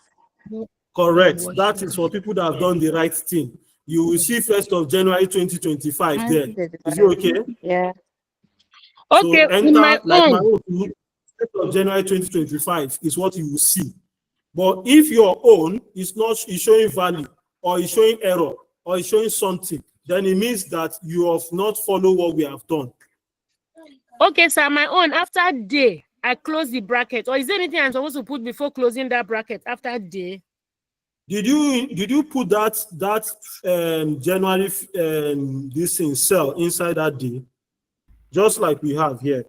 Correct. That is for people that have done the right thing. You will see 1st of January 2025 there. Is it okay? Yeah. Okay, So in my enter like my own. own 1st of January 2025 is what you will see. But if your own is showing value, or is showing error, or is showing something, then it means that you have not followed what we have done. Okay, sir, my own, after day, I close the bracket. Or is there anything I'm supposed to put before closing that bracket after day? Did you put that January this in cell inside that day, just like we have here?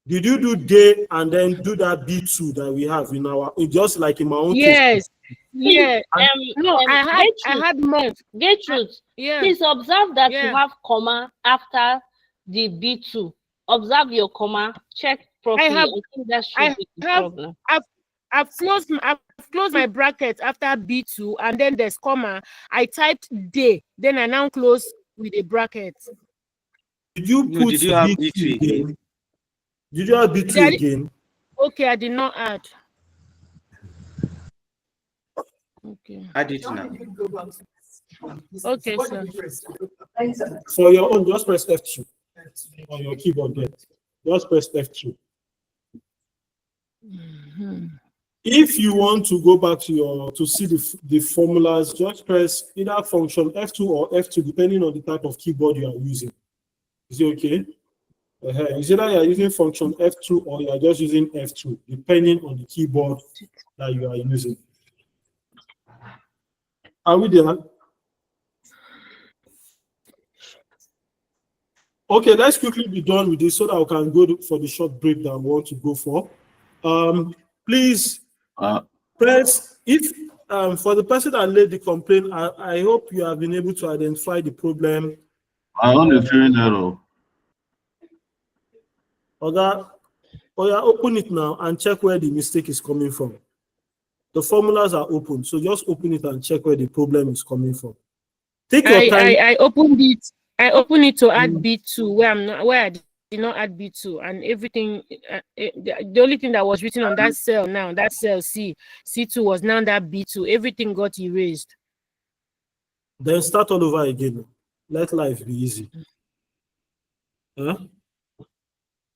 Did you do day and then do that B2 that we have in our, just like in my own yes. case? Yeah. No, I had month. Gertrude, yeah. Please observe that Yeah. you have comma after the B2. Observe your comma. Check properly. I think that should be the problem. I've closed my bracket after B2, and then there's comma. I typed day, then I now close with a bracket. Did you put did you have B2 B2 again? Did you have B2 again? Okay, I did not add. Okay. Add it now. Okay, sir. For your own, just press F2 on your keyboard there. Just press F2. If you want to go back to see the formulas, just press either function F2 or F2, depending on the type of keyboard you are using. Is it okay? Is either you are using function F2 or you are just using F2, depending on the keyboard that you are using. Are we there? Okay, let's quickly be done with this so that we can go for the short break that we want to go for. Please press, if for the person that laid the complaint, I hope you have been able to identify the problem. I want the showing error. Open it now and check where the mistake is coming from. The formulas are open, so just open it and check where the problem is coming from. Take your time. I opened it. I opened it to add B2 where I did not add B2, and everything. The only thing that was written on that cell now, that cell C2 was now that B2. Everything got erased. Then start all over again. Let life be easy. Huh?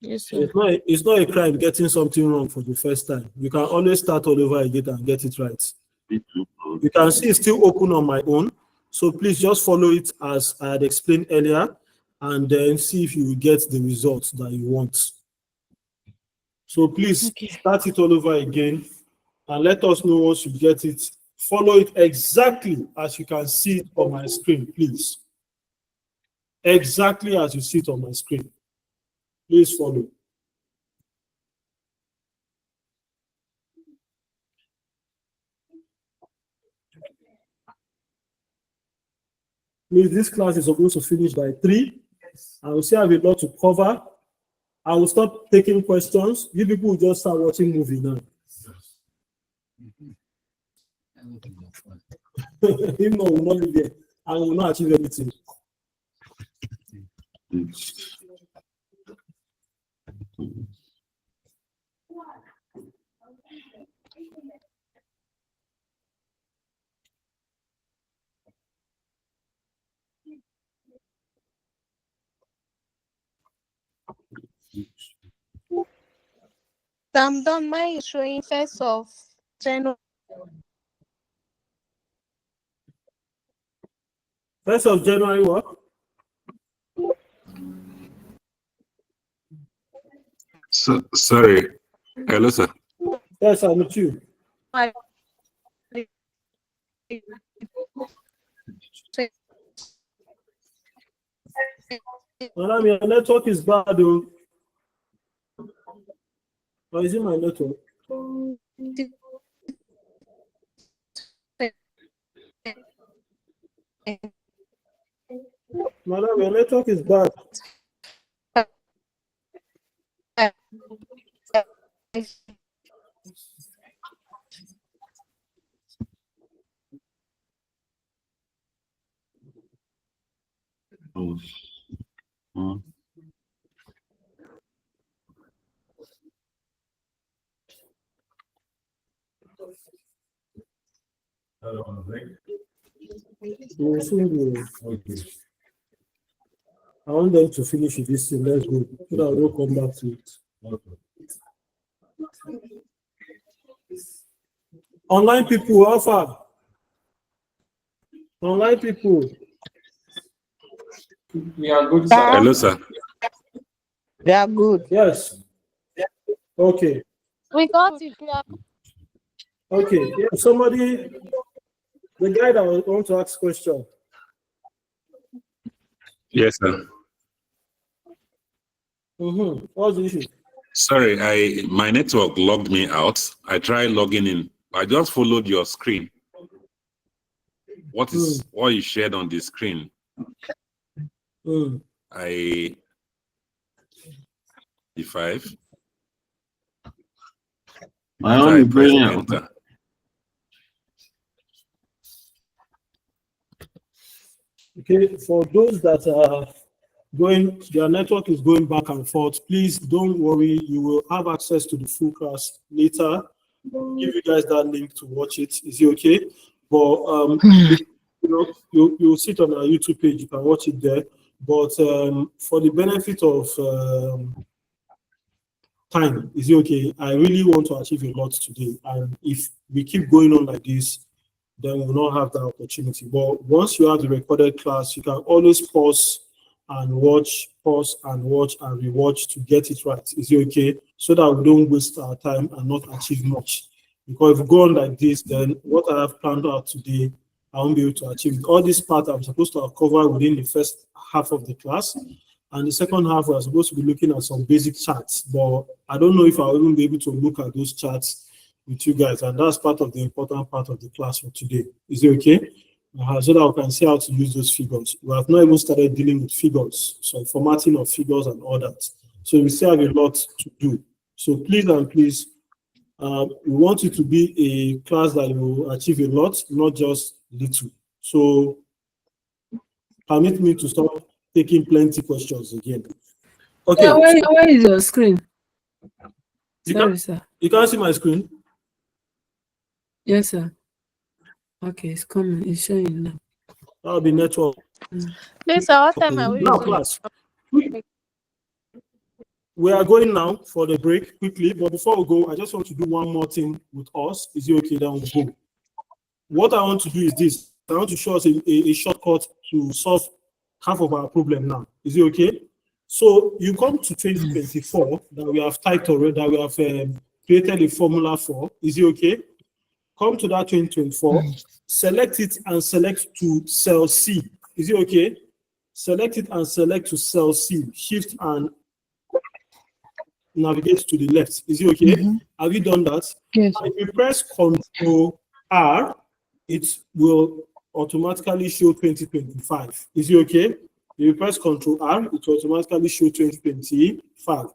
Yes, sir. It's not a crime getting something wrong for the first time. You can always start all over again and get it right. You can see it's still open on my own. So please just follow it as I had explained earlier, and then see if you will get the results that you want. So please start it all over again and let us know once you get it. Follow it exactly as you can see it on my screen, please. Exactly as you see it on my screen. Please follow. Please, this class is supposed to finish by 3. I will still have a lot to cover. I will stop taking questions. You people will just start watching movie now. Even though we will not be there, I will not achieve anything. I'm done. Mine is showing 1st of January. 1st of January, what? Sorry. Hello, sir. Yes, I'm with you. Madam, your network is bad, though. Or is it my network? Madam, your network is bad. We'll soon be- I want them to finish with this thing. Let's go. So that we'll come back to it. Online people, how far? Online people. We are good, sir. Hello, sir. We are good. Yes. Okay. We got it. Yeah. Okay. Yeah, somebody, the guy that wants to ask question. Yes, sir. What's the issue? Sorry, my network logged me out. I tried logging in. I just followed your screen. What you shared on the screen? E5. My own is press brilliant. enter. Okay, for those that are going, their network is going back and forth, please don't worry. You will have access to the full class later. I'll give you guys that link to watch it. Is it okay? But you'll sit on our YouTube page. You can watch it there. But for the benefit of time, is it okay? I really want to achieve a lot today, and if we keep going on like this, then we will not have that opportunity. But once you have the recorded class, you can always pause and watch and rewatch to get it right. Is it okay? So that we don't waste our time and not achieve much. Because if we go on like this, then what I have planned out today, I won't be able to achieve it. All this part I'm supposed to have covered within the first half of the class. And the second half, we're supposed to be looking at some basic charts. But I don't know if I'll even be able to look at those charts with you guys. And that's part of the important part of the class for today. Is it okay? So that we can see how to use those figures. We have not even started dealing with figures, so formatting of figures and all that. So we still have a lot to do. So please and please, we want it to be a class that will achieve a lot, not just little. So permit me to stop taking plenty questions again. Okay. Yeah, where is your screen? Sorry, sir. You can't see my screen? Yes, sir. Okay, it's coming. It's showing now. That'll be network. Please, what time are we Now, resuming? class. We are going now for the break quickly, but before we go, I just want to do one more thing with us. Is it okay? Then we'll go. What I want to do is this. I want to show us a shortcut to solve half of our problem now. Is it okay? So you come to 2024 that we have typed already, that we have created a formula for. Is it okay? Come to that 2024, select it and select to cell C. Is it okay? Select it and select to cell C. Shift and navigate to the left. Is it okay? Have you done that? Yes. If you press Ctrl R, it will automatically show 2025. Is it okay? If you press Ctrl R, it will automatically show 2025.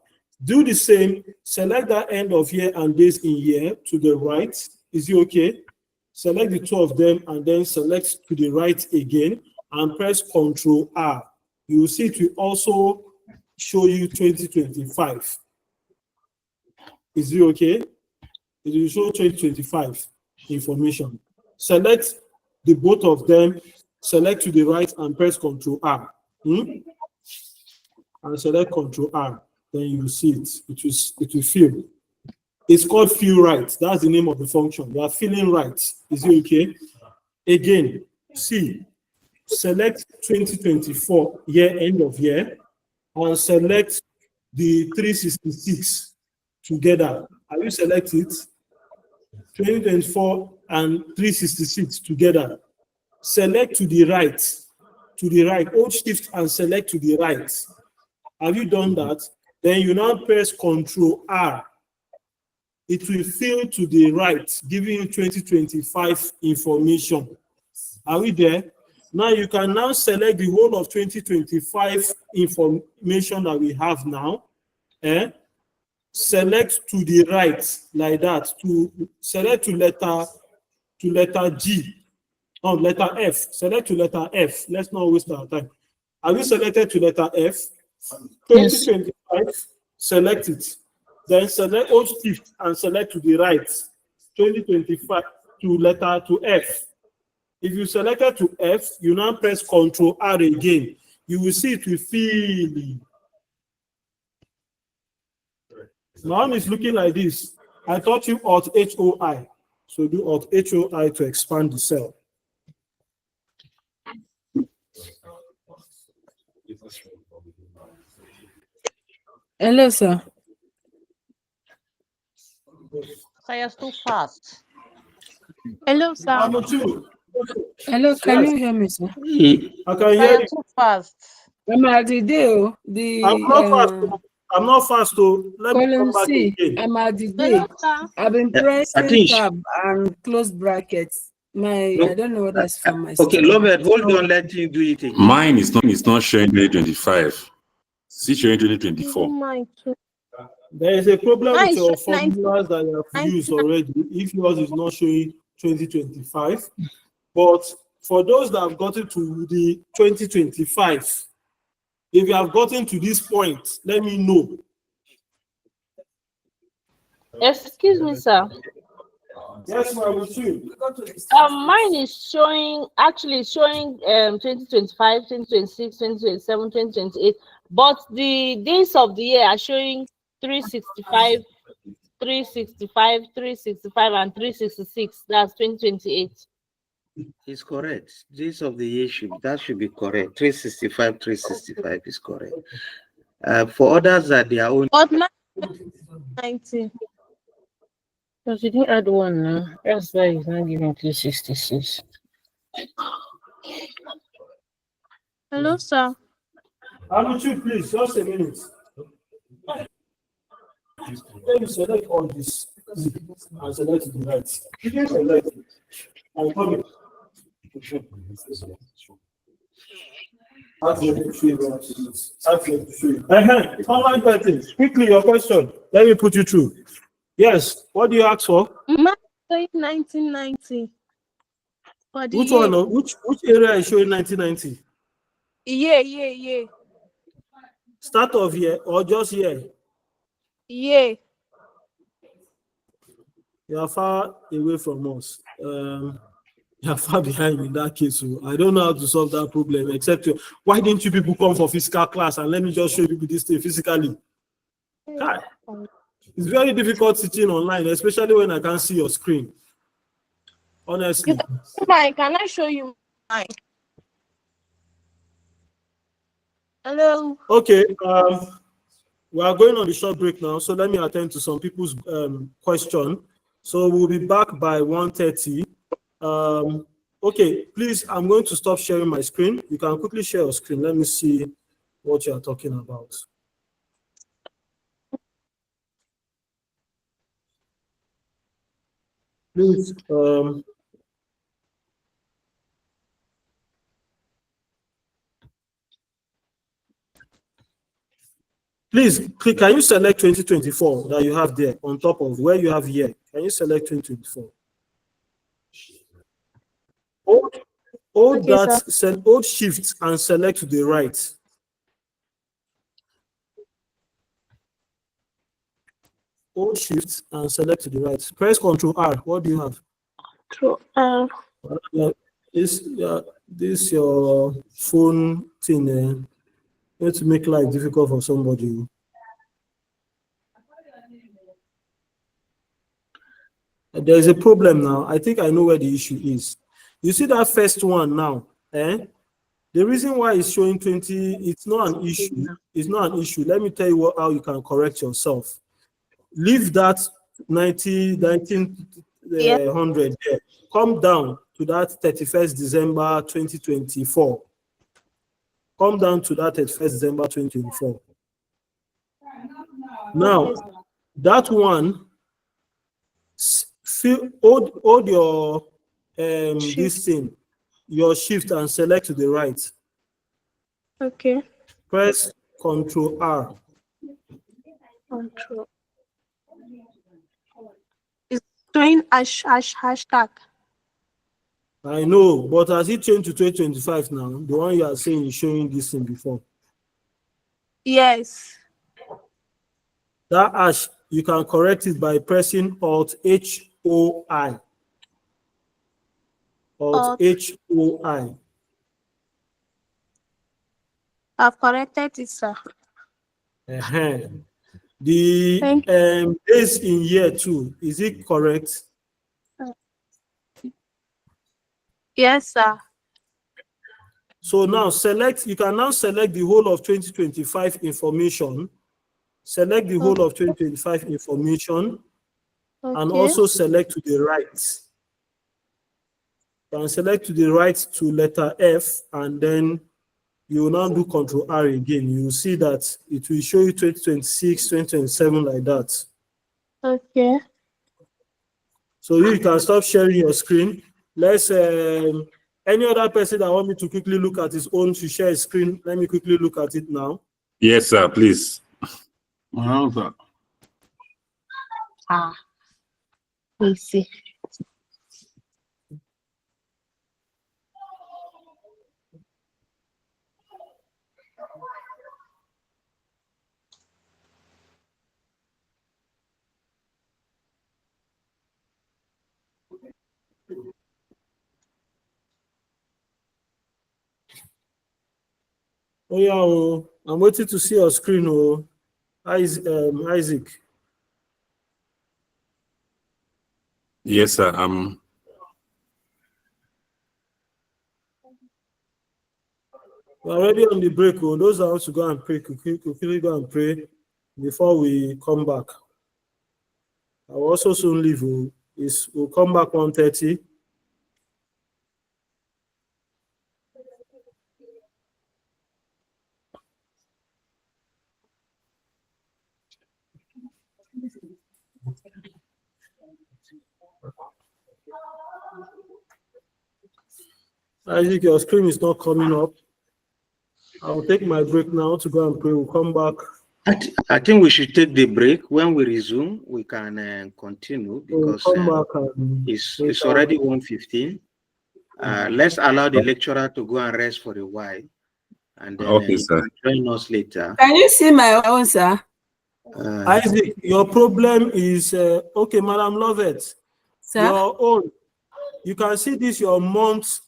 Do the same. Select that end of year and days in year to the right. Is it okay? Select the two of them and then select to the right again and press Ctrl R. You will see it will also show you 2025. Is it okay? It will show 2025 information. Select the both of them, select to the right and press Ctrl R. And select Ctrl R. Then you will see it. It will fill. It's called fill right. That's the name of the function. You are filling right. Is it okay? Again, see, select 2024 year, end of year, and select the 366 together. Have you selected 2024 and 366 together? Select to the right, hold shift and select to the right. Have you done that? Then you now press Ctrl R. It will fill to the right, giving you 2025 information. Are we there? Now you can now select the whole of 2025 information that we have now. Select to the right like that. To select to letter G. Oh, letter F. Select to letter F. Let's not waste our time. Have you selected to letter F? 2025, select it. Then select Alt Shift and select to the right. 2025 to F. If you selected to F, you now press Ctrl R again. You will see it will fill. My own is looking like this. I taught you Alt HOI. So do Alt HOI to expand the cell. Hello, sir. You're too fast. Hello, sir. Hello, can you hear me, sir? I can hear you. Too fast. I'm at the day. I'm not fast, though. Let me come back C, again. I'm at the day. I've been pressing tab and close brackets. I don't know what that's from my Okay, Lovett, hold on, let you do it again. Mine is not showing 2025. It's showing 2024. Mine too. There is a problem with Nice, your nice. formulas that you have used already. If yours is not showing 2025, but for those that have gotten to the 2025, if you have gotten to this point, let me know. Excuse me, sir. Yes, ma'am, with you. Mine is showing 2025, 2026, 2027, 2028, but the days of the year are showing 365, 365, 365, and 366. That's 2028. It's correct. Days of the year that should be correct. 365, 365 is correct. For others that they are only But 19. Because you didn't add one now. That's why it's not giving 366. Hello, sir. I'm with you, please. Just a minute. Let me select all this and select the right. You can select it. I'm coming. Online pattern. Quickly, your question. Let me put you through. Yes. What do you ask for? Mine is 1990. For the Which year. one? Which area is showing 1990? Yeah. Start of year or just year? Yeah. You are far away from us. You are far behind in that case. So I don't know how to solve that problem. Except why didn't you people come for physical class and let me just show you this thing physically? God. It's very difficult teaching online, especially when I can't see your screen. Honestly. Mine, can I show you mine? Hello. Okay. We are going on the short break now, so let me attend to some people's question. So we'll be back by 1:30. Okay, please, I'm going to stop sharing my screen. You can quickly share your screen. Let me see what you are talking about. Please, please, can you select 2024 that you have there on top of where you have here? Can you select 2024? Hold shift and select to the right. Hold shift and select to the right. Press Ctrl R. What do you have? This your phone thing. Let's make life difficult for somebody. There is a problem now. I think I know where the issue is. You see that first one now, The reason why it's showing 20, it's not an issue. It's not an issue. Let me tell you how you can correct yourself. Leave that 1900 there. Come down to that 31st December 2024. Come down to that 31st December 2024. Now, that one, hold your this thing. your shift and select to the right. Okay. Press Control R. Control. It's doing hashtag. I know, but has it changed to 2025 now? The one you are saying is showing this thing before. Yes. That hash, you can correct it by pressing Alt HOI. Alt HOI. I've corrected it, sir. The days in year 2, is it correct? Yes, sir. So now you can now select the whole of 2025 information. Select the whole of 2025 information and also select to the right. You can select to the right to letter F, and then you will now do Control R again. You will see that it will show you 2026, 2027 like that. Okay. So you can stop sharing your screen. Let's any other person that want me to quickly look at his own to share his screen, let me quickly look at it now. Yes, sir, please. Let's see. Oh yeah, I'm waiting to see your screen. Oh, Isaac. Yes, sir. We're already on the break. Oh, those are to go and pray. Quickly go and pray before we come back. I will also soon leave. We'll come back 1:30. Isaac, your screen is not coming up. I'll take my break now to go and pray. We'll come back. I think we should take the break. When we resume, we can continue because it's already 1:15. Let's allow the lecturer to go and rest for a while, and then join us later. Can you see my own, sir? Isaac, your problem is okay, Madam Lovett. Sir? Your own. You can see this your month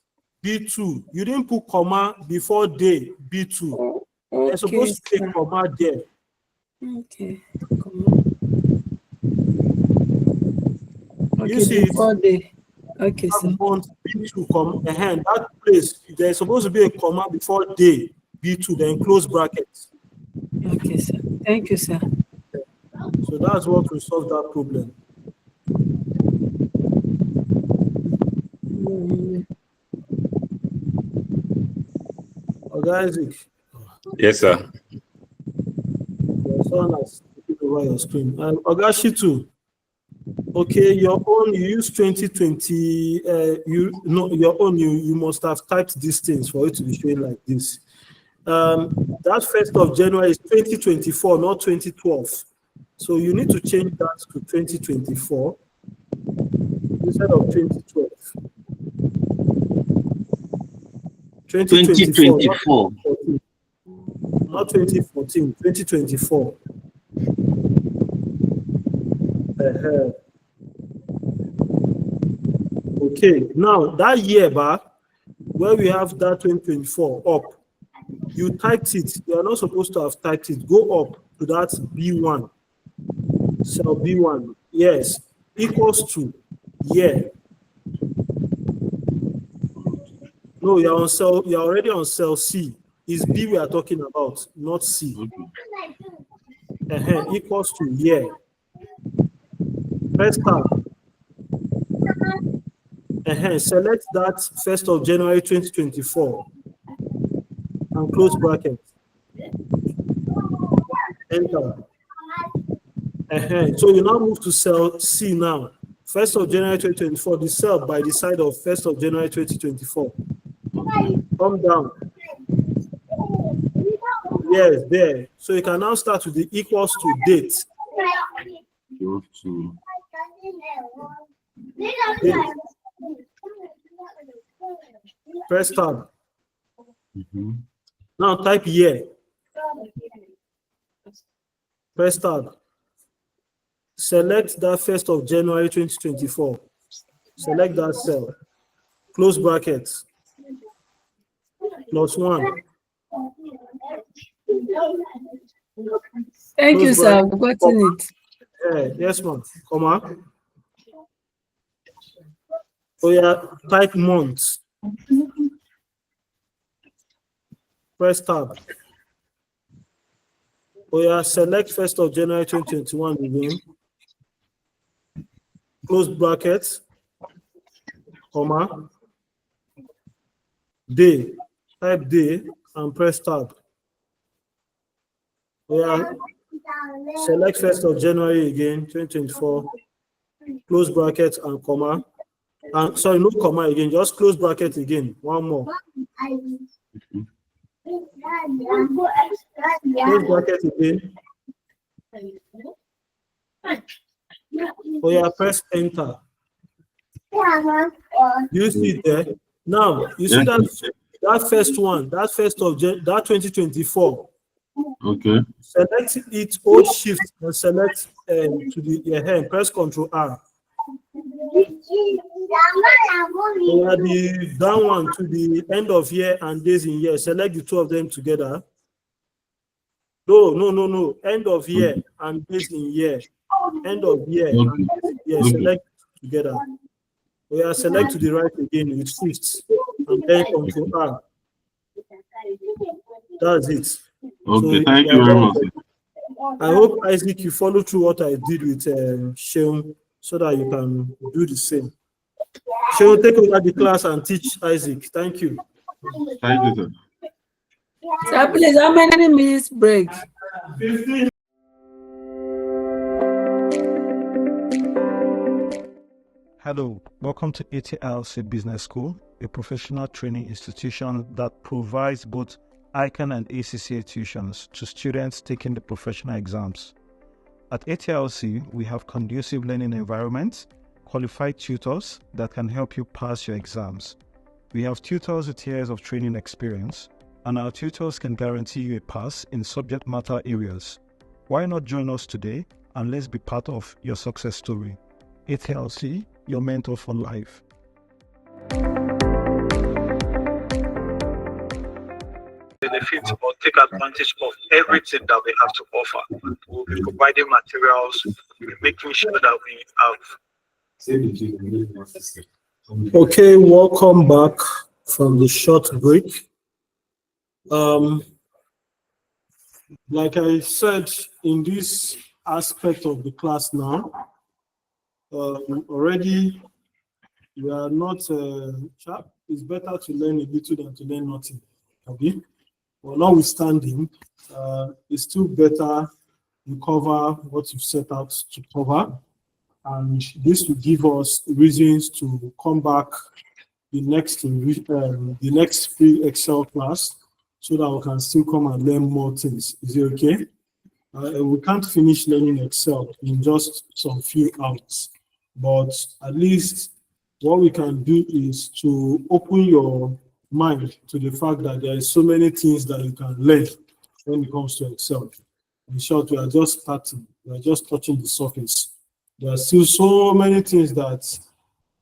B2. You didn't put comma before day B2. You're supposed to take comma there. Okay. You see before day. Okay, sir. Month B2 comma. That place there's supposed to be a comma before day B2, then close brackets. Okay, sir. Thank you, sir. So that's what will solve that problem. Isaac. Yes, sir. Someone has taken over your screen. And Ogashitu, okay, your own you use 2020. Your own you must have typed these things for it to be showing like this. That 1st of January is 2024, not 2012. So you need to change that to 2024 instead of 2012. 2024. Not 2014, 2024. Okay, now that year back, where we have that 2024 up, you typed it. You are not supposed to have typed it. Go up to that B1, cell B1. Yes, equals to year. No, you're on cell. You're already on cell C. It's B we are talking about, not C. Equals to year. Press tab. Select that 1st of January 2024 and close bracket. Enter. So you now move to cell C now. 1st of January 2024, the cell by the side of 1st of January 2024. Come down. Yes, there. So you can now start with the equals to date. Go to Date. Press tab. Now type year. Press tab. Select that 1st of January 2024. Select that cell. Close brackets. +1. Thank Close you, sir. I've bracket. gotten it. Yes, ma'am. Comma. Oh yeah, type months. Press tab. Oh yeah, select 1st of January 2021 again. Close bracket. Comma. Day. Type day and press tab. Oh yeah, select 1st of January again, 2024. Close bracket and comma. And sorry, no comma again, just close bracket again. One more. Close bracket again. Oh yeah, press enter. You see it there? Now you see that first one, that 1st of that 2024. Okay. Select it, hold shift and select to the hand. Press Ctrl R. The down one to the end of year and days in year. Select the two of them together. No. End of year and days in year. End of year and days in year. Select together. We are select to the right again with shifts and then Ctrl R. That's it. Okay, So, thank you very much. I hope, Isaac, you follow through what I did with Sheon so that you can do the same. Sheon, take over the class and teach Isaac. Thank you. Thank you, sir. Sir, please, how many minutes break? 15. Hello, welcome to ATILC Business School, a professional training institution that provides both ICANN and ACCA tuitions to students taking the professional exams. At ATILC, we have conducive learning environments, qualified tutors that can help you pass your exams. We have tutors with years of training experience, and our tutors can guarantee you a pass in subject matter areas. Why not join us today and let's be part of your success story. ATILC, your mentor for life. Benefit or take advantage of everything that we have to offer. We'll be providing materials, we'll be making sure that we have. Okay, welcome back from the short break. Like I said, in this aspect of the class now, already we are not sharp. It's better to learn a little than to learn nothing. Okay, well, notwithstanding, it's still better you cover what you've set out to cover, and this will give us reasons to come back the next free Excel class so that we can still come and learn more things. Is it okay? We can't finish learning Excel in just some few hours, but at least what we can do is to open your mind to the fact that there is so many things that you can learn when it comes to Excel. In short, we are just starting. We are just touching the surface. There are still so many things that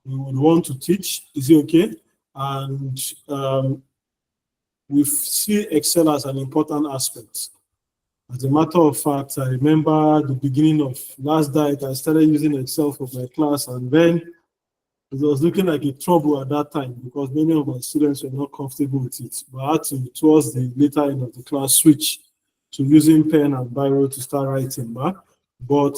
we would want to teach. Is it okay? And we see Excel as an important aspect. As a matter of fact, I remember the beginning of last night, I started using Excel for my class, and then it was looking like a trouble at that time because many of my students were not comfortable with it. But I had to, towards the later end of the class, switch to using pen and biro to start writing back, but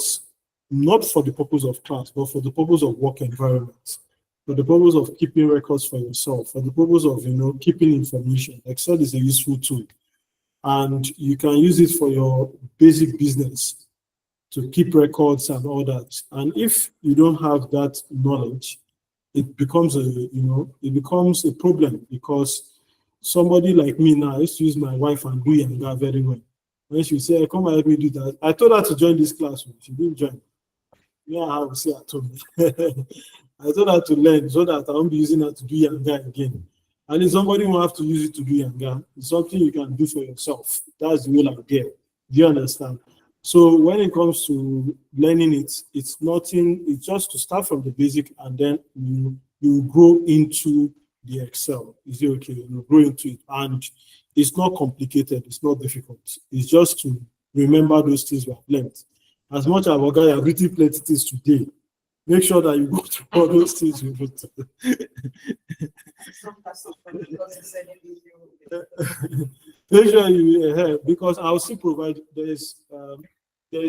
not for the purpose of class, but for the purpose of work environment, for the purpose of keeping records for yourself, for the purpose of, keeping information. Excel is a useful tool, and you can use it for your basic business to keep records and all that. And if you don't have that knowledge, it becomes a problem because somebody like me now, I used to use my wife and do Yanga very well. When she say, come and help me do that, I told her to join this class. She didn't join. Yeah, I will say at home. I told her to learn so that I won't be using her to do Yanga again. And if somebody will have to use it to do Yanga, it's something you can do for yourself. That's the whole idea. Do you understand? So when it comes to learning it, it's nothing, it's just to start from the basic and then you grow into the Excel. Is it okay? You grow into it. And it's not complicated, it's not difficult. It's just to remember those things we have learned. As much as I have written plenty things today, make sure that you go through all those things you wrote. Make sure you because I'll still provide. There is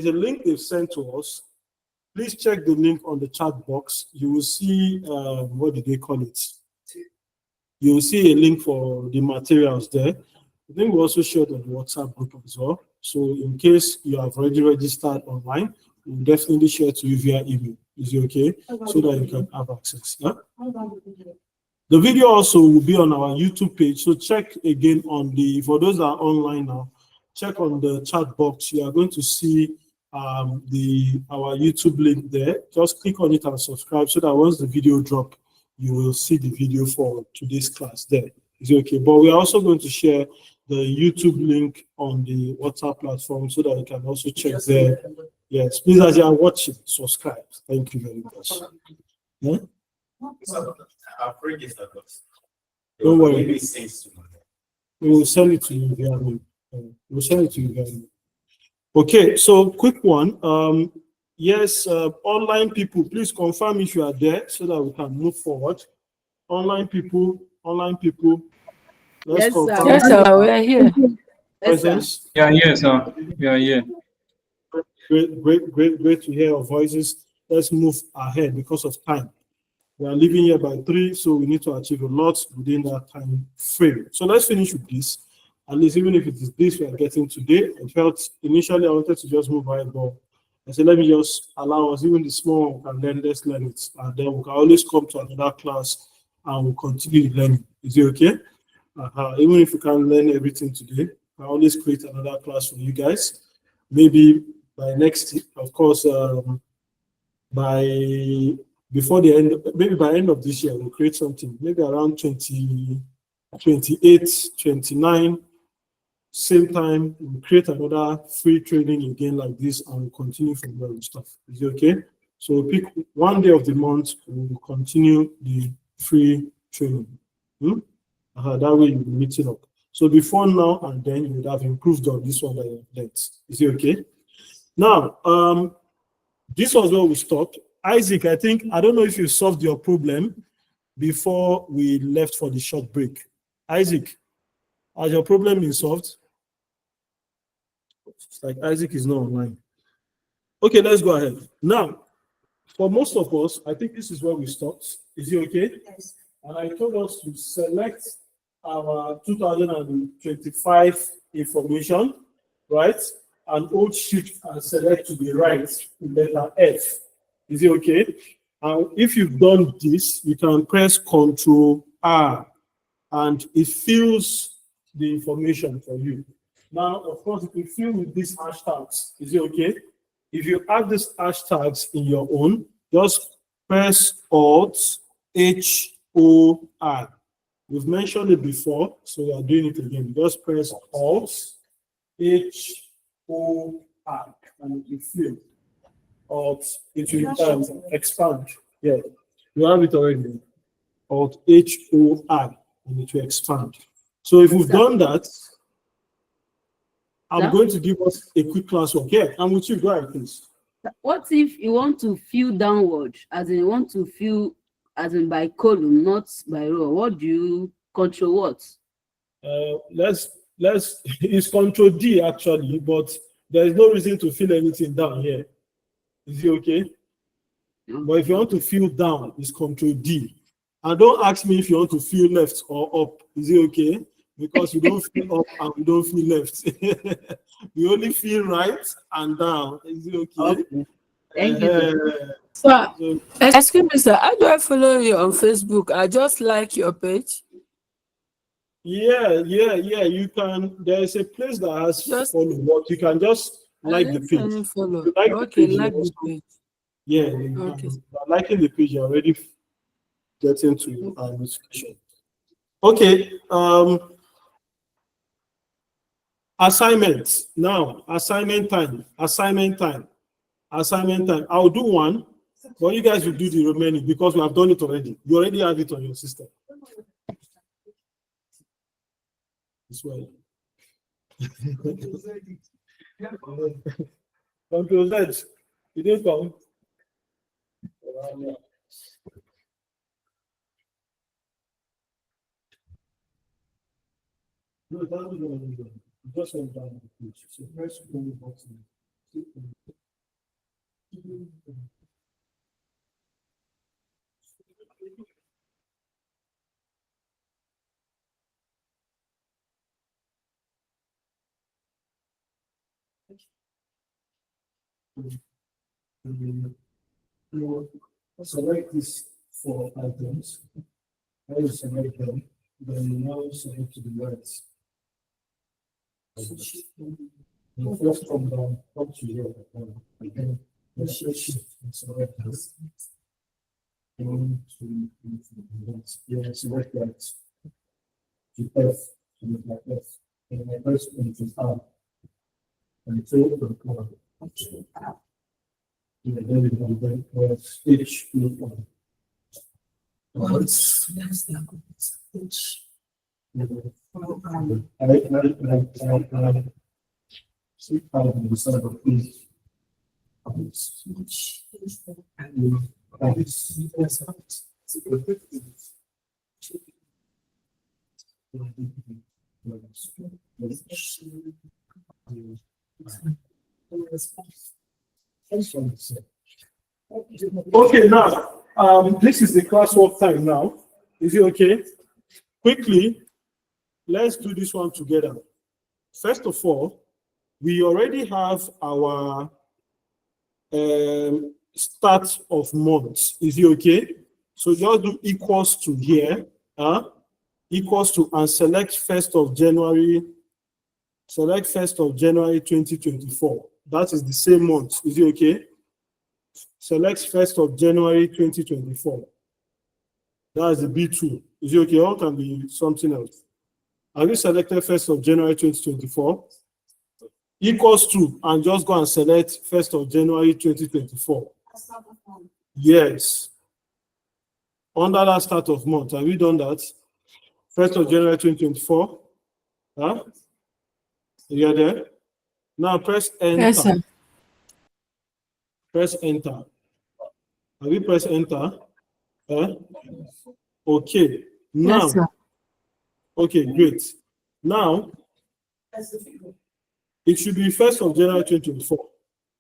a link they've sent to us. Please check the link on the chat box. You will see what did they call it? You will see a link for the materials there. I think we also shared on the WhatsApp group as well. So in case you have already registered online, we'll definitely share to you via email. Is it okay? So that you can have access. Yeah? The video also will be on our YouTube page. So check again on for those that are online now, check on the chat box. You are going to see our YouTube link there. Just click on it and subscribe so that once the video drop, you will see the video for today's class there. Is it okay? But we are also going to share the YouTube link on the WhatsApp platform so that you can also check there. Yes, please, as you are watching, subscribe. Thank you very much. Yeah? Don't worry. We will send it to you via mail. We'll send it to you via mail. Okay, so quick one. Yes, online people, please confirm if you are there so that we can move forward. Online people. Let's confirm. Yes, sir, we are here. Presence. Yeah, yes, sir. We are here. Great to hear your voices. Let's move ahead because of time. We are leaving here by 3, so we need to achieve a lot within that time frame. So let's finish with this. At least even if it is this we are getting today, I felt initially I wanted to just move ahead, but I said, let me just allow us, even the small one, and then let's learn it. And then we can always come to another class and we'll continue learning. Is it okay? Even if we can't learn everything today, I always create another class for you guys. Maybe by next, of course, before the end, maybe by end of this year, we'll create something. Maybe around 28, 29, same time, we'll create another free training again like this and we'll continue from there and stuff. Is it okay? So we'll pick one day of the month, and we'll continue the free training. That way you'll be meeting up. So before now and then, you would have improved on this one that you have learned. Is it okay? Now, this was where we stopped. Isaac, I don't know if you solved your problem before we left for the short break. Isaac, has your problem been solved? It's like Isaac is not online. Okay, let's go ahead. Now, for most of us, I think this is where we stopped. Is it okay? Yes. And I told us to select our 2025 information, right? And hold shift and select to the right, letter F. Is it okay? And if you've done this, you can press Ctrl R and it fills the information for you. Now, of course, it will fill with these hashtags. Is it okay? If you have these hashtags in your own, just press Alt H-O-R. We've mentioned it before, so we are doing it again. Just press Alt H-O-R and it will fill. Alt, it will expand. Yeah, you have it already. Alt H-O-R and it will expand. So if we've done that, I'm going to give us a quick class work. Yeah, I'm with you. Go ahead, please. What if you want to fill downward, as in you want to fill as in by column, not by row? What do you control what? Let's it's Control D actually, but there is no reason to fill anything down here. Is it okay? But if you want to fill down, it's Control D. And don't ask me if you want to fill left or up. Is it okay? Because we don't feel up and we don't feel left. We only feel right and down. Is it okay? Thank you. So, excuse me, sir. How do I follow you on Facebook? I just like your page. Yeah. You can. There is a place that has follow, but you can just like the page. Follow. You like the Okay, page, like the page. Yeah, Okay. by liking the page, you're already getting to notification. Okay. Assignments. Now, assignment time. I'll do one, but you guys will do the remaining because we have done it already. You already have it on your system. This way. Control Z. You didn't come. No, it doesn't go anywhere. It just went down the page. So press the button. Select this 4 items. I will select them. Then you now select to the right. You first come down up to here. Again, let's shift and select this. One, two, three, four. Yeah, select that. To F, to look like F. And my first one to R. And so the color. Yeah, then we have the stage look on. Once that's the stage. See how the side of this. Okay, now this is the classwork time now. Is it okay? Quickly, let's do this one together. First of all, we already have our start of month. Is it okay? So just do equals to here, equals to, and select 1st of January. Select 1st of January 2024. That is the same month. Is it okay? Select 1st of January 2024. That is the B2. Is it okay? Or can be something else. Have you selected 1st of January 2024? Equals to, and just go and select 1st of January 2024. Yes. Under that start of month, have you done that? 1st of January 2024. Huh? You are there? Now press enter. Yes, sir. Press enter. Have you pressed enter? Okay. Now. Yes, sir. Okay, great. Now, it should be 1st of January 2024.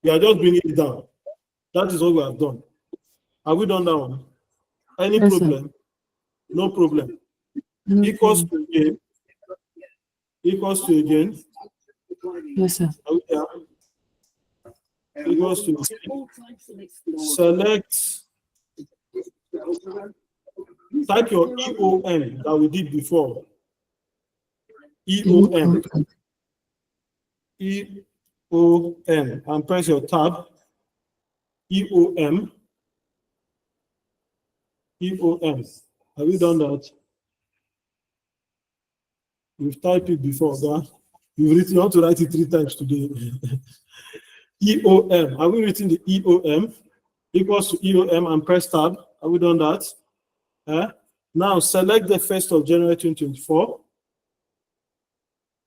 We are just bringing it down. That is what we have done. Have we done that one? Any Yes, problem? sir. No problem. No Equals problem. to again. Equals to again. Yes, sir. Are we there? Equals to select. Type your EOM that we did before. EOM. EOM. And press your tab. EOM. EOM. Have you done that? You've typed it before, that you've written, you have to write it 3 times today. EOM. Have we written the EOM? Equals to EOM and press tab. Have we done that? Now select the 1st of January 2024,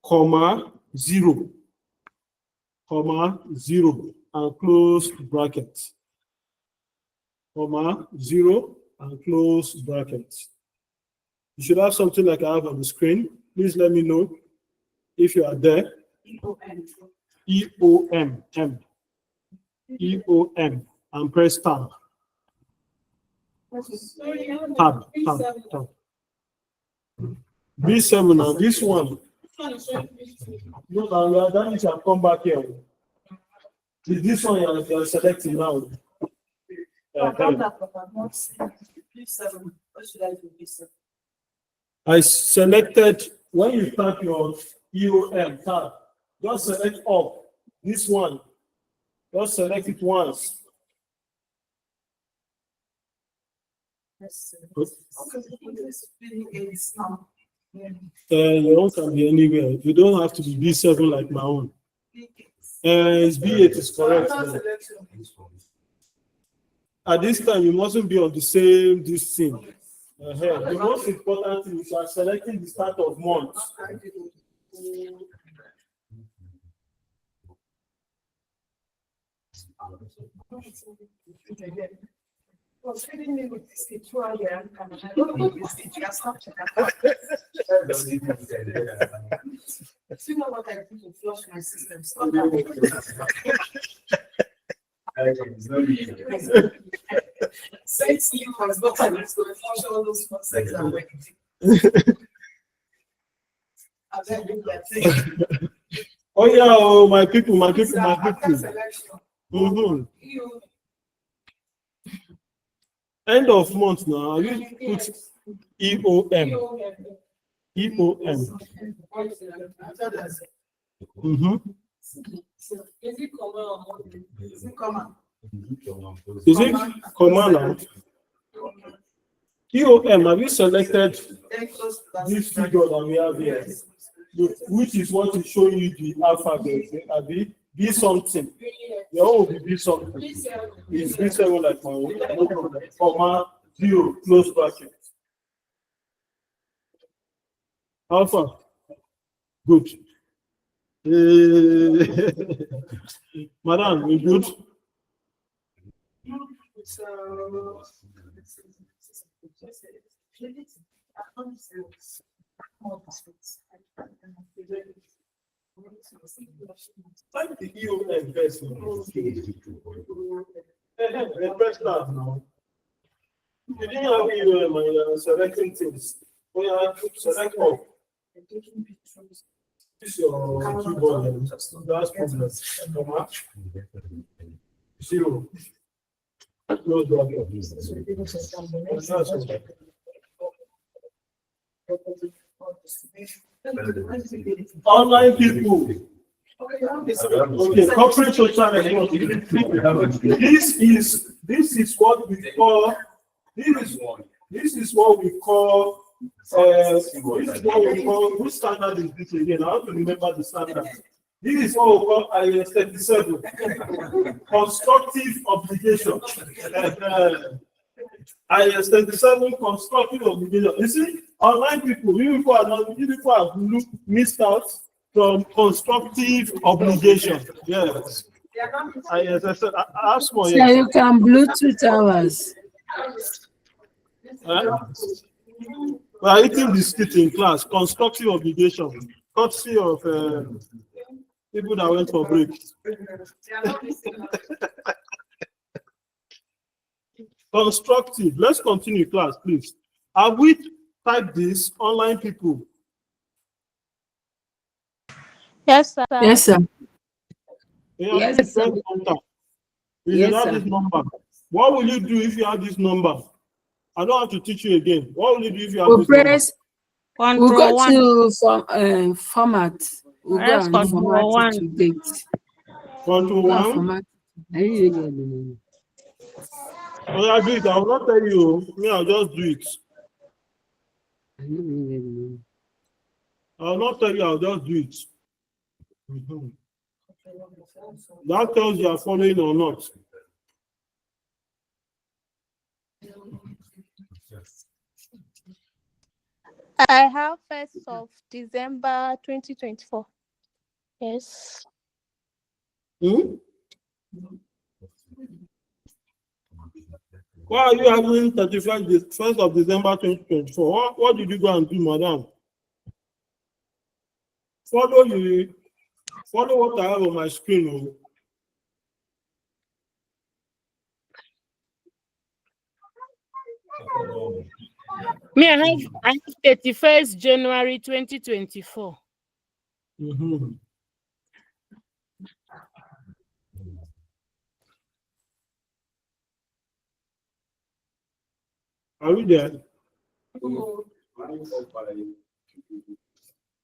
comma 0, comma 0, and close bracket. Comma 0 and close bracket. You should have something like I have on the screen. Please let me know if you are there. EOM. EOM. And press tab. Tab. B7 now, this one. No, that means I'll come back here. This one you're selecting now. I selected when you type your EOM tab, just select up this one. Just select it once. Your own can be anywhere. You don't have to be B7 like my own. It's B8 is correct. At this time, you mustn't be on the same this thing. The most important thing is you are selecting the start of month. Since you has not all those concepts are working. Oh yeah, oh my people, my people, my people. End of month now. You put EOM. EOM. Is it common? Is it common? EOM, have you selected this figure that we have here? Which is what is showing you the alphabet. Be something. Your own will be something. It's B7 like my own. No problem. Comma 0, close bracket. Alpha. Good. Madam, we good? Type the EOM first. Press that now. You didn't have EOM and you're selecting things. Oh, yeah, select all. This is your keyboard. That's problem. Comma 0. Close bracket. Online people. Okay, corporate social responsibility. This is what we call. This is what we call. Which standard is this again? I have to remember the standard. This is what we call IS 37. Constructive obligation. IS 37 constructive obligation. You see, online people, you people have missed out from constructive obligation. Yes. I ask for so you can Bluetooth hours. We are eating biscuit in class. Constructive obligation. Courtesy of people that went for break. Constructive. Let's continue class, please. Have we typed this, online people? Yes, sir. Yes, sir. Yes, sir. You have this number. What will you do if you have this number? I don't have to teach you again. What will you do if you have this number? We'll go to format. We'll go and format it to date. Control 1. Oh, I do it. I will not tell you. Me, I'll just do it. I'll not tell you. I'll just do it. That tells you are following or not. I have 1st of December 2024. Yes. Why are you having 1st of December 2024? What did you go and do, madam? Follow what I have on my screen. Me, I have 31st January 2024. Are we there?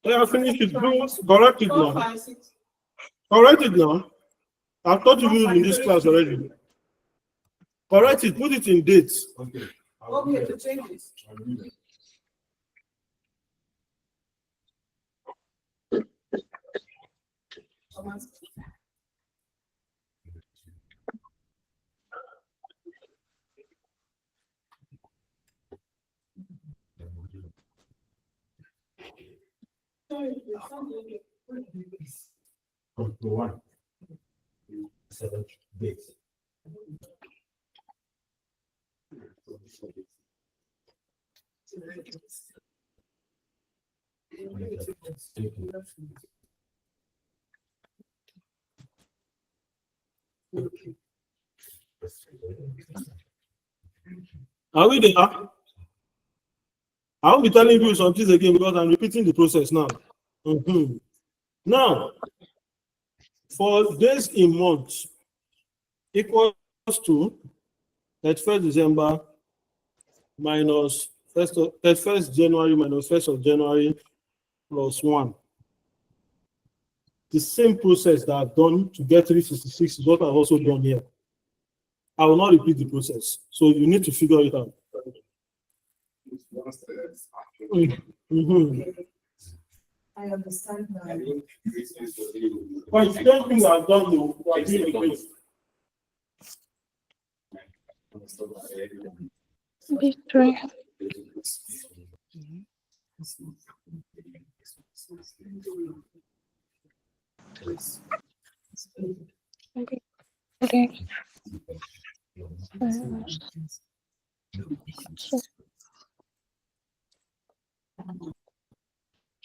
Yeah, finish it. Correct it now. Correct it now. I've taught you in this class already. Correct it. Put it in dates. Okay. Okay, to change it. One. 7 days. Are we there? I won't be telling you some things again because I'm repeating the process now. Now, for days in months equals to 31st December minus 31st January minus 1st of January plus 1. The same process that I've done to get 366 is what I've also done here. I will not repeat the process. So you need to figure it out. I understand now. But it's the same thing I've done though. Victory. Okay.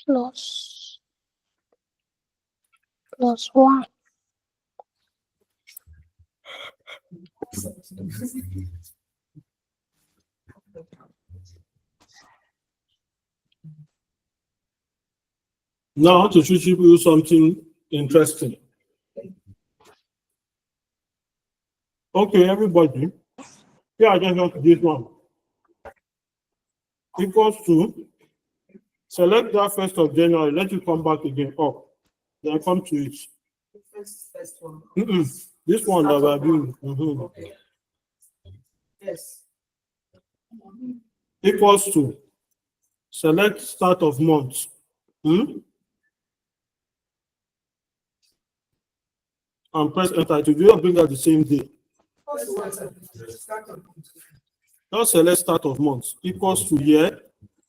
Plus 1. Now to teach you something interesting. Okay, everybody. Pay attention to this one. Equals to, select that 1st of January, let it come back again up. Then come to it. First one. This one that we are doing. Okay. Yes. Equals to, select start of month. And press enter. To do bring out the same day. Just select start of month equals to year.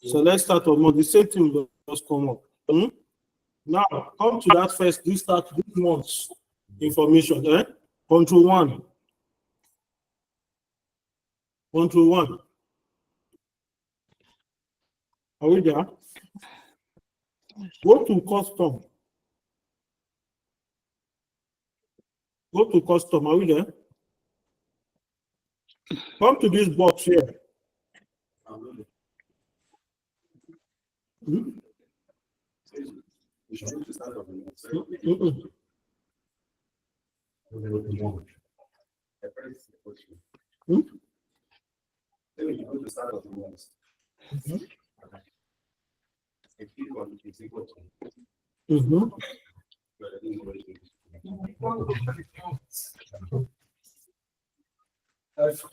Select start of month. The same thing will just come up. Now come to that first. This month's information. Control 1. Control 1. Are we there? Go to custom. Go to custom. Are we there? Come to this box here.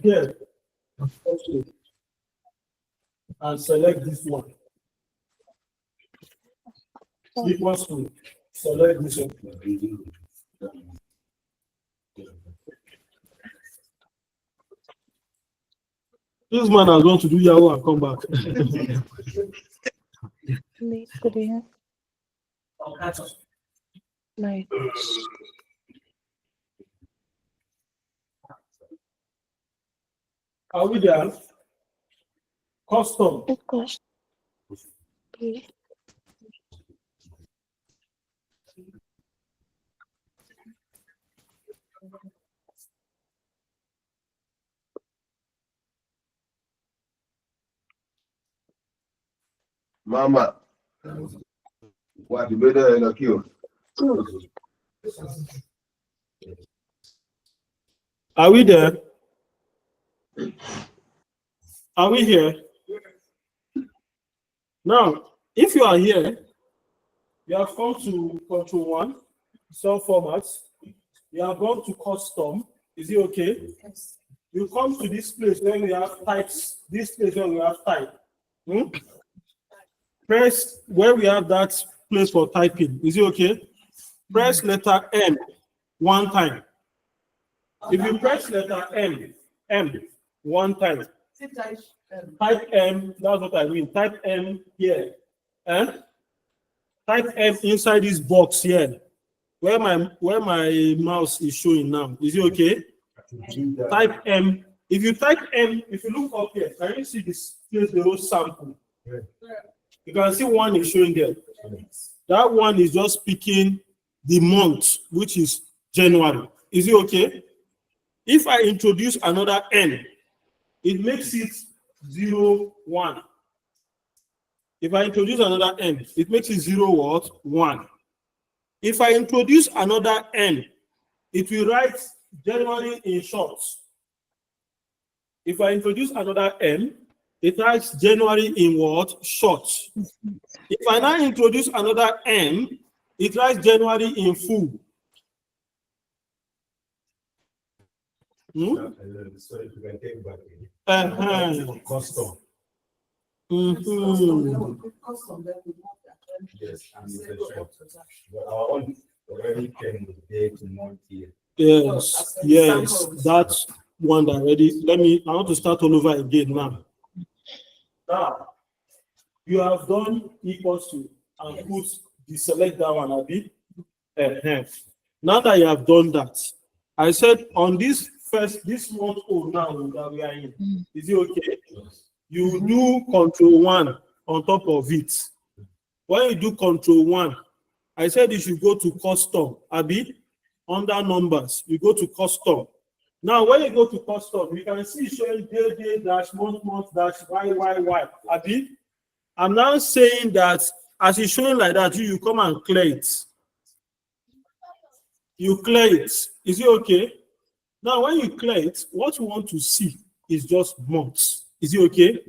Here. And select this one. Equals to select this one. This man is going to do Yahoo and come back. Are we there? Custom. Mama, what you better in a queue? Are we there? Are we here? Now, if you are here, You have come to control 1, cell formats. You have gone to custom. Is it okay? Yes. You come to this place where we have types. This place where we have type. Press where we have that place for typing. Is it okay? Press letter M 1 time. If you press letter M 1 time, type M, that's what I mean. Type M here. Type M inside this box here. Where my mouse is showing now. Is it okay? Type M. If you type M, if you look up here, can you see this place below sample? You can see 1 is showing there. That 1 is just picking the month, which is January. Is it okay? If I introduce another N, it makes it 0, 1. If I introduce another N, it makes it 0, what? 1. If I introduce another N, it will write January in short. If I introduce another N, it writes January in what? Short. If I now introduce another N, it writes January in full. Custom. Yes, and the short. But our own already came with date and month here. Yes, that's one that already. I want to start all over again now. Now, you have done equals to and put the select that one, Abi. Now that you have done that, I said on this month old now that we are in, is it okay? You do control 1 on top of it. When you do control 1, I said you should go to custom, Abi. Under numbers, you go to custom. Now, when you go to custom, you can see showing day dash month dash y. Abi, I'm now saying that as it's showing like that, you come and clear it. You clear it. Is it okay? Now, when you clear it, what you want to see is just months. Is it okay?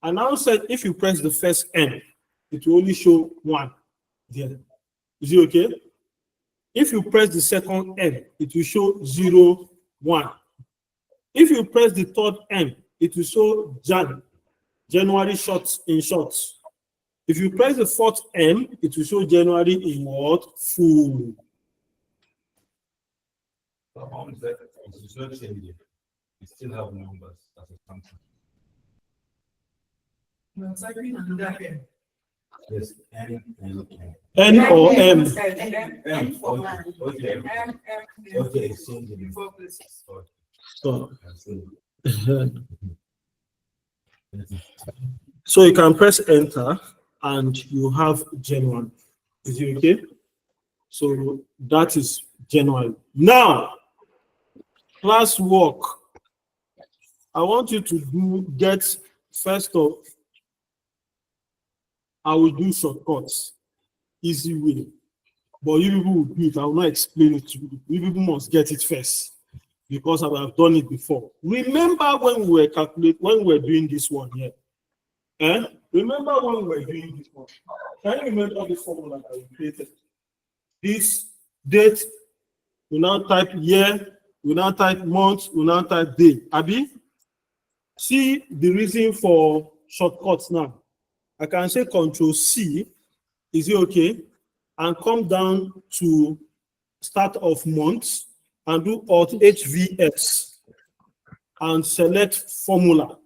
I now said if you press the first N, it will only show 1 there. Is it okay? If you press the second N, it will show 0, 1. If you press the third N, it will show January in shorts. If you press the fourth N, it will show January in what? Full. It's not changing. We still have numbers as a function. Yes, N or M? M. Okay, it's changing. So you can press enter and you have January. Is it okay? So that is January. Now, class work. I want you to get first of. I will do shortcuts, easy way. But you people will do it. I will not explain it to you. You people must get it first because I have done it before. Remember when we were doing this one here? Remember when we were doing this one? Can you remember the formula that we created? This date, we now type year, we now type month, we now type day. Abi, see the reason for shortcuts now. I can say Control C, is it okay? And come down to start of month and do Alt HVS and select formula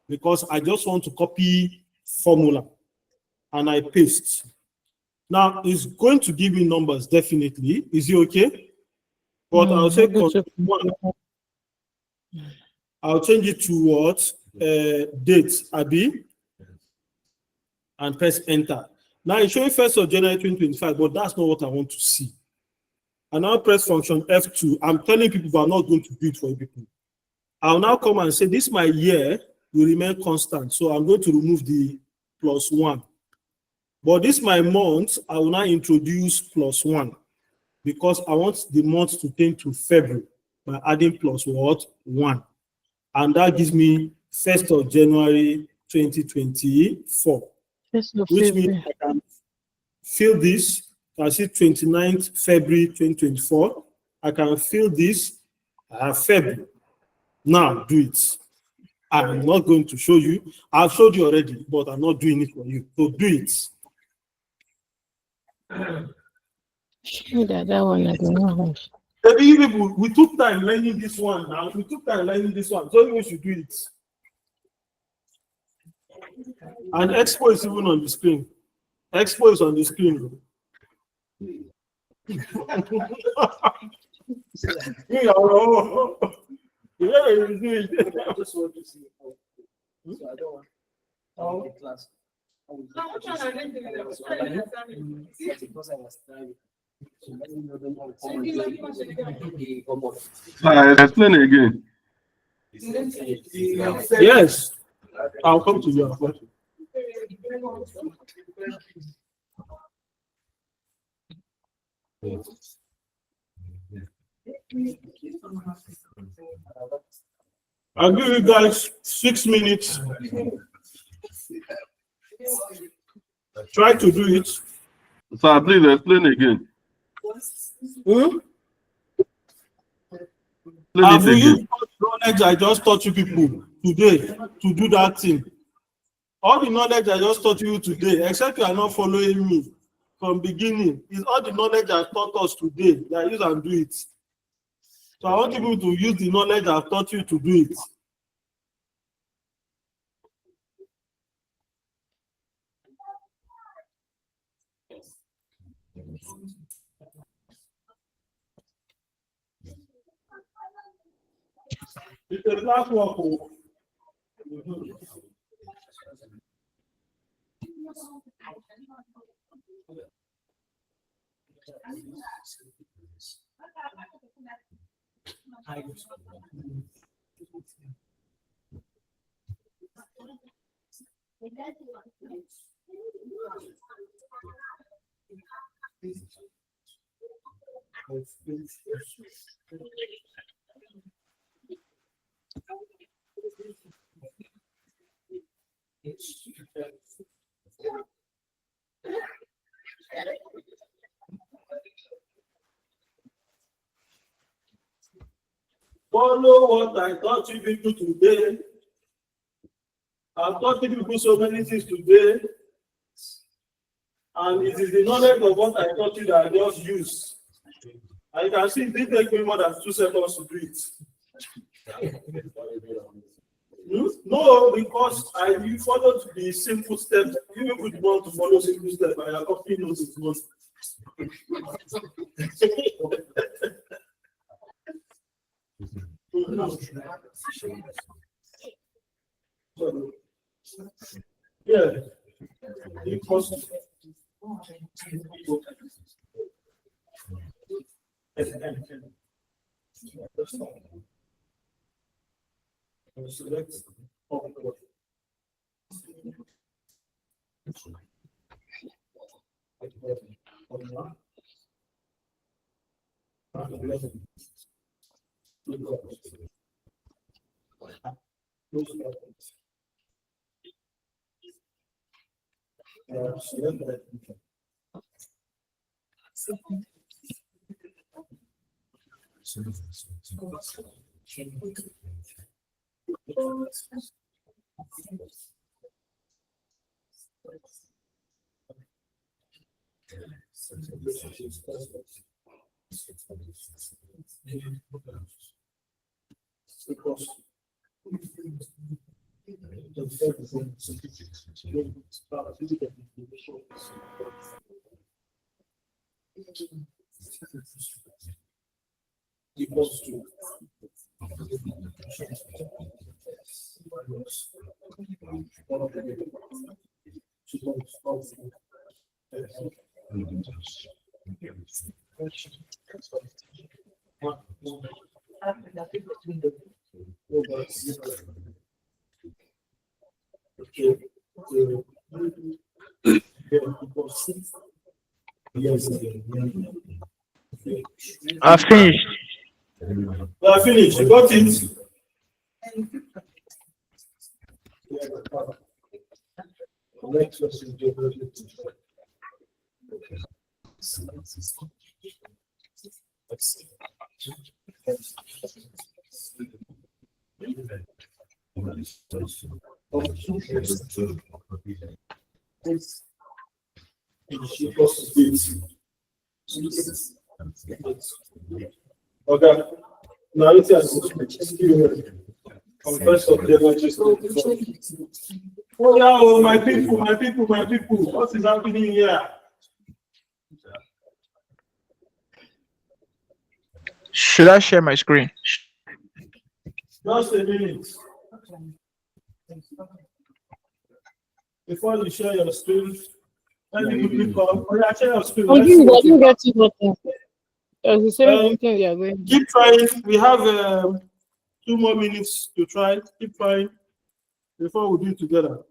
because I just want to copy formula and I paste. Now it's going to give me numbers definitely. Is it okay? But I'll say Control 1. I'll change it to what? Date, Abi. And press enter. Now it's showing 1st of January 2025, but that's not what I want to see. And now press function F2. I'm telling people, but I'm not going to do it for you people. I'll now come and say this my year will remain constant. So I'm going to remove the +1. But this my month, I will now introduce +1 because I want the month to tend to February by adding +1. And that gives me 1st of January 2024. Which means I can fill this. I see 29th February 2024. I can fill this. I have February. Now do it. I'm not going to show you. I've showed you already, but I'm not doing it for you. So do it. That one I don't know. People, we took time learning this one now. We took time learning this one. So we should do it. And Expo is even on the screen. Expo is on the screen. I just want to see. So I don't want. Oh, class. Explain it again. Yes, I'll come to you. I'll give you guys 6 minutes. Try to do it. Sir, please explain again. I've used all the knowledge I just taught you people today to do that thing. All the knowledge I just taught you today, except you are not following me from beginning, is all the knowledge I taught us today that you can do it. So I want people to use the knowledge I've taught you to do it. It's a last one. Follow what I taught you people today. I've taught you people so many things today. And it is the knowledge of what I taught you that I just use. And you can see it didn't take me more than 2 seconds to do it. No, because you followed the simple steps. You would want to follow simple steps, but your copy knows it most. Yeah. Because select equals to I finished. I finished. You got it? Okay. Now it's oh yeah, oh, my people, what is happening here? Should I share my screen? Just a minute. Before you share your screen, let me quickly call. Oh, yeah, share your screen. I didn't get you what the same thing we are going. Keep trying. We have 2 more minutes to try. Keep trying before we do it together.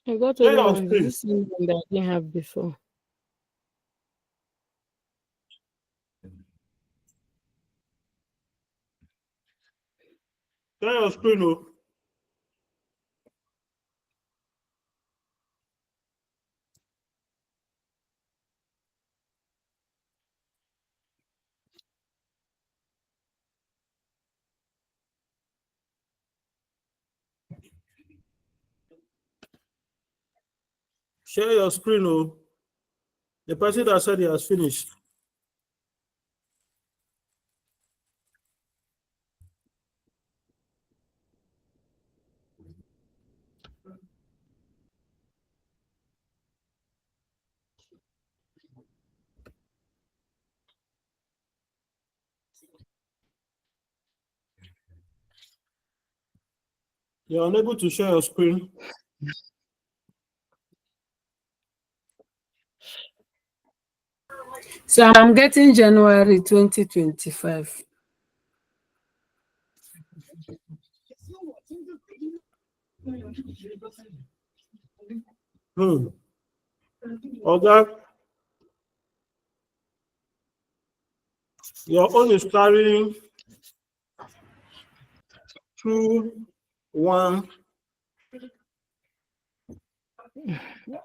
I got Share to your one. screen. This is one that I didn't have before. Share your screen, oh. Share your screen, oh. The person that said he has finished. You're unable to share your screen. So I'm getting January 2025. Okay. Your own is carrying 2, 1.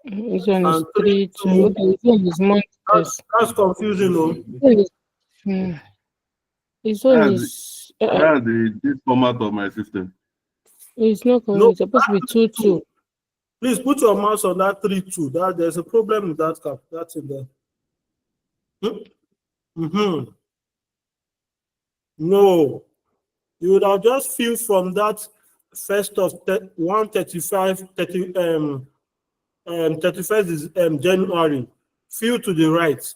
This one is 3, 2. Okay, this one is more. That's confusing, though. This one is. That's this format of my system. It's not correct. No, It's supposed to be 2, 2. Please put your mouse on that 3, 2. That there's a problem with that cap. That's in there. No, you would have just filled from that first of 135, 31st is January. Fill to the right.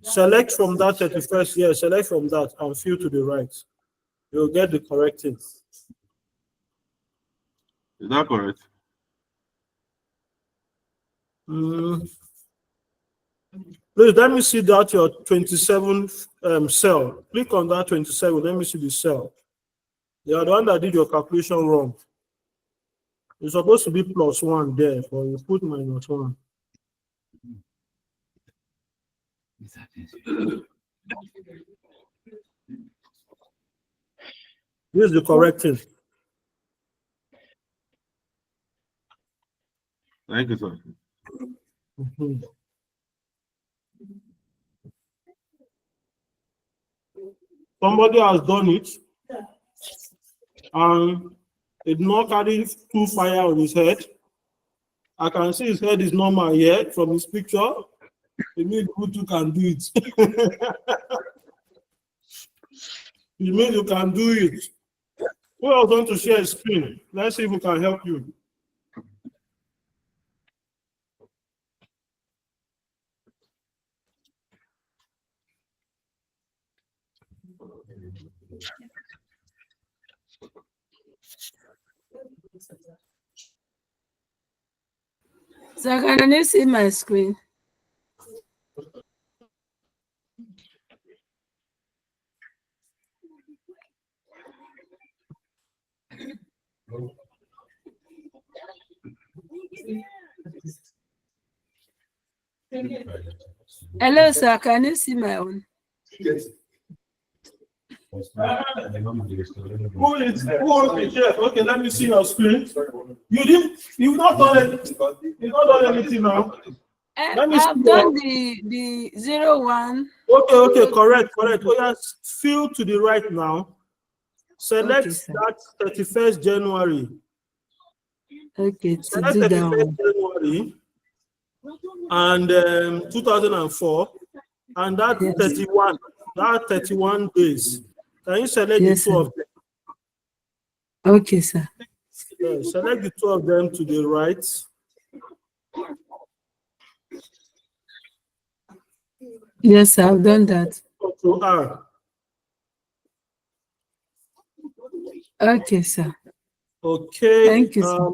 Select from that 31st. Yeah, select from that and fill to the right. You'll get the correct thing. Is that correct? Please let me see that your 27 cell. Click on that 27. Let me see the cell. You are the one that did your calculation wrong. It's supposed to be +1 there, but you put -1. This is the correct thing. Thank you, sir. Somebody has done it, and it not carry 2 fire on his head. I can see his head is normal here from this picture. It means you can do it. It means you can do it. Who else want to share a screen? Let's see if we can help you. So can you see my screen? Hello, sir. Can you see my own? Who is the chef? Okay, let me see your screen. You've not done anything now. Let me I've see done your- the 01. Okay, correct. Oh, yes, fill to the right now. Select Okay, sir. that 31st January. Okay, to Select do that 31st one. January and 2004, and that Yes. 31 days. Can you select Yes, the two sir. of them? Okay, sir. Select the two of them to the right. Yes, sir, I've done that. Control R. Okay, sir. Okay. Thank you, sir.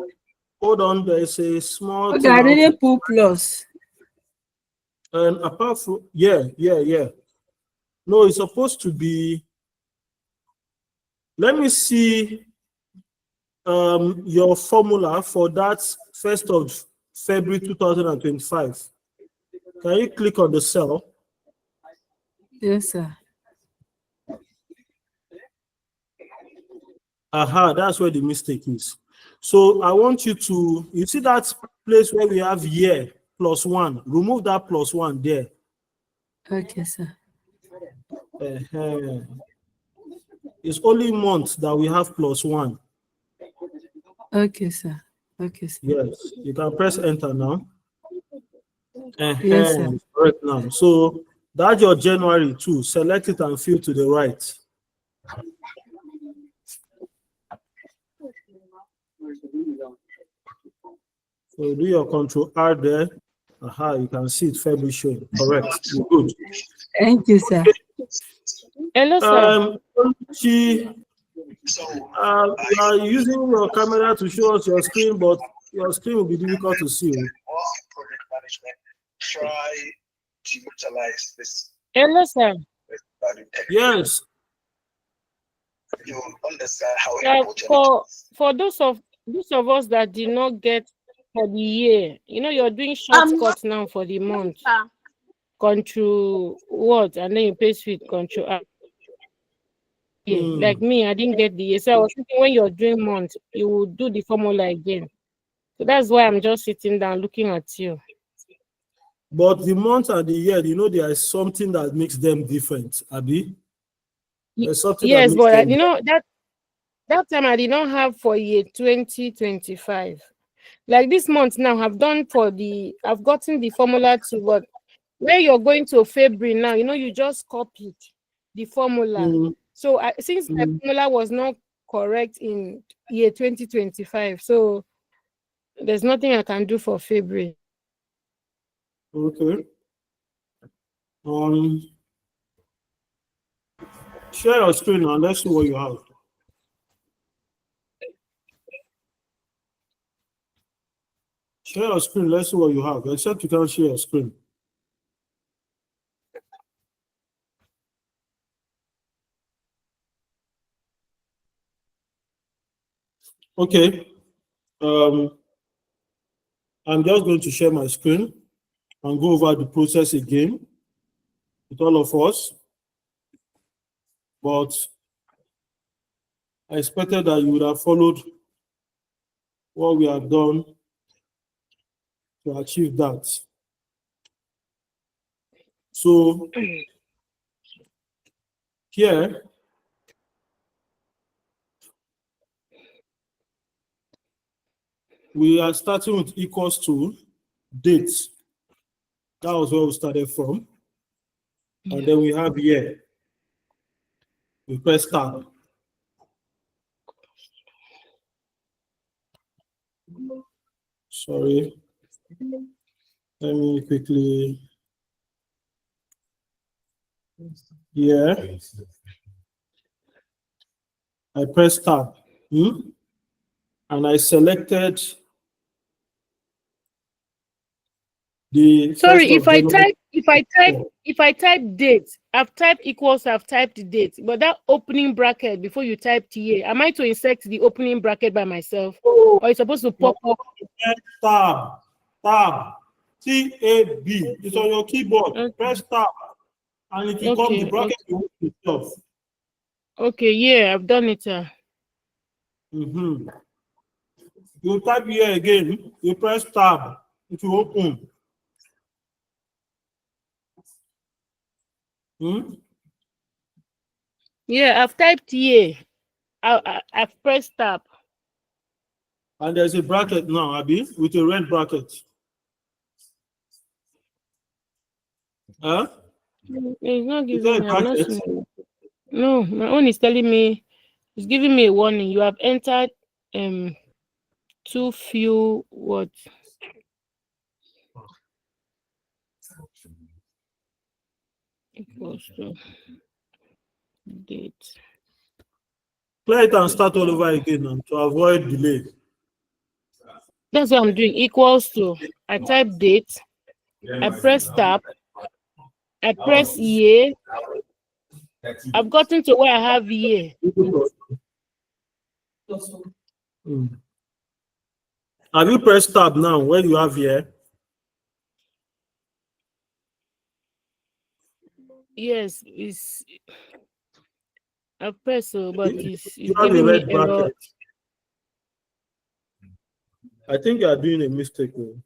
Hold on, there's a small Okay, thing. I out. didn't put plus. And apart from, yeah. No, it's supposed to be. Let me see your formula for that 1st of February 2025. Can you click on the cell? Yes, sir. Aha, that's where the mistake is. So I want you to, you see that place where we have year +1, remove that +1 there. Okay, sir. It's only months that we have +1. Okay, sir. Okay, sir. Yes, you can press enter now. Yes, sir. Correct now. So that's your January too. Select it and fill to the right. So do your Control R there. Aha, you can see it February showing. Correct. You're good. Thank you, sir. Hello, sir. You are using your camera to show us your screen, but your screen will be difficult to see. Project management, try to utilize this. Hello, sir. Yes. You understand how Yeah, important for those of us that did not get for the year, you're doing shortcuts now for the month. Control what, and then you paste with Control R. Yeah, like me, I didn't get the year, so I was thinking when you're doing month, you will do the formula again. So that's why I'm just sitting down looking at you. But the month and the year, there is something that makes them different, Abby. There's something Yes, that but makes them that time I did not have for year 2025. Like this month now, I've gotten the formula to what where you're going to February now, you just copied the formula. So since my formula was not correct in year 2025, so there's nothing I can do for February. Okay. Share your screen and let's see what you have. Share your screen, let's see what you have, except you can't share your screen. Okay. I'm just going to share my screen and go over the process again with all of us. But I expected that you would have followed what we have done to achieve that. So here, we are starting with equals to date. That was where we started from. And then we have year. We press tab. Sorry. Let me quickly. Here. I press tab. And I selected the. Sorry, if I type date, I've typed equals, I've typed date, but that opening bracket before you type TA, am I to insert the opening bracket by myself? Or it's supposed to pop up? Tab, T-A-B. It's on your keyboard. Okay. Press tab, and it will come the bracket itself. Okay, yeah, I've done it. You type here again, you press tab, it will open. Yeah, I've typed year. I've pressed tab. And there's a bracket now, Abby, with a red bracket. Huh? It's not giving me. I'm not seeing it. No, my own is telling me. It's giving me a warning. You have entered too few words. Equals to date. Play it and start all over again now to avoid delay. That's what I'm doing. Equals to. I type date. I press tab. I press year. I've gotten to where I have year. Have you pressed tab now where you have here? Yes, it's. I've pressed so, but it's You have a giving me red error. bracket. I think you are doing a mistake. Do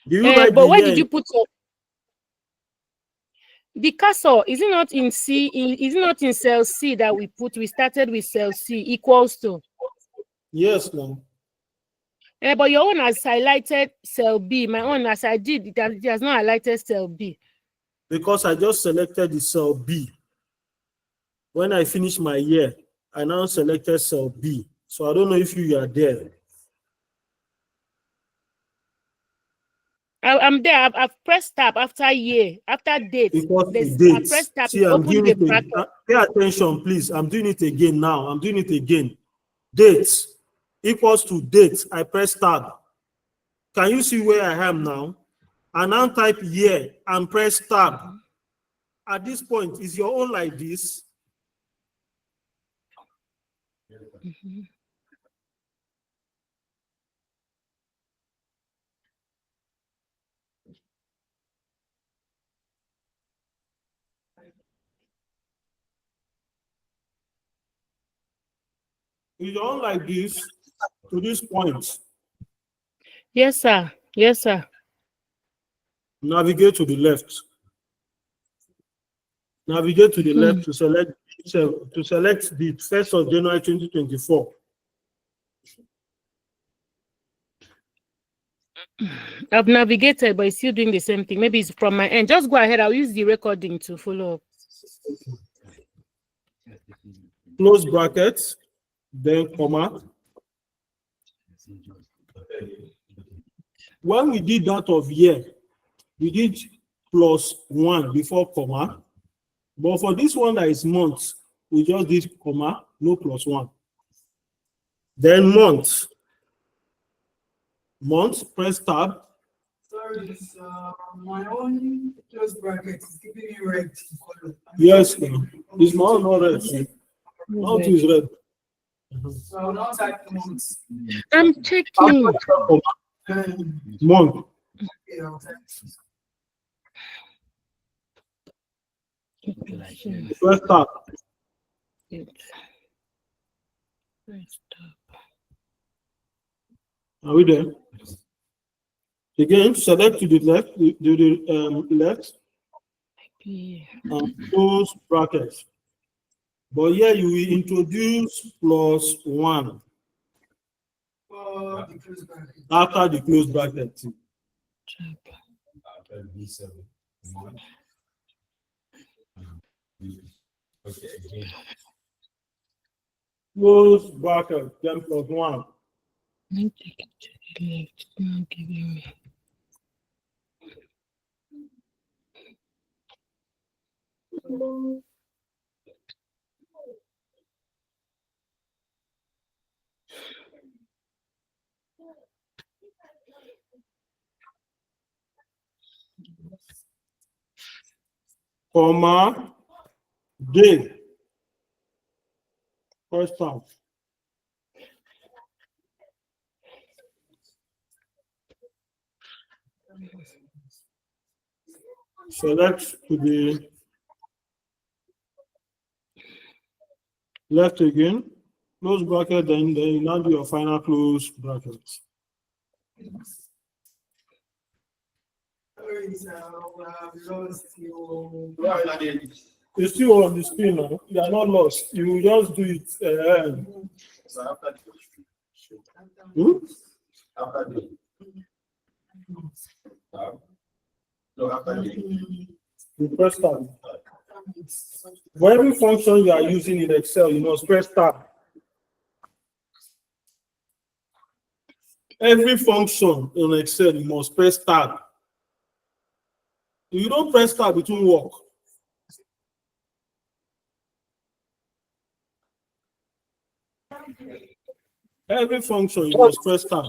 you write But the why year did you put the cursor? Is it not in C? Is it not in cell C that we put? We started with cell C equals to. Yes, no. But your own has highlighted cell B. My own, as I did, it has not highlighted cell B. Because I just selected the cell B. When I finish my year, I now selected cell B. So I don't know if you are there. I'm there. I've pressed tab after year, after date. I pressed tab. See, I'm doing it again. Pay attention, please. I'm doing it again now. I'm doing it again. Date equals to date. I press tab. Can you see where I am now? I now type year and press tab. At this point, is your own like this? Is your own like this to this point? Yes, sir. Yes, sir. Navigate to the left. Navigate to the left to select the 1st of January 2024. I've navigated, but it's still doing the same thing. Maybe it's from my end. Just go ahead. I'll use the recording to follow up. Close brackets, then comma. When we did that of year, we did +1 before comma. But for this one that is month, we just did comma, no +1. Then month. Month, press tab. Sorry, my own close bracket is giving me red color. Yes, it's my own not red. Month is red. So I'll not type months. I'm checking. Month. Okay, I'll type. First tab. Are we there? Again, select to the left, left, and close brackets. But here you will introduce +1 after the close bracket. Close bracket, then +1. Let me take it to the left. It's not giving me. Comma, day. First time. Select to the left again, close bracket, then you now do your final close bracket. sorry, sir. I've lost you. You're still on the screen now. You are not lost. You will just do it. You press tab. For every function you are using in Excel, you must press tab. Every function in Excel, you must press tab. If you don't press tab, it won't work. Every function, you must press tab.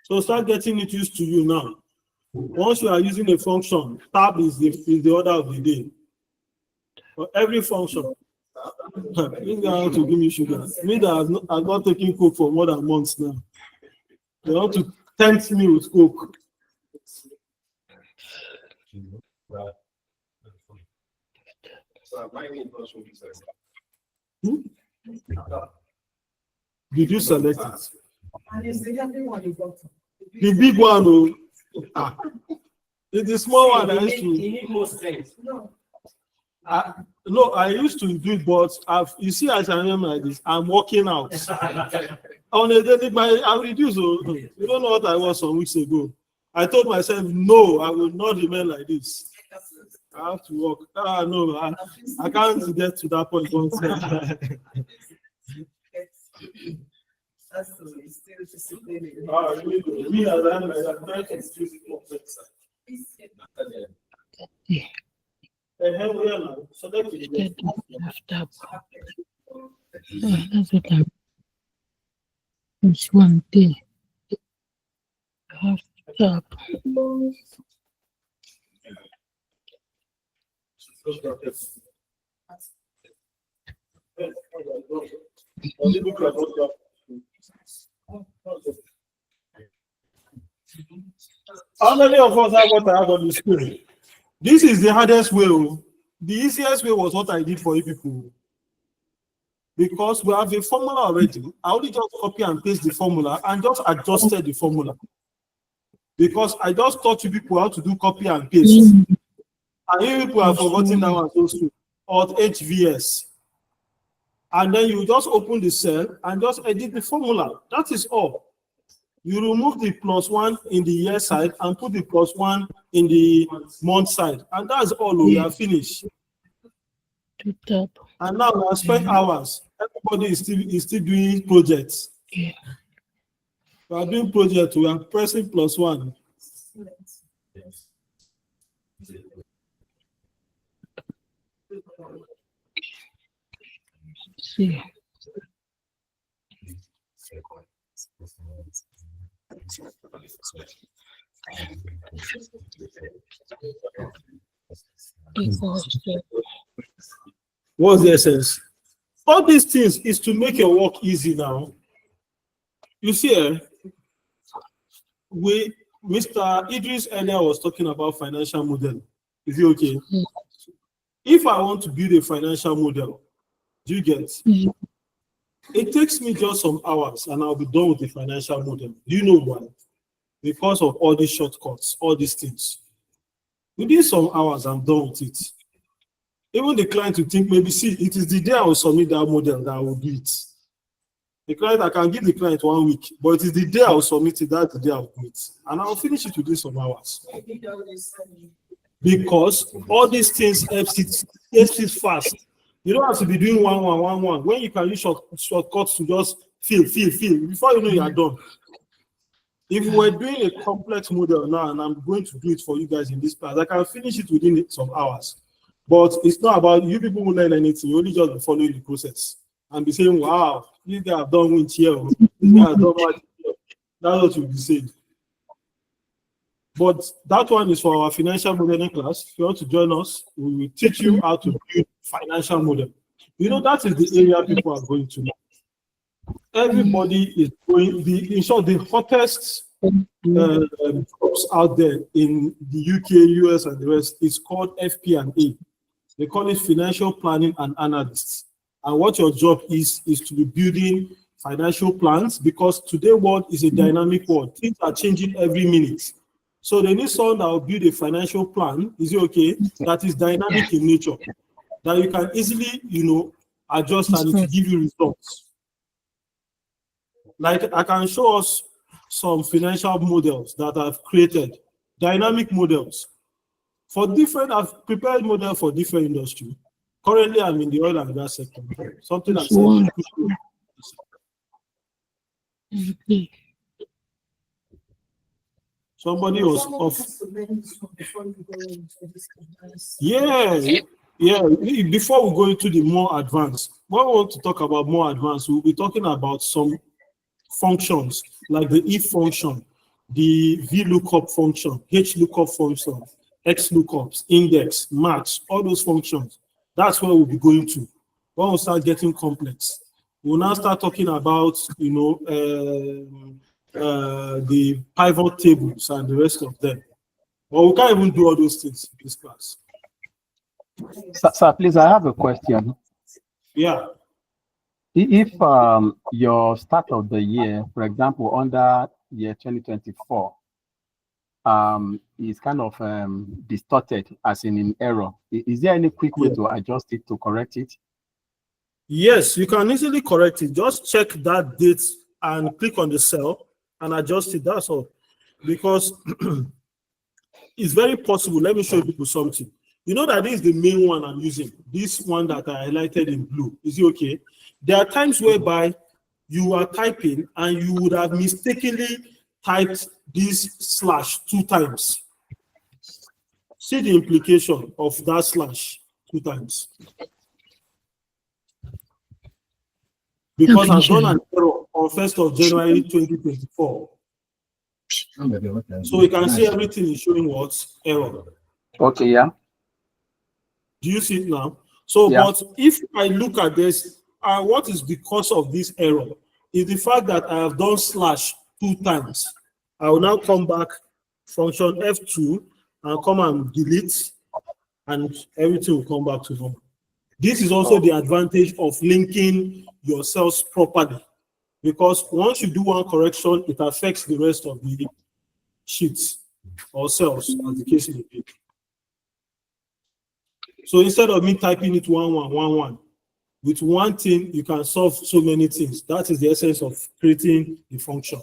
So start getting it used to you now. Once you are using a function, tab is the order of the day. For every function. This guy want to give me sugar. Me that I've not taken Coke for more than months now. They want to tempt me with Coke. Did you select it? And it's the other one you got. The big one, oh. It's the small one I used to. No, I used to do it, but you see, as I remember like this, I'm working out. On a daily, I reduce. You don't know what I was some weeks ago. I told myself, no, I will not remain like this. I have to work. No, I can't get to that point. That's still disciplining. Me as I'm trying to excuse it. It's one thing. Have to stop. How many of us have what I have on the screen? This is the hardest way. The easiest way was what I did for you people. Because we have a formula already. I only just copy and paste the formula and just adjusted the formula. Because I just taught you people how to do copy and paste. And you people have forgotten that one also. Alt HVS. And then you just open the cell and just edit the formula. That is all. You remove the +1 in the year side and put the +1 in the month side. And that's all. We are finished. And now we have spent hours. Everybody is still doing projects. We are doing projects. We are pressing +1. See. What's the essence? All these things is to make your work easy now. You see, Mr. Idris earlier was talking about financial model. Is it okay? If I want to build a financial model, do you get? It takes me just some hours and I'll be done with the financial model. Do you know why? Because of all these shortcuts, all these things. Within some hours, I'm done with it. Even the client will think, maybe, see, it is the day I will submit that model that I will do it. The client, I can give the client 1 week, but it is the day I will submit it, that's the day I will do it. And I will finish it within some hours. Because all these things helps it fast. You don't have to be doing 1, 1, 1, 1. When you can use shortcuts to just fill. Before you know you are done. If we were doing a complex model now, and I'm going to do it for you guys in this class, I can finish it within some hours. But it's not about you people who learn anything. You only just be following the process and be saying, wow, this guy have done winch here. This guy has done what here. That's what you'll be saying. But that one is for our financial modeling class. If you want to join us, we will teach you how to build financial model. You know, that is the area people are going to know. Everybody is going, in short, the hottest jobs out there in the UK, US, and the rest is called FP&A. They call it financial planning and analysis. And what your job is to be building financial plans, because today's world is a dynamic world. Things are changing every minute. So they need someone that will build a financial plan, is it okay, that is dynamic in nature, that you can easily, adjust and it will give you results. Like I can show us some financial models that I've created, dynamic models. For different, I've prepared model for different industry. Currently, I'm in the oil and gas sector. Something I'm saying. Somebody was off. Yeah. Before we go into the more advanced, when we want to talk about more advanced, we'll be talking about some functions like the if function, the VLOOKUP function, HLOOKUP function, XLOOKUPs, index, match, all those functions. That's where we'll be going to. When we start getting complex, we'll now start talking about, the pivot tables and the rest of them. But we can't even do all those things in this class. Sir, please, I have a question. Yeah. If your start of the year, for example, under year 2024, is kind of distorted, as in error, is there any quick way to adjust it, to correct it? Yes, you can easily correct it. Just check that date and click on the cell and adjust it. That's all. Because it's very possible. Let me show people something. You know that this is the main one I'm using. This one that I highlighted in blue. Is it okay? There are times whereby you are typing and you would have mistakenly typed this slash 2 times. See the implication of that slash 2 times. Because I've done an error on 1st of January 2024. So we can see everything is showing what? Error. Okay, yeah. Do you see it now? So, yeah. But if I look at this, what is the cause of this error? Is the fact that I have done slash 2 times. I will now come back, function F2, and come and delete, and everything will come back to normal. This is also the advantage of linking your cells properly, because once you do one correction, it affects the rest of the sheets or cells, as the case may be. So instead of me typing it 1, 1, 1, 1, with one thing, you can solve so many things. That is the essence of creating the function.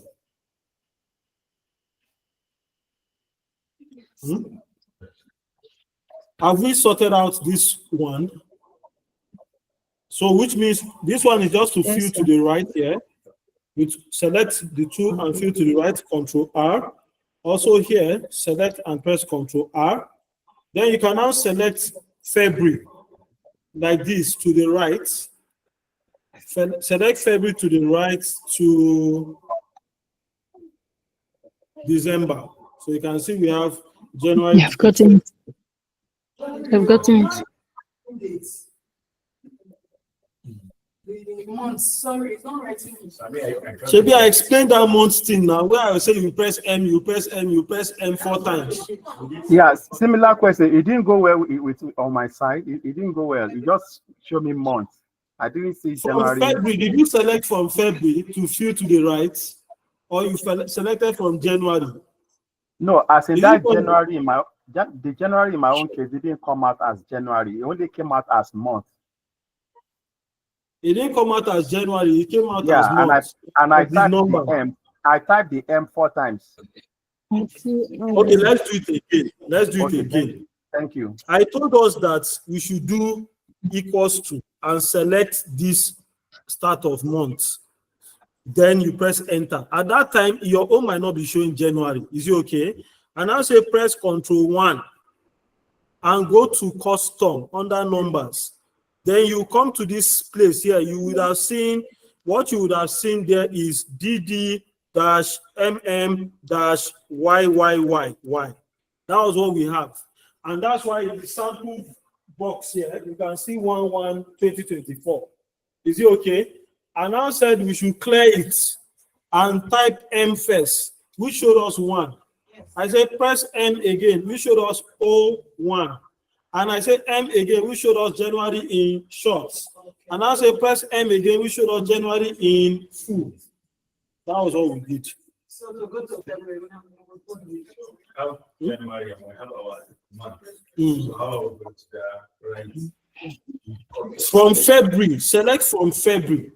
Have we sorted out this one? So which means this one is just to fill to the right here. We select the 2 and fill to the right, Control R. Also here, select and press Control R. Then you can now select February like this to the right. Select February to the right to December. So you can see we have January. I've gotten it. I've gotten it. Sorry, it's not writing. Maybe I explained that month thing now, where I was saying you press M, you press M, you press M 4 times. Yeah, similar question. It didn't go well with on my side. It didn't go well. It just showed me months. I didn't see January. From February, did you select from February to fill to the right, or you selected from January? No, as in that January in my the January in my own case, it didn't come out as January. It only came out as month. It didn't come out as January. It came out as month. And I typed the M. I typed the M 4 times. Okay, let's do it again. Let's do it again. Thank you. I told us that we should do equals to and select this start of month. Then you press enter. At that time, your own might not be showing January. Is it okay? And I'll say press Control 1 and go to custom under numbers. Then you come to this place here. You would have seen, what you would have seen there is DD-MM-YYYY. That was what we have. And that's why in the sample box here, you can see 1/1/2024. Is it okay? And I said we should clear it and type M first, which showed us 1. I said press N again, which showed us 01. And I say M again, which showed us January in shorts. And I say press M again, which showed us January in full. That was all we did. So to go to February, January, our month. Mm. So how we go to the right? From February, select from February.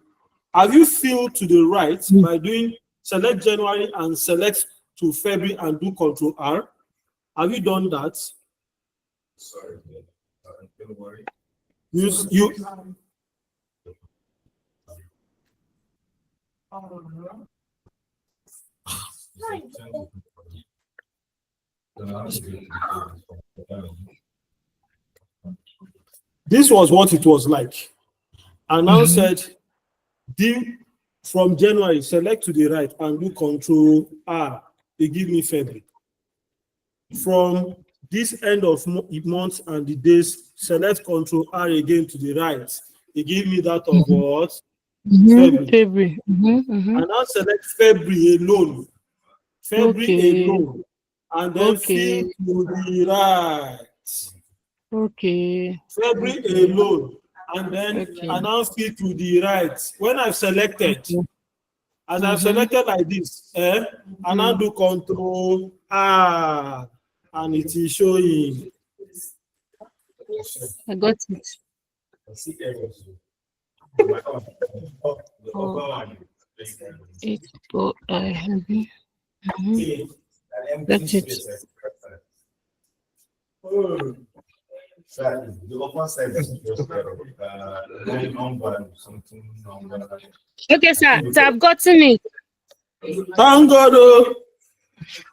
Have you filled to the right by doing select January and select to February and do Control R? Have you done that? Sorry, don't worry. You This was what it was like. And now said, do from January, select to the right and do Control R. They give me February. From this end of month and the days, select Control R again to the right. They give me that of what? February. And now select February alone. February alone. And then fill to the right. February alone. And then and now fill to the right. When I've selected, as I've selected like this, and now do Control R. And it is showing. I got it. I have it. That's it. The open side is just number. Okay, sir. So I've gotten it. Thank God.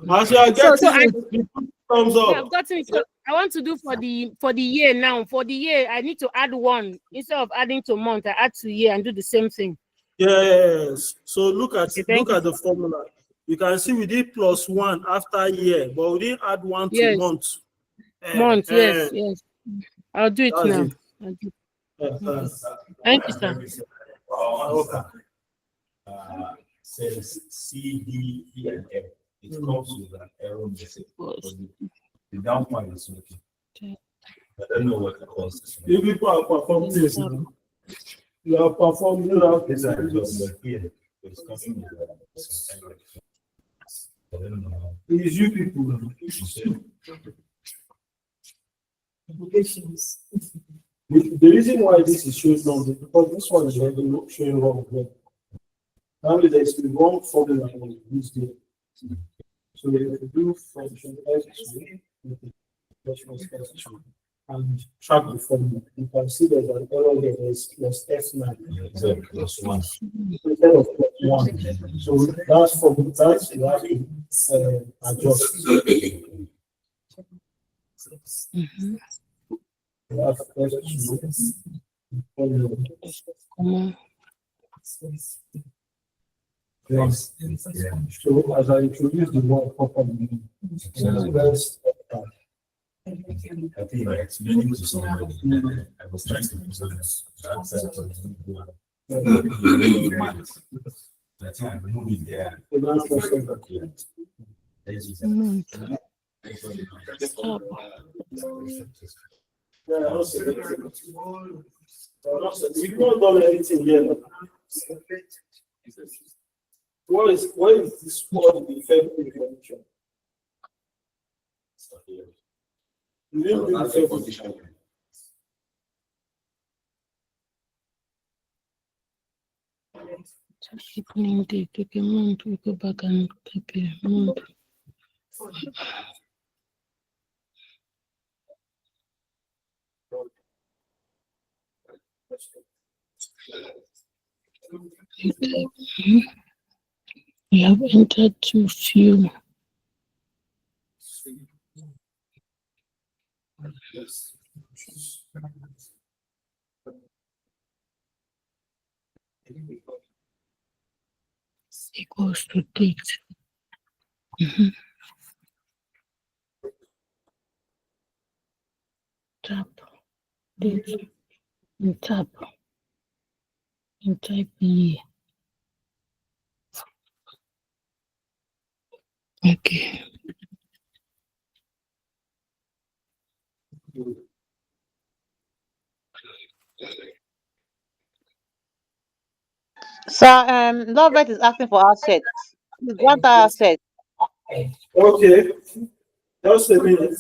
As you are getting thumbs up. Yeah, I've gotten it. So I want to do for the year now. For the year, I need to add one instead of adding to month. I add to year and do the same thing. Yes. So look at the formula. You can see we did +1 after year, but we didn't add one to month. Month, yes. I'll do it now. Thank you, sir. Says C, D, E, and F. It comes with an error message. The down one is working. I don't know what the cause is. You people are performing this. You are performing this. I just here. It's coming with I don't know. It is you people. Applications. The reason why this is showing wrong is because this one is already showing wrong. Now there is the wrong formula on this day. So we have to do function F2 and track the formula. You can see there's an error here, there's +F9. +1. Instead of +1. So that's for that you have to adjust. You have Yes. So as I introduce the word properly, I think I explained to somebody. I was trying to present this. I think I removed it there. We've not done anything yet. What is this word in February condition? You didn't do the February condition. Keep it, take a month, we go back and prepare month. We have entered too few. Equals to date. Tap date and tap and type year. Okay. Sir, Lovett is asking for assets. What are assets? Okay, just a minute.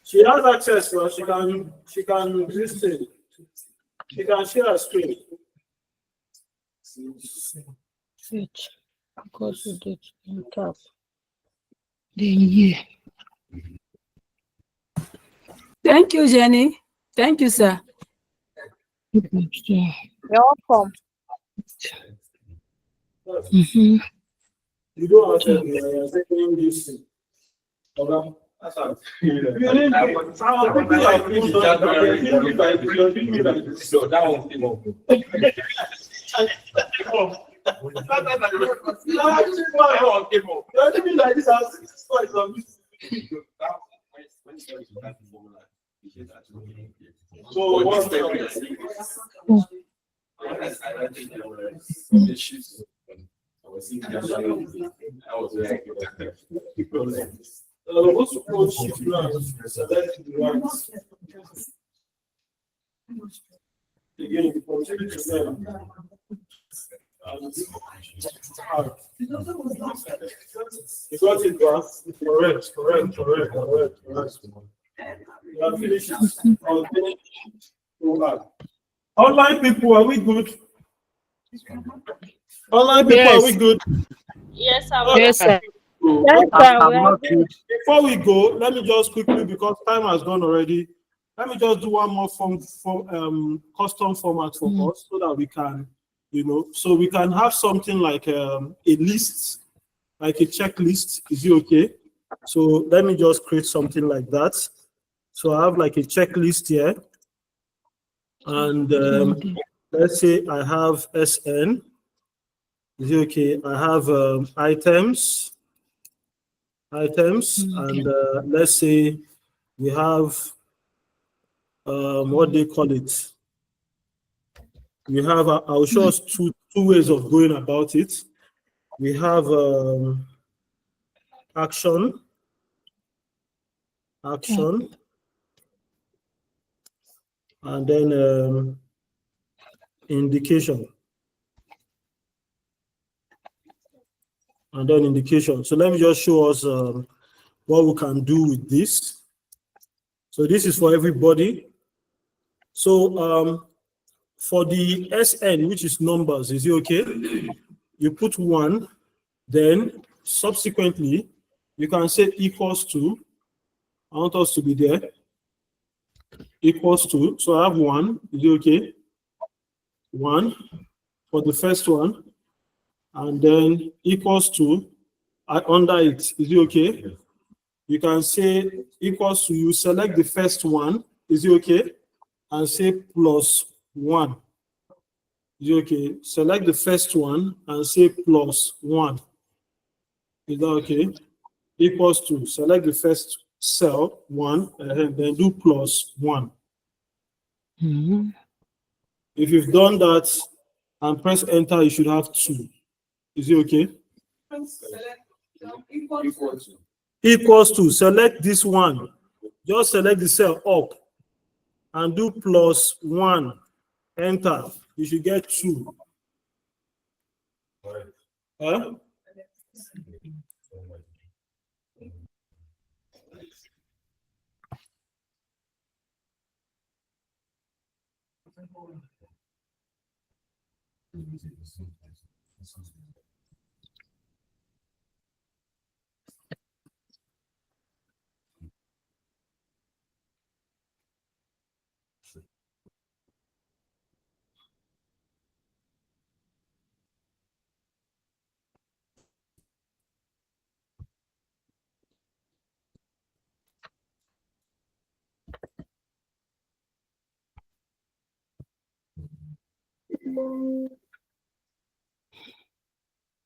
She has access, so she can listen. She can share her screen. Fetch. Because we did on top. Then yeah. Thank you, Jenny. Thank you, sir. You're welcome. Mm-hmm. You don't have to saying this. Okay. That's how so what's Online people, are we good? Online people, Yes. are we good? Yes, Yes, sir. Before we go, let me just quickly, because time has gone already, let me just do one more custom format for us so that we can, so we can have something like a list, like a checklist. Is it okay? So let me just create something like that. So I have like a checklist here. And let's say I have SN. Is it okay? I have items, and let's say we have what they call it. We have I'll show us two ways of going about it. We have action, and then indication. And then indication. So let me just show us what we can do with this. So this is for everybody. So for the SN, which is numbers, is it okay? You put 1, then subsequently you can say equals to. I want us to be there. Equals to. So I have 1. Is it okay? 1 for the first one, and then equals to. Under it, is it okay? You can say equals to, you select the first one, is it okay? And say plus 1. Is it okay? Select the first one and say plus 1. Is that okay? Equals to, select the first cell, 1, and then do plus 1. If you've done that and press enter, you should have 2. Is it okay? Equals to, select this one. Just select the cell up and do plus 1. Enter. You should get 2. Huh?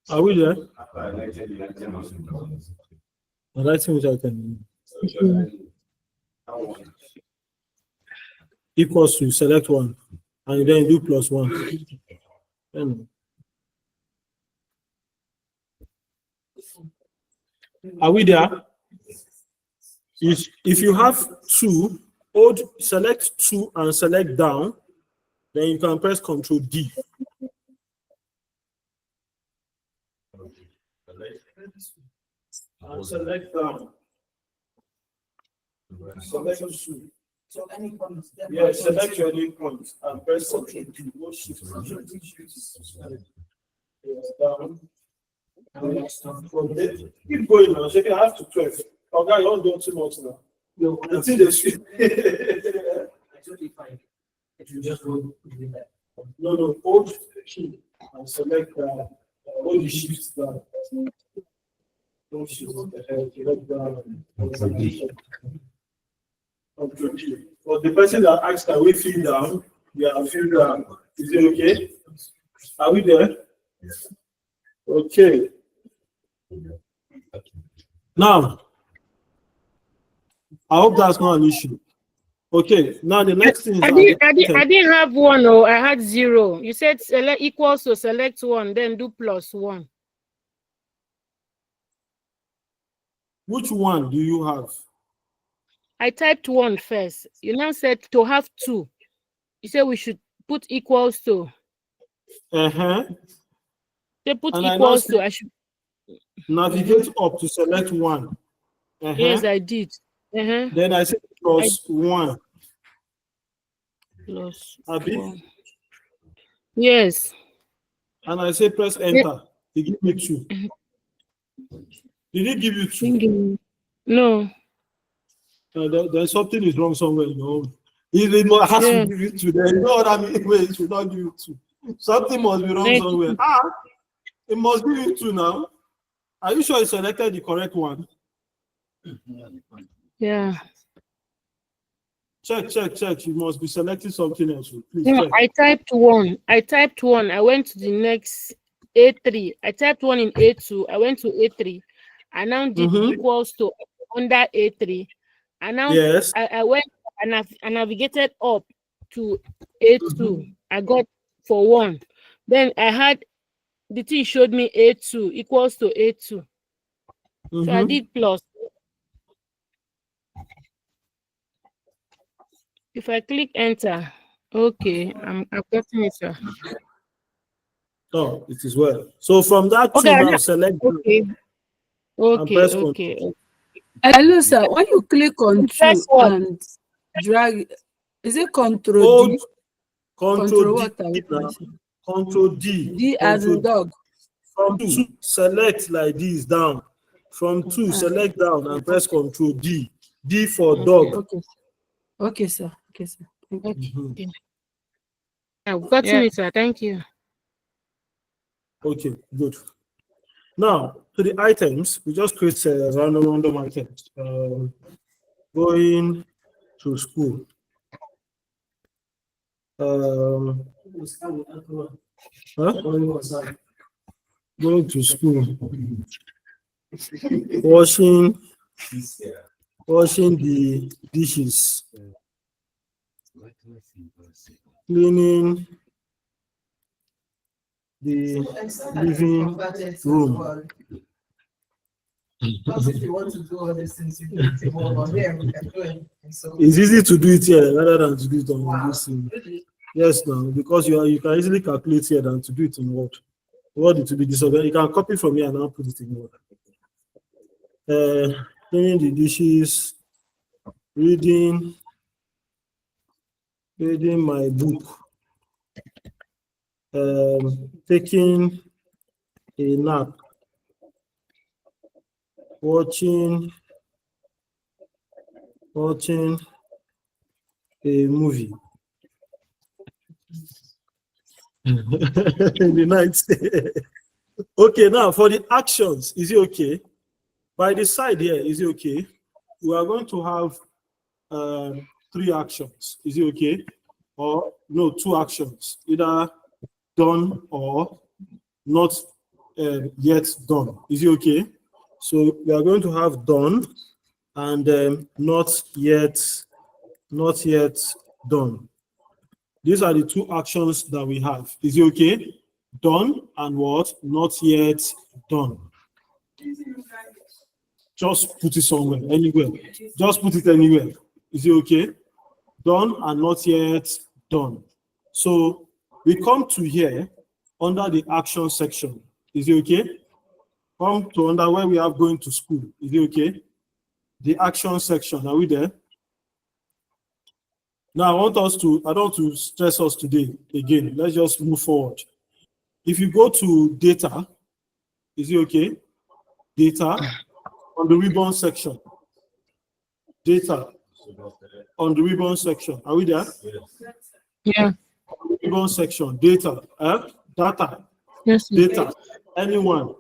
Are we there? I writing which I can. Equals to, select 1. and then do plus 1. Are we there? If you have 2, select 2 and select down, then you can press Control D. And select down. Select 2. So any points. Yeah, select your any point and press Control D. Down. Keep going now. So you have to 12. Okay, you don't do too much now. No, until the street. Actually, fine. If you just go that. No, hold key and select all the shifts down. Don't shift select down. Okay. For the person that asked, can we feel down? Yeah, feel down. Is it okay? Are we there? Yes. Okay. Now, I hope that's not an issue. Okay, now the next thing is I didn't have 1, or I had 0. You said select equals to select 1, then do plus 1. Which one do you have? I typed 1 first. You now said to have 2. You said we should put equals to. They put And equals to. I should navigate up to select 1. Yes, I did. Then I said plus 1. Plus Abi? 1. Yes. And I say press enter. He give me 2. Did he give you 2? No. There's something is wrong somewhere, you know. He has to give you 2. There is no other way it should not give you 2. Something must be wrong somewhere. It must give you 2 now. Are you sure you selected the correct one? Yeah. Check. You must be selecting something else. Please No, check. I typed 1. I went to the next A3. I typed 1 in A2. I went to A3. I now did equals to under A3. And now I went and I navigated up to A2. I got for 1. Then I had the thing showed me A2 equals to A2. So I did plus. If I click enter, okay, I've gotten it, sir. Oh, it is well. So from that to now select. Okay. Hello, sir. When you click on 2 and drag, is it Control D? Control D. Control D. D as in dog. From 2, select like this down. From 2, select down and press Control D. D for dog. Okay, sir. Thank you. I've gotten it, sir. Thank you. Okay, good. Now, to the items, we just create random items. Going to school. Going to school. Washing the dishes. Cleaning the living room. It's easy to do it here rather than to do it on this thing. Yes, now because you can easily calculate here than to do it in Word. Word it will be disorganized. You can copy from here and now put it in Word. Cleaning the dishes, reading my book, taking a nap, watching a movie. In the night. Okay, now for the actions, is it okay? By the side here, is it okay? We are going to have 3 actions. Is it okay? Or no, 2 actions, either done or not yet done. Is it okay? So we are going to have done and not yet done. These are the two actions that we have. Is it okay? Done and what? Not yet done. Just put it somewhere, anywhere. Just put it anywhere. Is it okay? Done and not yet done. So we come to here under the action section. Is it okay? Come to under where we have going to school. Is it okay? The action section. Are we there? Now I don't want to stress us today again. Let's just move forward. If you go to data, is it okay? Data on the ribbon section. Data on the ribbon section. Are we there? Yeah. Ribbon section. Data. Data. Yes. Data. Anyone?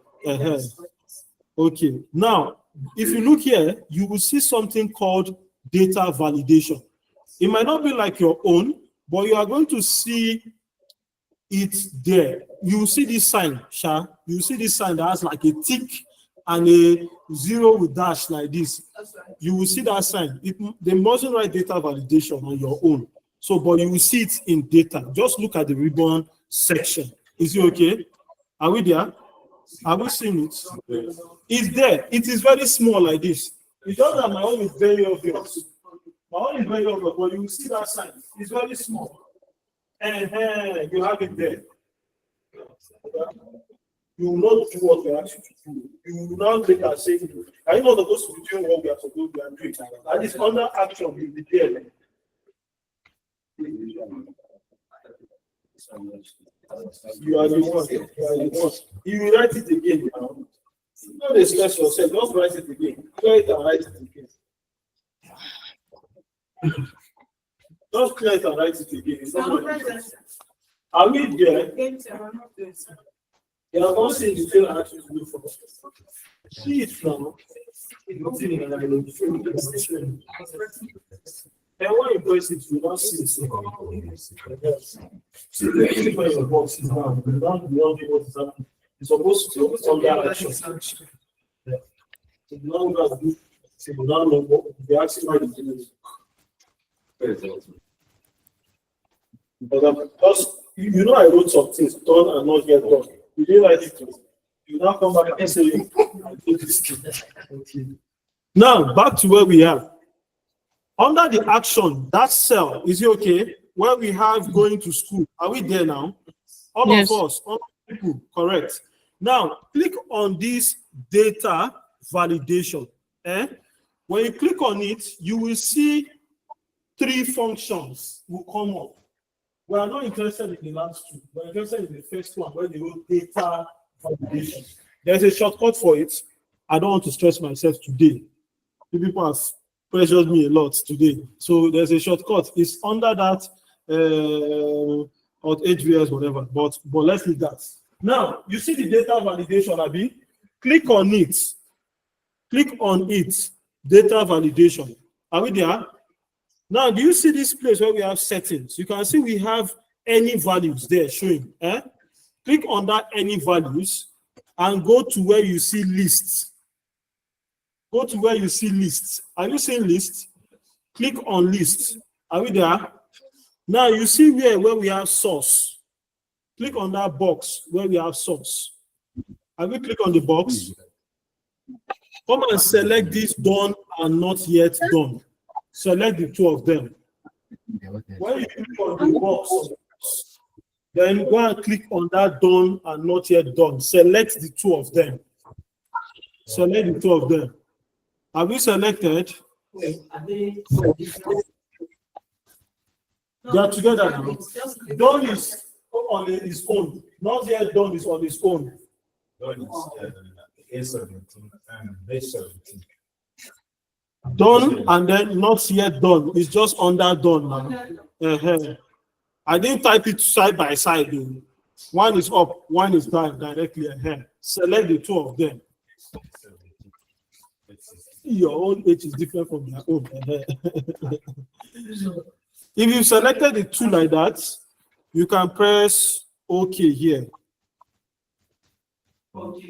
Okay. Now, if you look here, you will see something called data validation. It might not be like your own, but you are going to see it there. You will see this sign, Sha. You will see this sign that has like a tick and a zero with dash like this. You will see that sign. They mustn't write data validation on your own. So, but you will see it in data. Just look at the ribbon section. Is it okay? Are we there? Have we seen it? It's there. It is very small like this. It's just that my own is very obvious. My own is very obvious, but you will see that sign. It's very small. And you have it there. You will not do what we are asked to do. You will not take and say, are you not supposed to be doing what we are supposed to be doing? That is under action, you will be there. You are the one. You are the one. You will write it again now. Don't stress yourself. Just write it again. Clear it and write it again. Just clear it and write it again. It's not like are we there? You are not seeing the same action to do for us. See it now. It's not in an island. And when you press it, you don't see it. So the reason why your box is down, you don't know what is happening. It's supposed to be under action. So you don't know what to do. So you don't know what the action might do. Because you know I wrote some things done and not yet done. You didn't write it. You now come back and say I did this thing. Okay. Now back to where we are. Under the action, that cell, is it okay? Where we have going to school. Are we there now? All of us, all people, correct. Now, click on this data validation. When you click on it, you will see 3 functions will come up. We are not interested in the last 2. We're interested in the first one, where they wrote data validation. There's a shortcut for it. I don't want to stress myself today. The people have pressured me a lot today. So there's a shortcut. It's under that or HVS, whatever. But let's leave that. Now, you see the data validation, Abi? Click on it. Click on it. Data validation. Are we there? Now, do you see this place where we have settings? You can see we have any values there showing. Click on that any values and go to where you see lists. Go to where you see lists. Are you seeing lists? Click on lists. Are we there? Now you see where we have source. Click on that box where we have source. Have you clicked on the box? Come and select this done and not yet done. Select the 2 of them. When you click on the box, then go and click on that done and not yet done. Select the 2 of them. Select the 2 of them. Have you selected? They are together now. Done is on its own. Not yet done is on its own. Done is A17 and B17. Done and then not yet done. It's just under done now. I didn't type it side by side. Though. One is up, one is down directly ahead. Select the 2 of them. Your own age is different from their own. If you selected the 2 like that, you can press OK here. On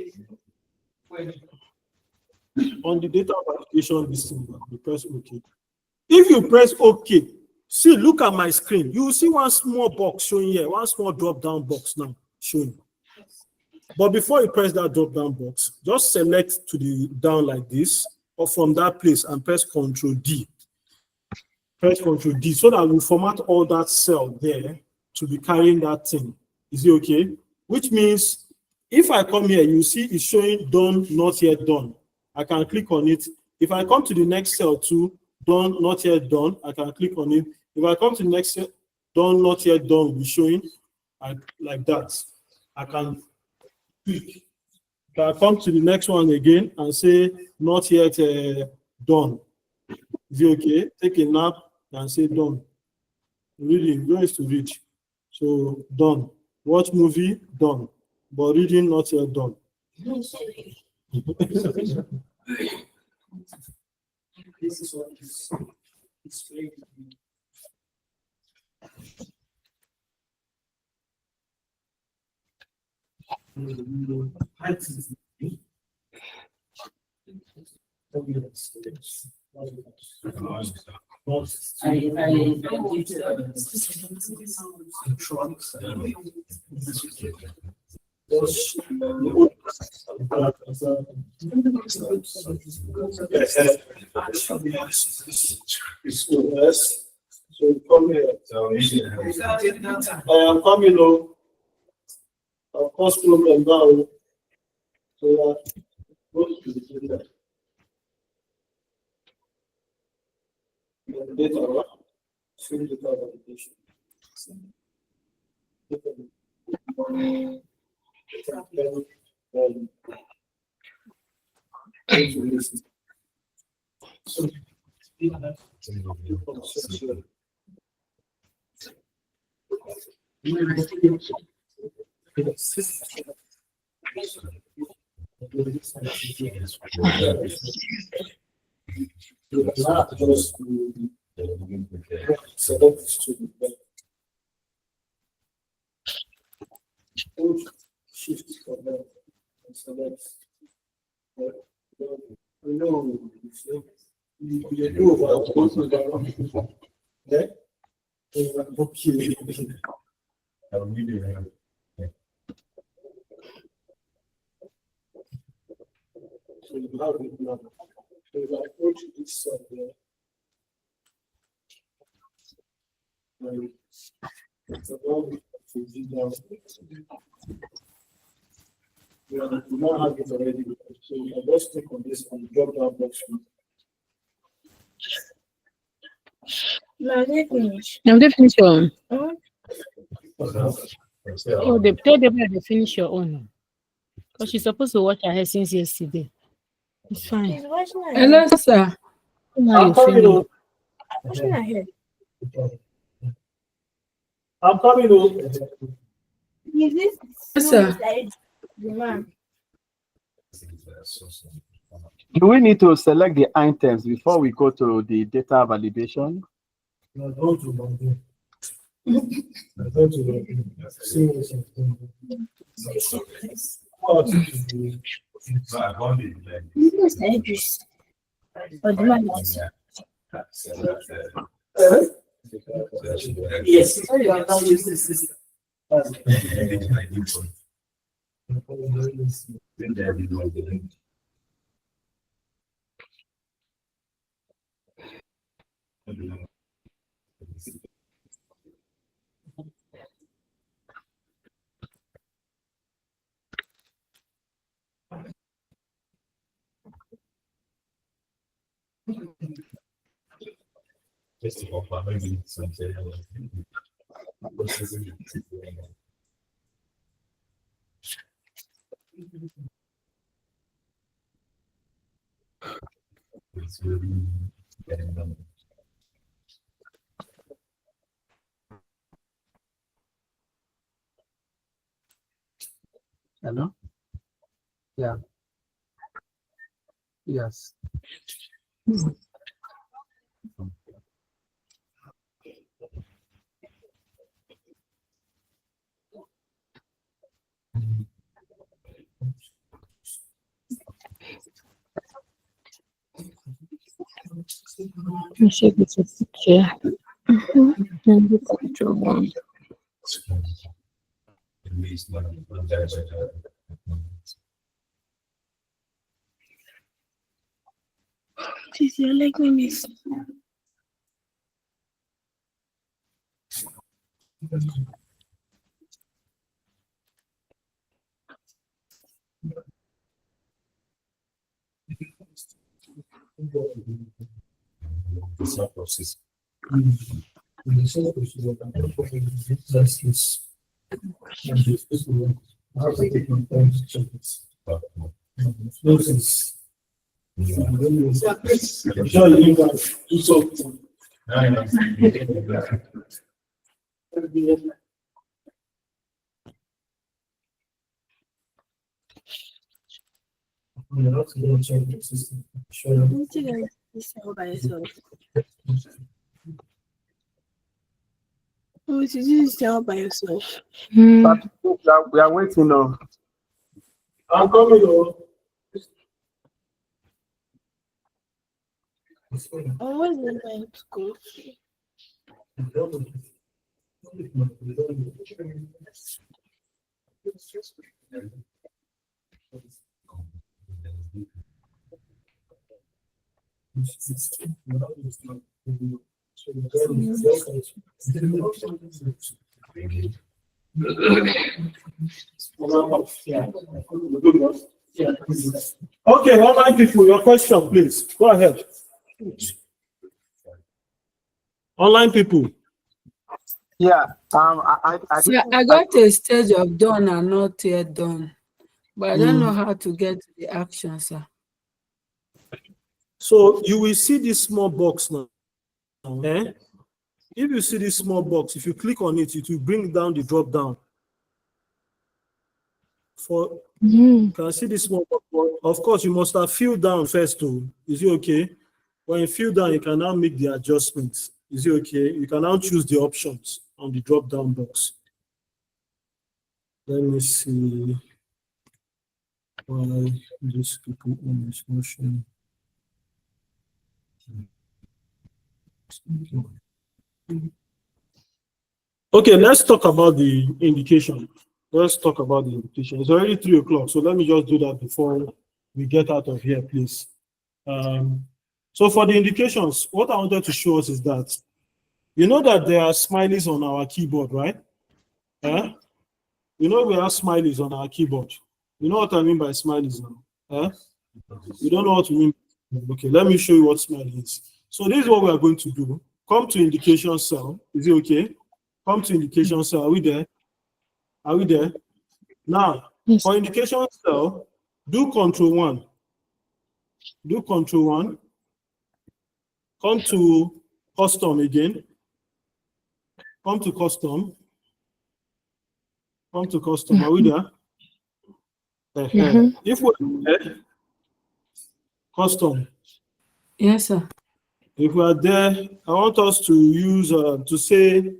the data validation listing, you press OK. If you press OK, See, look at my screen. You will see one small box showing here, one small drop-down box now showing. But before you press that drop-down box, just select to the down like this, or from that place and press Ctrl D. Press Ctrl D so that we format all that cell there to be carrying that thing. Is it okay? Which means if I come here, you see it's showing done, not yet done. I can click on it. If I come to the next cell too, done, not yet done, I can click on it. If I come to the next cell, done, not yet done, will be showing like that. I can click. If I come to the next one again and say not yet done. Is it okay? Take a nap and say done. Reading, going to read. So done. Watch movie, done. But reading, not yet done. This is what is explained. So come here. I am coming home. Of course, problem now. So go to the data. Fill the application. Shift for that and select. No, you do about okay. So you have it now. So if I approach this side there, it's about to do down. We don't have it already. So I just click on this and drop down box. No, they finish. Now they finish your own. Oh, Oh, they tell them that they finish your own. Because she's supposed to watch her hair since yesterday. It's fine. she's washing her Hello, hair. sir. Now you finish. Washing her hair. I'm coming home. Is this Yes, sir. the man? Do we need to select the items before we go to the data validation? No, don't do that. Don't do that. See what's happening. This is the address. Or the man is. Yes. Just to offer maybe something. It's really getting them. Hello? Yeah. Yes. You should get a picture. Control 1. Please, you like me, miss. Oh, did you just tell by yourself? But we are waiting now. I'm coming over. Oh, where's the time to go? Okay, online people, your question, please. Go ahead. Online people. Yeah, See, I got to a stage of done and not yet done, but I don't know how to get to the action, sir. So you will see this small box now. Eh? If you see this small box, if you click on it, it will bring down the drop down. You can see this small box. Of course, you must have filled down first too. Is it okay? When you fill down, you can now make the adjustments. Is it okay? You can now choose the options on the drop down box. Let me see why these people on this motion. Okay, let's talk about the indication. Let's talk about the indication. It's already 3 o'clock, so let me just do that before we get out of here, please. So for the indications, what I wanted to show us is that you know that there are smileys on our keyboard, right? You know we have smileys on our keyboard. You know what I mean by smileys now? You don't know what we mean? Okay, let me show you what smiley is. So this is what we are going to do. Come to indication cell. Is it okay? Come to indication cell. Are we there? Are we there? Now, for indication cell, do control 1. Do control 1. Come to custom again. Come to custom. Come to custom. Are we there? If we're there, custom. Yes, sir. If we are there, I want us to use to say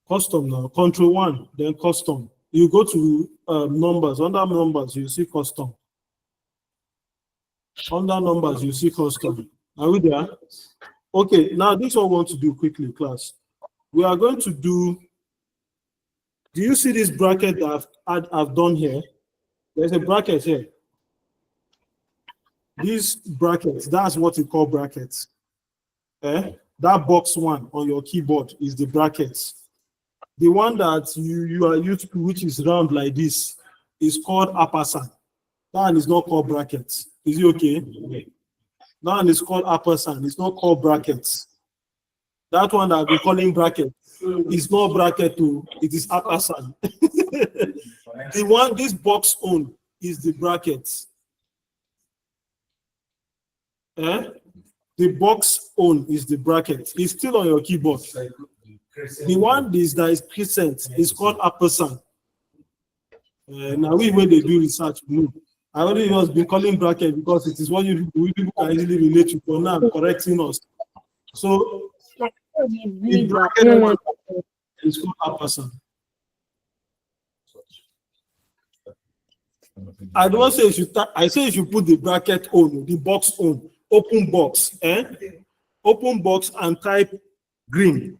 custom now. Control 1, then custom. You go to numbers. Under numbers, you see custom. Under numbers, you see custom. Are we there? Okay, now this is what we want to do quickly, class. We are going to do you see this bracket that I've done here? There's a bracket here. These brackets, that's what we call brackets. That box 1 on your keyboard is the brackets. The one that you are used to, which is round like this, is called ampersand. That one is not called brackets. Is it okay? That one is called ampersand. It's not called brackets. That one that we're calling bracket is not bracket too. It is ampersand. The one this box on is the brackets. The box on is the bracket. It's still on your keyboard. The one that is crescent is called ampersand. Now when they do research, I already was been calling bracket because it is what people can easily relate to. For now, correcting us. So the bracket is called ampersand. I don't say you should. I say you should put the bracket on, the box on open box, open box and type green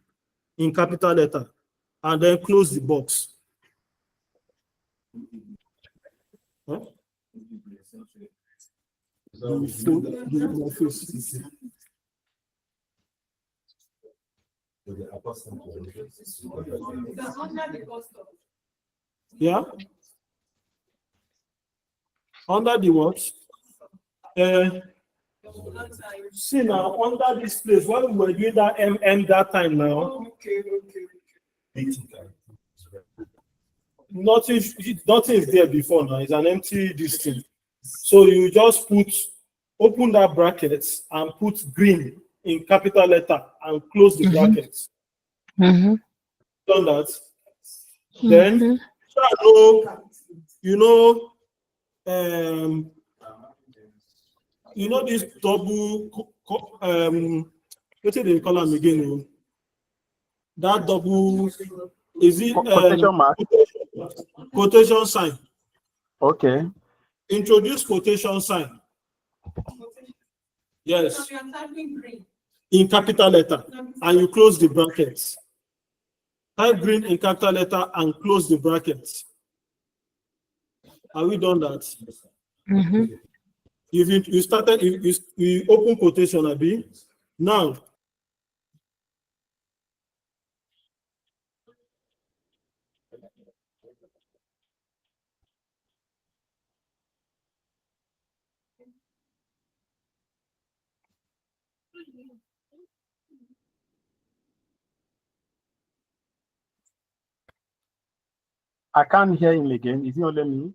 in capital letter, and then close the box. Huh? Yeah. Under the what? See now, under this place, when we were doing that that time now, nothing is there before now. It's an empty distance. So you just open that bracket and put green in capital letter and close the brackets. Done that. Then you know this double what do they call them again? That double, is it quotation mark? Quotation sign. Okay. Introduce quotation sign. Yes. In capital letter, and you close the brackets. Type green in capital letter and close the brackets. Have we done that? If you started, you open quotation, Abi. Now, I can't hear him again. Is he only me?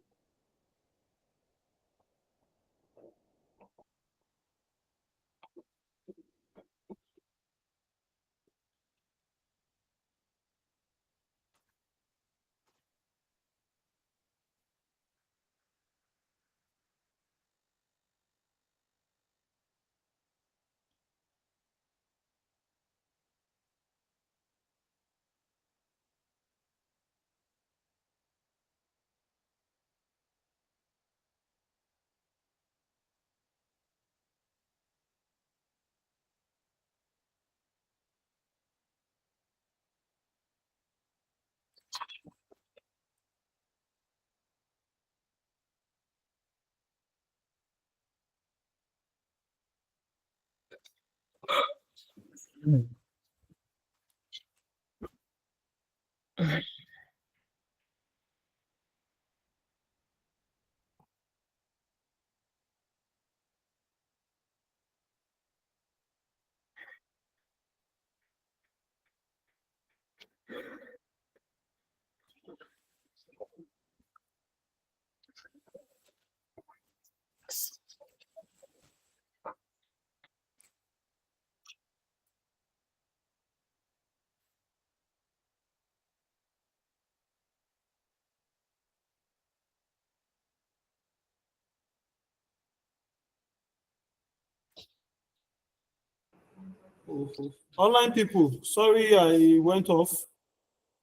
online people, sorry I went off.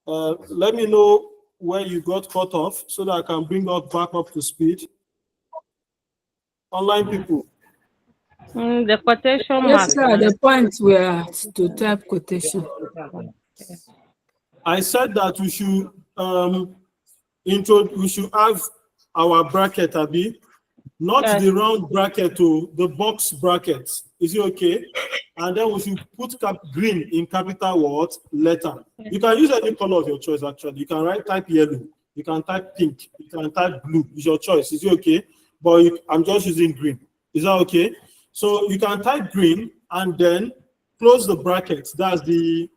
Let me know where you got cut off so that I can bring us back up to speed. Online people. The quotation mark. Yes, sir. The point were to type quotation. I said that we should we should have our bracket, Abi, not the round bracket to the box bracket. Is it okay? And then we should put green in capital what letter. You can use any color of your choice. Actually, you can type yellow. You can type pink. You can type blue. It's your choice. Is it okay? But I'm just using green. Is that okay? So you can type green and then close the brackets. That's the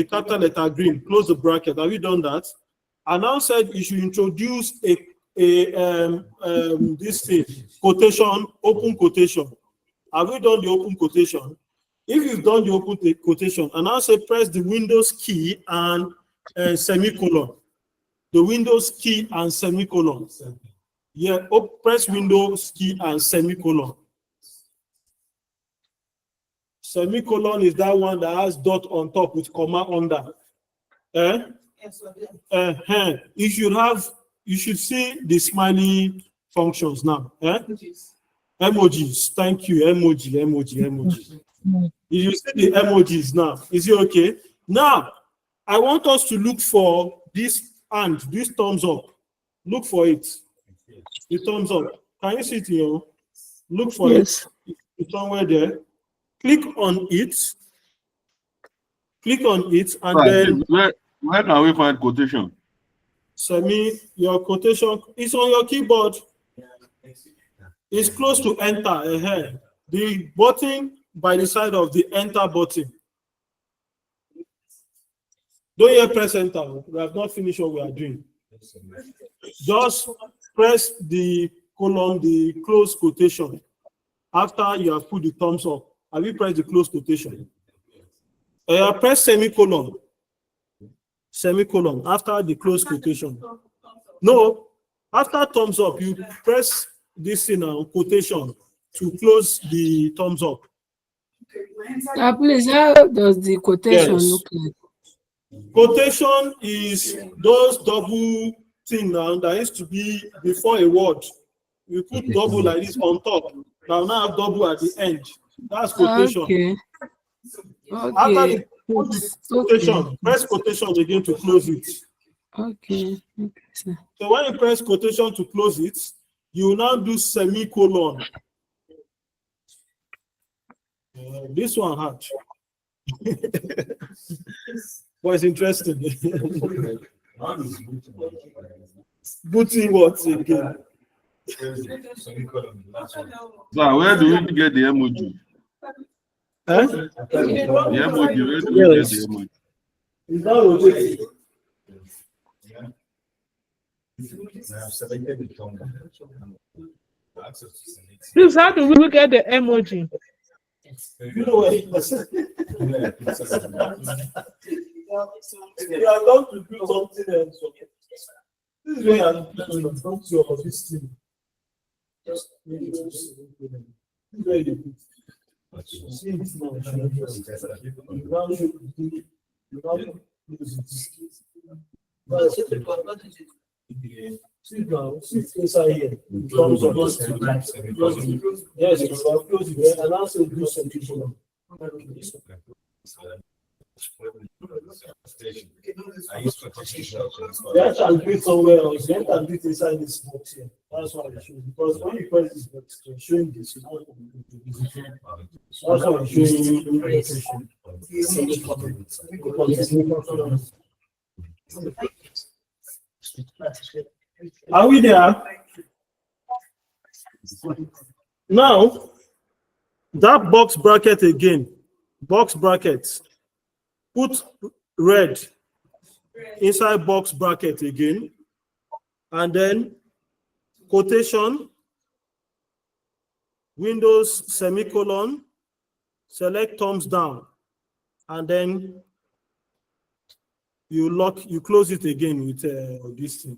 capital letter green. Close the bracket. Have you done that? I now said you should introduce this thing, quotation, open quotation. Have you done the open quotation? If you've done the open quotation, and I say press the Windows key and semicolon. The Windows key and semicolon. Yeah, press Windows key and semicolon. Semicolon is that one that has dot on top with comma under. You should see the smiley functions now. Emojis. Thank you. Emoji. You see the emojis now. Is it okay? Now, I want us to look for this hand, this thumbs up. Look for it. The thumbs up. Can you see it here? Look for it. It's somewhere there. Click on it. Click on it, and then where can we find quotation? Your quotation is on your keyboard. It's close to enter. The button by the side of the enter button. Don't yet press enter. We have not finished what we are doing. Just press the colon, the close quotation. After you have put the thumbs up, have you pressed the close quotation? Press semicolon. Semicolon after the close quotation. No, after thumbs up, you press this in a quotation to close the thumbs up. Please, how does the quotation look like? Quotation is those double thing now that used to be before a word. You put double like this on top. Now have double at the end. That's quotation. Okay. After the quotation, press quotation again to close it. Okay. So when you press quotation to close it, you will now do semicolon. This one hard. But it's interesting. Booting what again? So where do we get the emoji? Huh? The emoji, where do we get the emoji? It's not rotating. Please, how do we get the emoji? You know what it was? You are going to do something else. This is where I'm going to come to your this thing. Just make it very good. See this now. Sit down, sit inside here. Yes, close it and also do some people. You have to do it somewhere else. You have to do it inside this box here. That's why I show you. Because when you press this box, you're showing this. That's why I'm showing you. Are we there? Now, that box bracket again. Box brackets. Put red inside box bracket again. And then quotation, Windows semicolon, select thumbs down. And then you close it again with this thing.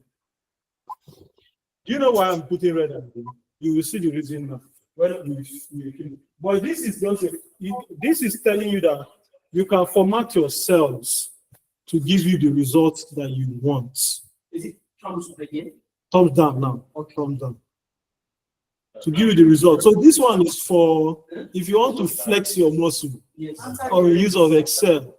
Do you know why I'm putting red at the? You will see the reason now. But this is this is telling you that you can format your cells to give you the results that you want. Is it thumbs up again? Thumbs down now. Okay. Thumbs down. To give you the result. So this one is for if you want to flex your muscle or use of Excel.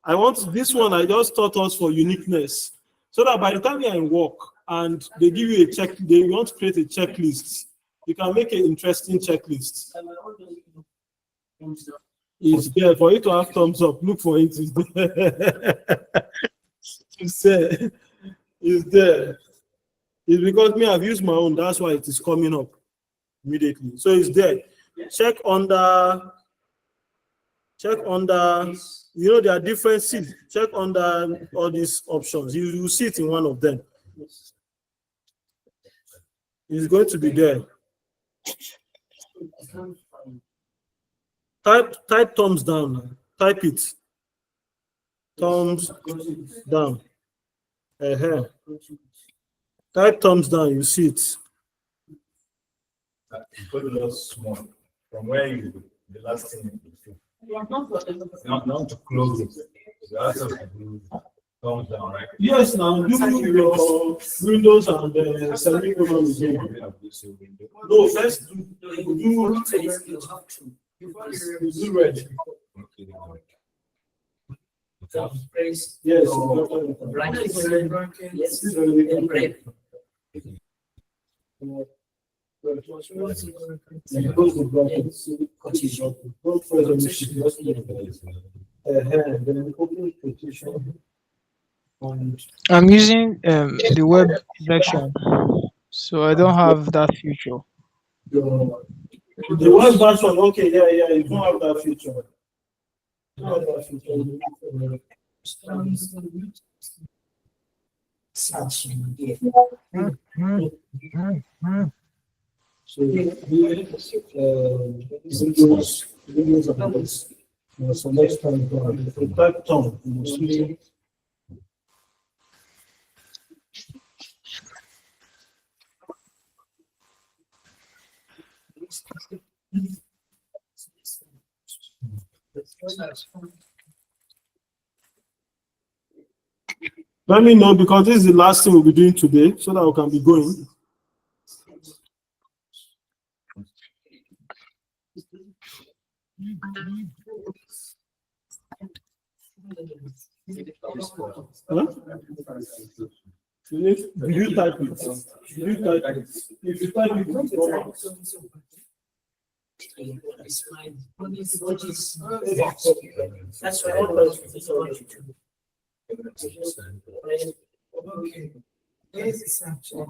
I want this one. I just taught us for uniqueness, so that by the time you're in work and they give you a check, they want to create a checklist. You can make an interesting checklist. It's there for you to have thumbs up. Look for it. It's there. It's there. It's because me, I've used my own. That's why it is coming up immediately. So it's there. Check under. You know, there are different seats. Check under all these options. You will see it in one of them. It's going to be there. Type thumbs down. Type it. Thumbs down. Type thumbs down. You see it. Small. From where you the last thing you do. Not to close it. Thumbs down, right? Yes, now do your Windows and semi-colon again. No, first do red. Yes. I'm using the web version, so I don't have that feature. The web version, okay, yeah, you don't have that feature. So Windows and others. So next time, type Tom. Let me know, because this is the last thing we'll be doing today, so that we can be going. Huh? Did you type it? Did you type it? If you type it, it's wrong. That's right. Okay. Where's the sanction?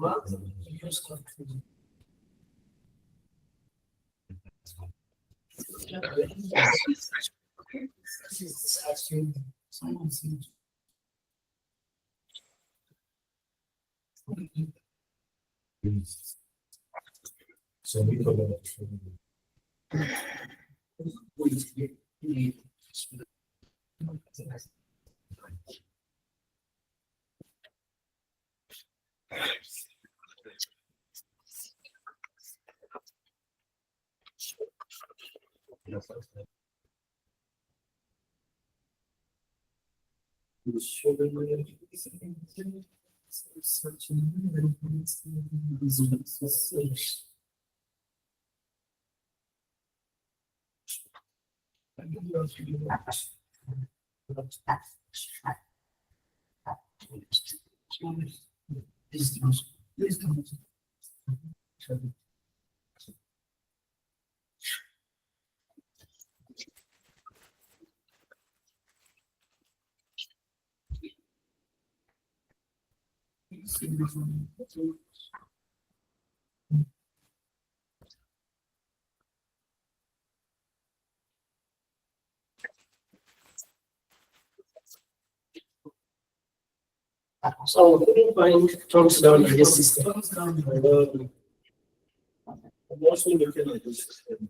So I couldn't find thumbs down in this system. I'm also looking at this system.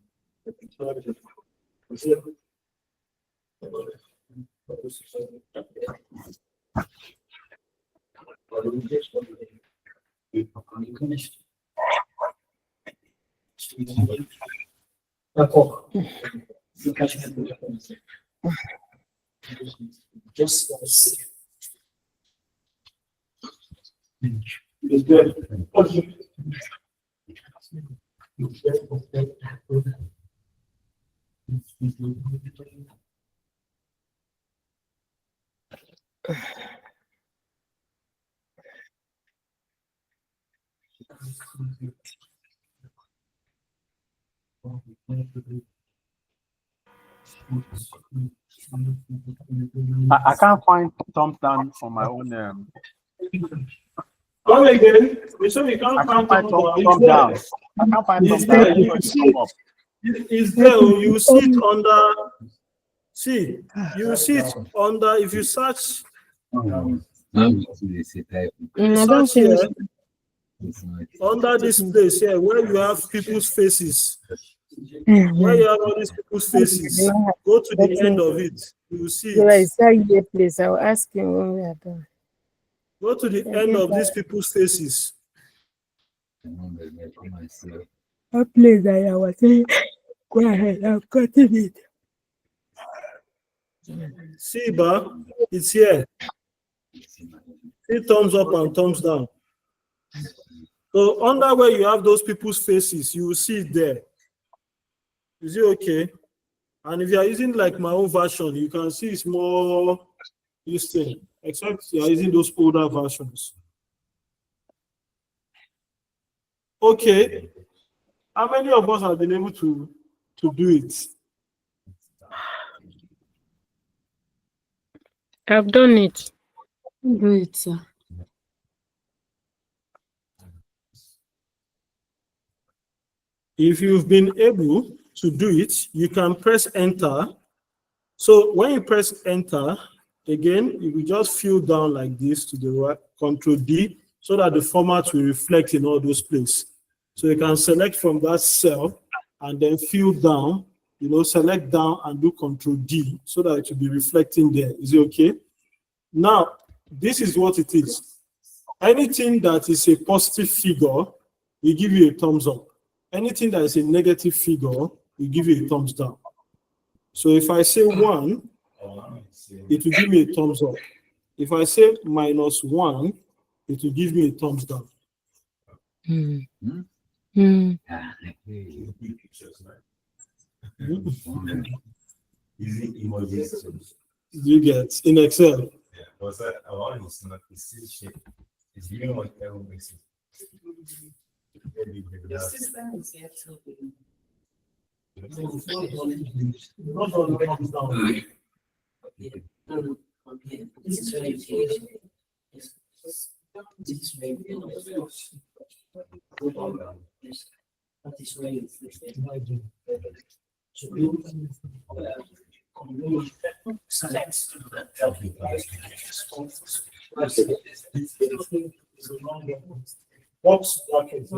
Just see. It's good. I can't find thumbs down on my own. Come again. So you can't I can't find thumbs thumbs down. I can't find thumbs down. You see, it's there. You see it under. See, you see it under. If you search. Search here, under this place here, where you have people's faces. Where you have all these people's faces, go to the end of it. You will see Right, it. here, please. I will ask him when we are done. Go to the end of these people's faces. What place I was saying? Go ahead, I'm cutting it. See, Ba, it's here. See thumbs up and thumbs down. So under where you have those people's faces, you will see it there. Is it okay? And if you are using like my own version, you can see it's more this thing, except you are using those older versions. Okay. How many of us have been able to do it? I've done it. Do it, sir. If you've been able to do it, you can press enter. So when you press enter, again, you will just fill down like this to the right, Control D, so that the format will reflect in all those places. So you can select from that cell and then fill down, select down and do Control D so that it will be reflecting there. Is it okay? Now, this is what it is. Anything that is a positive figure, we give you a thumbs up. Anything that is a negative figure, we give you a thumbs down. So if I say 1, it will give me a thumbs up. If I say -1, it will give me a thumbs down. You get in Excel. Yeah, was that a lot of not the shape? It's giving what error makes it. The system is yet to be. Box bracket.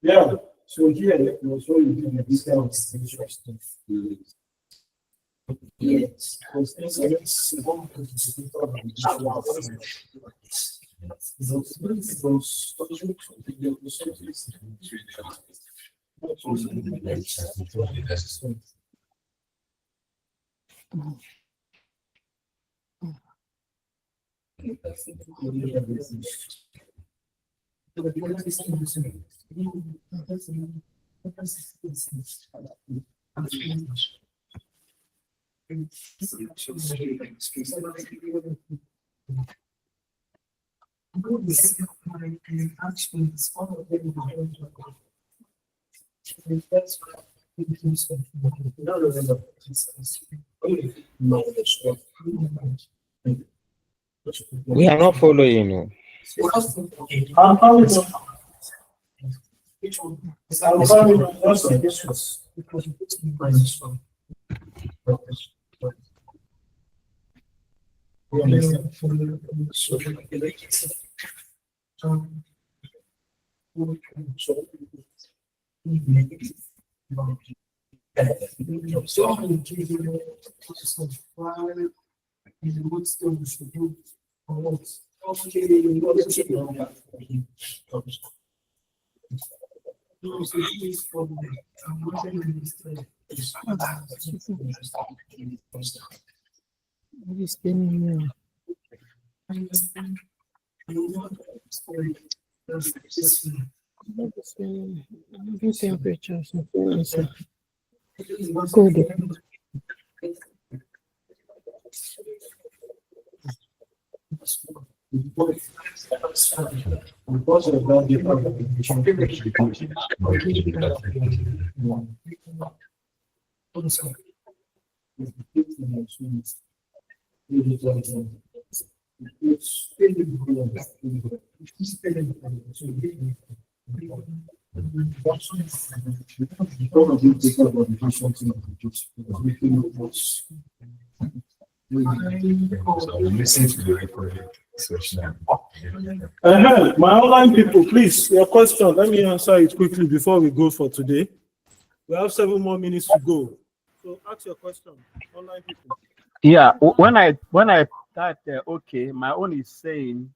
Yeah, so here you will show you this kind of situation. Yes. We are not following you. I'm coming to which one? I'm coming to Temperatures. Good. My online people, please, your question. Let me answer it quickly before we go for today. We have 7 more minutes to go. So ask your question, online people. Yeah, when I type okay, my own is saying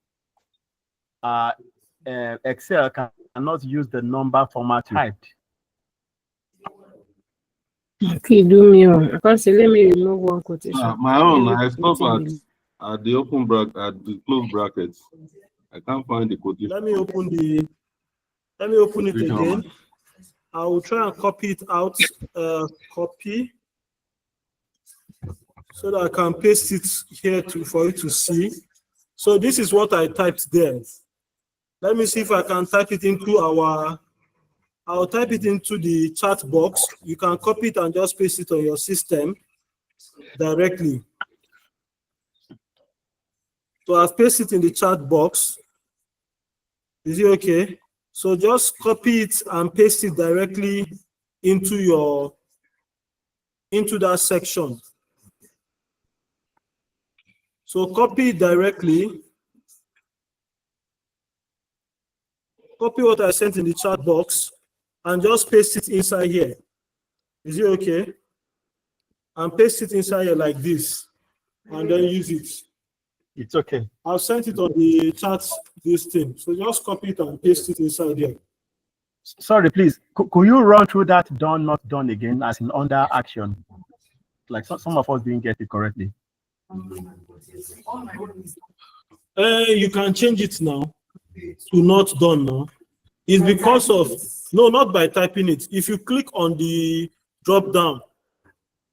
Excel cannot use the number format typed. Okay, do me on. I can't say, let me remove one quotation. My own, I stop at the open bracket, at the close brackets. I can't find the quotation. Let me open it again. I will try and copy it out. Copy, so that I can paste it here for you to see. So this is what I typed there. Let me see if I can type it into I'll type it into the chat box. You can copy it and just paste it on your system directly. So I've pasted it in the chat box. Is it okay? So just copy it and paste it directly into that section. So copy it directly. Copy what I sent in the chat box and just paste it inside here. Is it okay? And paste it inside here like this, and then use it. It's okay. I've sent it on the chat, this thing. So just copy it and paste it inside here. Sorry, please. Could you run through that done, not done again, as in under action? Like some of us didn't get it correctly. You can change it now to not done now. It's because of, no, not by typing it. If you click on the drop down,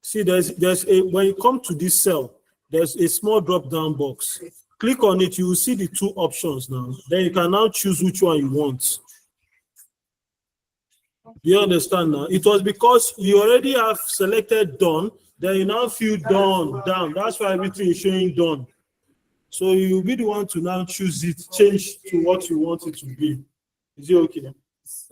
see there's a, when you come to this cell, there's a small drop down box. Click on it, you will see the 2 options now. Then you can now choose which one you want. Do you understand now? It was because you already have selected done, then you now feel done, down. That's why everything is showing done. So you'll be the one to now choose it, change to what you want it to be. Is it okay?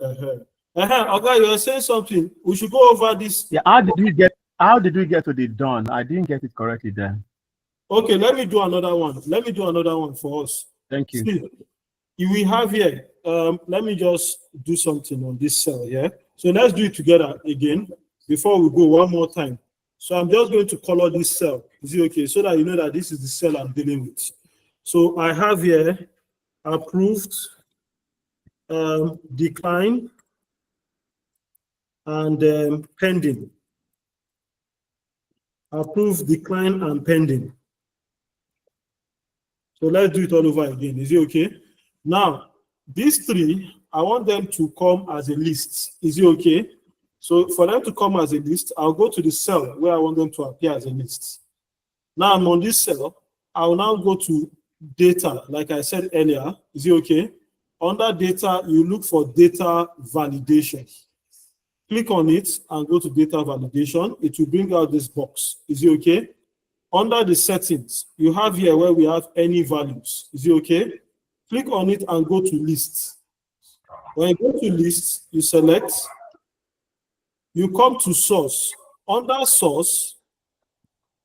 Okay, you are saying something. We should go over this. Yeah, how did we get to the done? I didn't get it correctly then. Okay, let me do another one. Let me do another one for us. Thank you. See, we have here, let me just do something on this cell here. So let's do it together again before we go one more time. So I'm just going to color this cell. Is it okay? So that you know that this is the cell I'm dealing with. So I have here approved, decline, and pending. Approved, decline, and pending. So let's do it all over again. Is it okay? Now, these 3, I want them to come as a list. Is it okay? So for them to come as a list, I'll go to the cell where I want them to appear as a list. Now I'm on this cell. I'll now go to data, like I said earlier. Is it okay? Under data, you look for data validation. Click on it and go to data validation. It will bring out this box. Is it okay? Under the settings, you have here where we have any values. Is it okay? Click on it and go to lists. When you go to lists, you select. You come to source. Under source,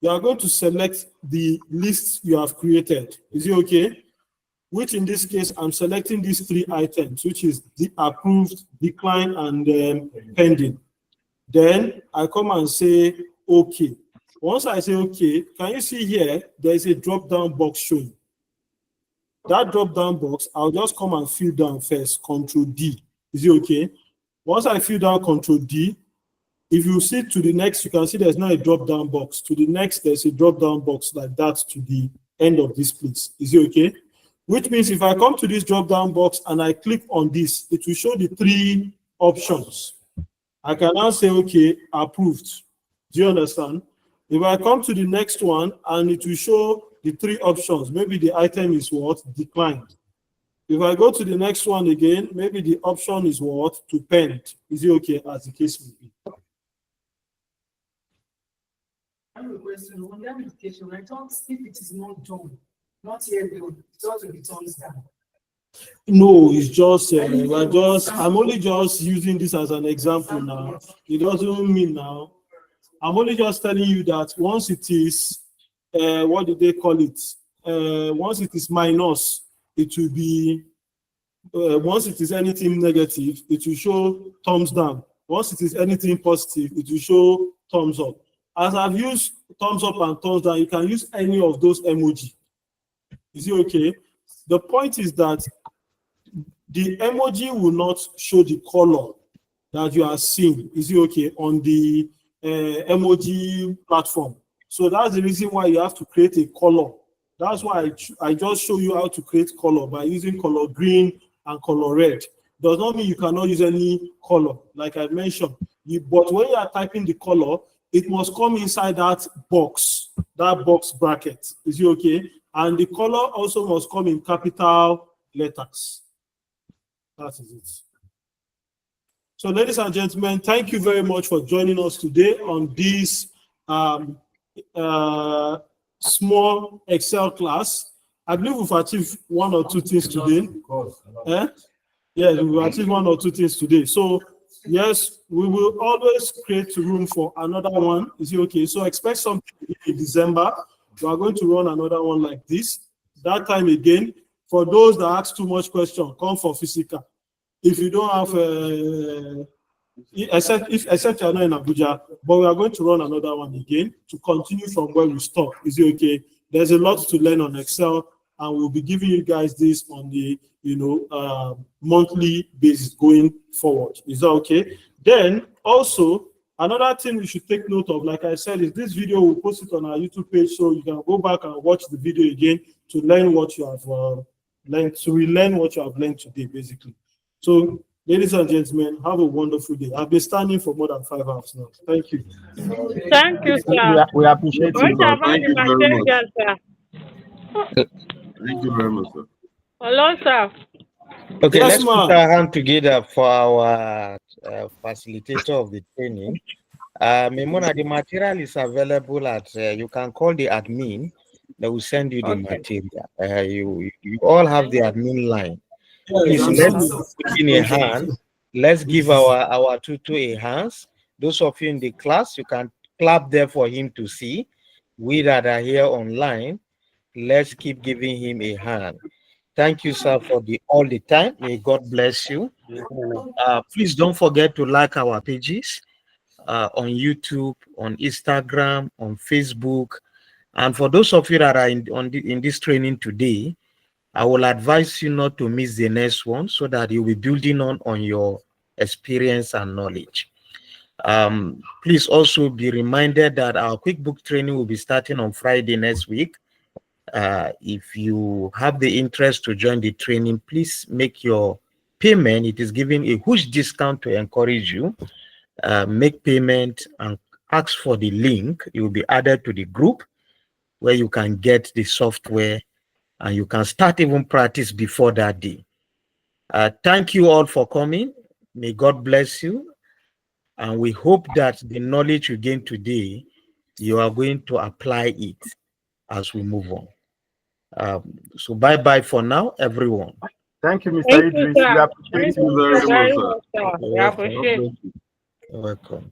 you are going to select the list you have created. Is it okay? Which in this case, I'm selecting these 3 items, which is the approved, decline, and pending. Then I come and say, okay. Once I say okay, can you see here, there's a drop-down box showing. That drop-down box, I'll just come and fill down first, Control D. Is it okay? Once I fill down Control D, if you see to the next, you can see there's not a drop-down box. To the next, there's a drop-down box like that to the end of this place. Is it okay? Which means if I come to this drop-down box and I click on this, it will show the 3 options. I can now say, okay, approved. Do you understand? If I come to the next one and it will show the 3 options, maybe the item is what? Declined. If I go to the next one again, maybe the option is what? To pend. Is it okay, as the case may be? I have a question. On the application, I thought if it is not done, Not here, it's also be thumbs down. No, it's just I'm only just using this as an example now. It doesn't mean now. I'm only just telling you that once it is what do they call it? Once it is minus, it will be once it is anything negative, it will show thumbs down. Once it is anything positive, it will show thumbs up. As I've used thumbs up and thumbs down, you can use any of those emoji. Is it okay? The point is that the emoji will not show the color that you are seeing. Is it okay on the emoji platform? So that's the reason why you have to create a color. That's why I just show you how to create color by using color green and color red. Does not mean you cannot use any color, like I mentioned. But when you are typing the color, it must come inside that box bracket. Is it okay? And the color also must come in capital letters. That is it. So, ladies and gentlemen, thank you very much for joining us today on this small Excel class. I believe we've achieved one or two things today. Yes, we've achieved one or two things today. So, yes, we will always create room for another one. Is it okay? So, expect something in December. We are going to run another one like this. That time again, for those that ask too much question, come for physical. If you don't have, except you're not in Abuja, but we are going to run another one again to continue from where we stopped. Is it okay? There's a lot to learn on Excel, and we'll be giving you guys this on the monthly basis going forward. Is that okay? Then also another thing we should take note of, like I said, is this video. We'll post it on our YouTube page, so you can go back and watch the video again to learn what you have learned. To relearn what you have learned today, basically. So, ladies and gentlemen, have a wonderful day. I've been standing for more than 5 hours now. Thank you. Thank you, sir. We appreciate you. Thank you very much. Sir. Thank you very much, sir. Hello, sir. Okay, Yes, let's put ma'am. our hand together for our facilitator of the training. Memona, the material is available at, you can call the admin, they will send you the material. You all have the admin line. Please, let's put in a hand. Let's give our tutor a hand. Those of you in the class, you can clap there for him to see. We that are here online, let's keep giving him a hand. Thank you, sir, for all the time. May God bless you. Please don't forget to like our pages on YouTube, on Instagram, on Facebook. And for those of you that are in this training today, I will advise you not to miss the next one so that you'll be building on your experience and knowledge. Please also be reminded that our QuickBook training will be starting on Friday next week. If you have the interest to join the training, please make your payment. It is giving a huge discount to encourage you. Make payment and ask for the link. It will be added to the group where you can get the software and you can start even practice before that day. Thank you all for coming. May God bless you. And we hope that the knowledge you gain today, you are going to apply it as we move on. So bye-bye for now, everyone. Thank you, Mr. Thank Idris. you, sir. We appreciate Thank you you very much, sir. We appreciate. You're welcome.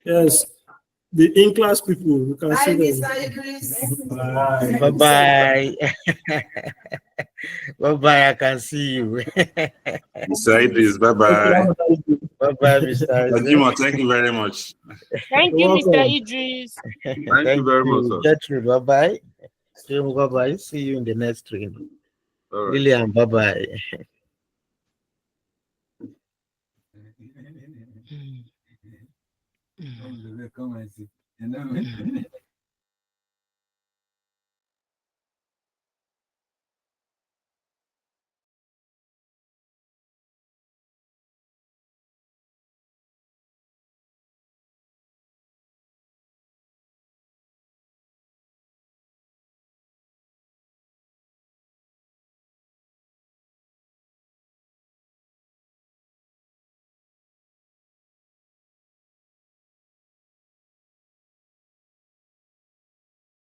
Yes, the in-class people, you can see them. Bye-bye. Bye-bye, I can see you. Mr. Idris, bye-bye. Bye-bye, Mr. Ajima, thank you very much. Thank you, Mr. Idris. Thank you very much, sir. Gertrude, bye-bye. Bye-bye. See you in the next training. All right. Lillian, bye-bye. Come and see.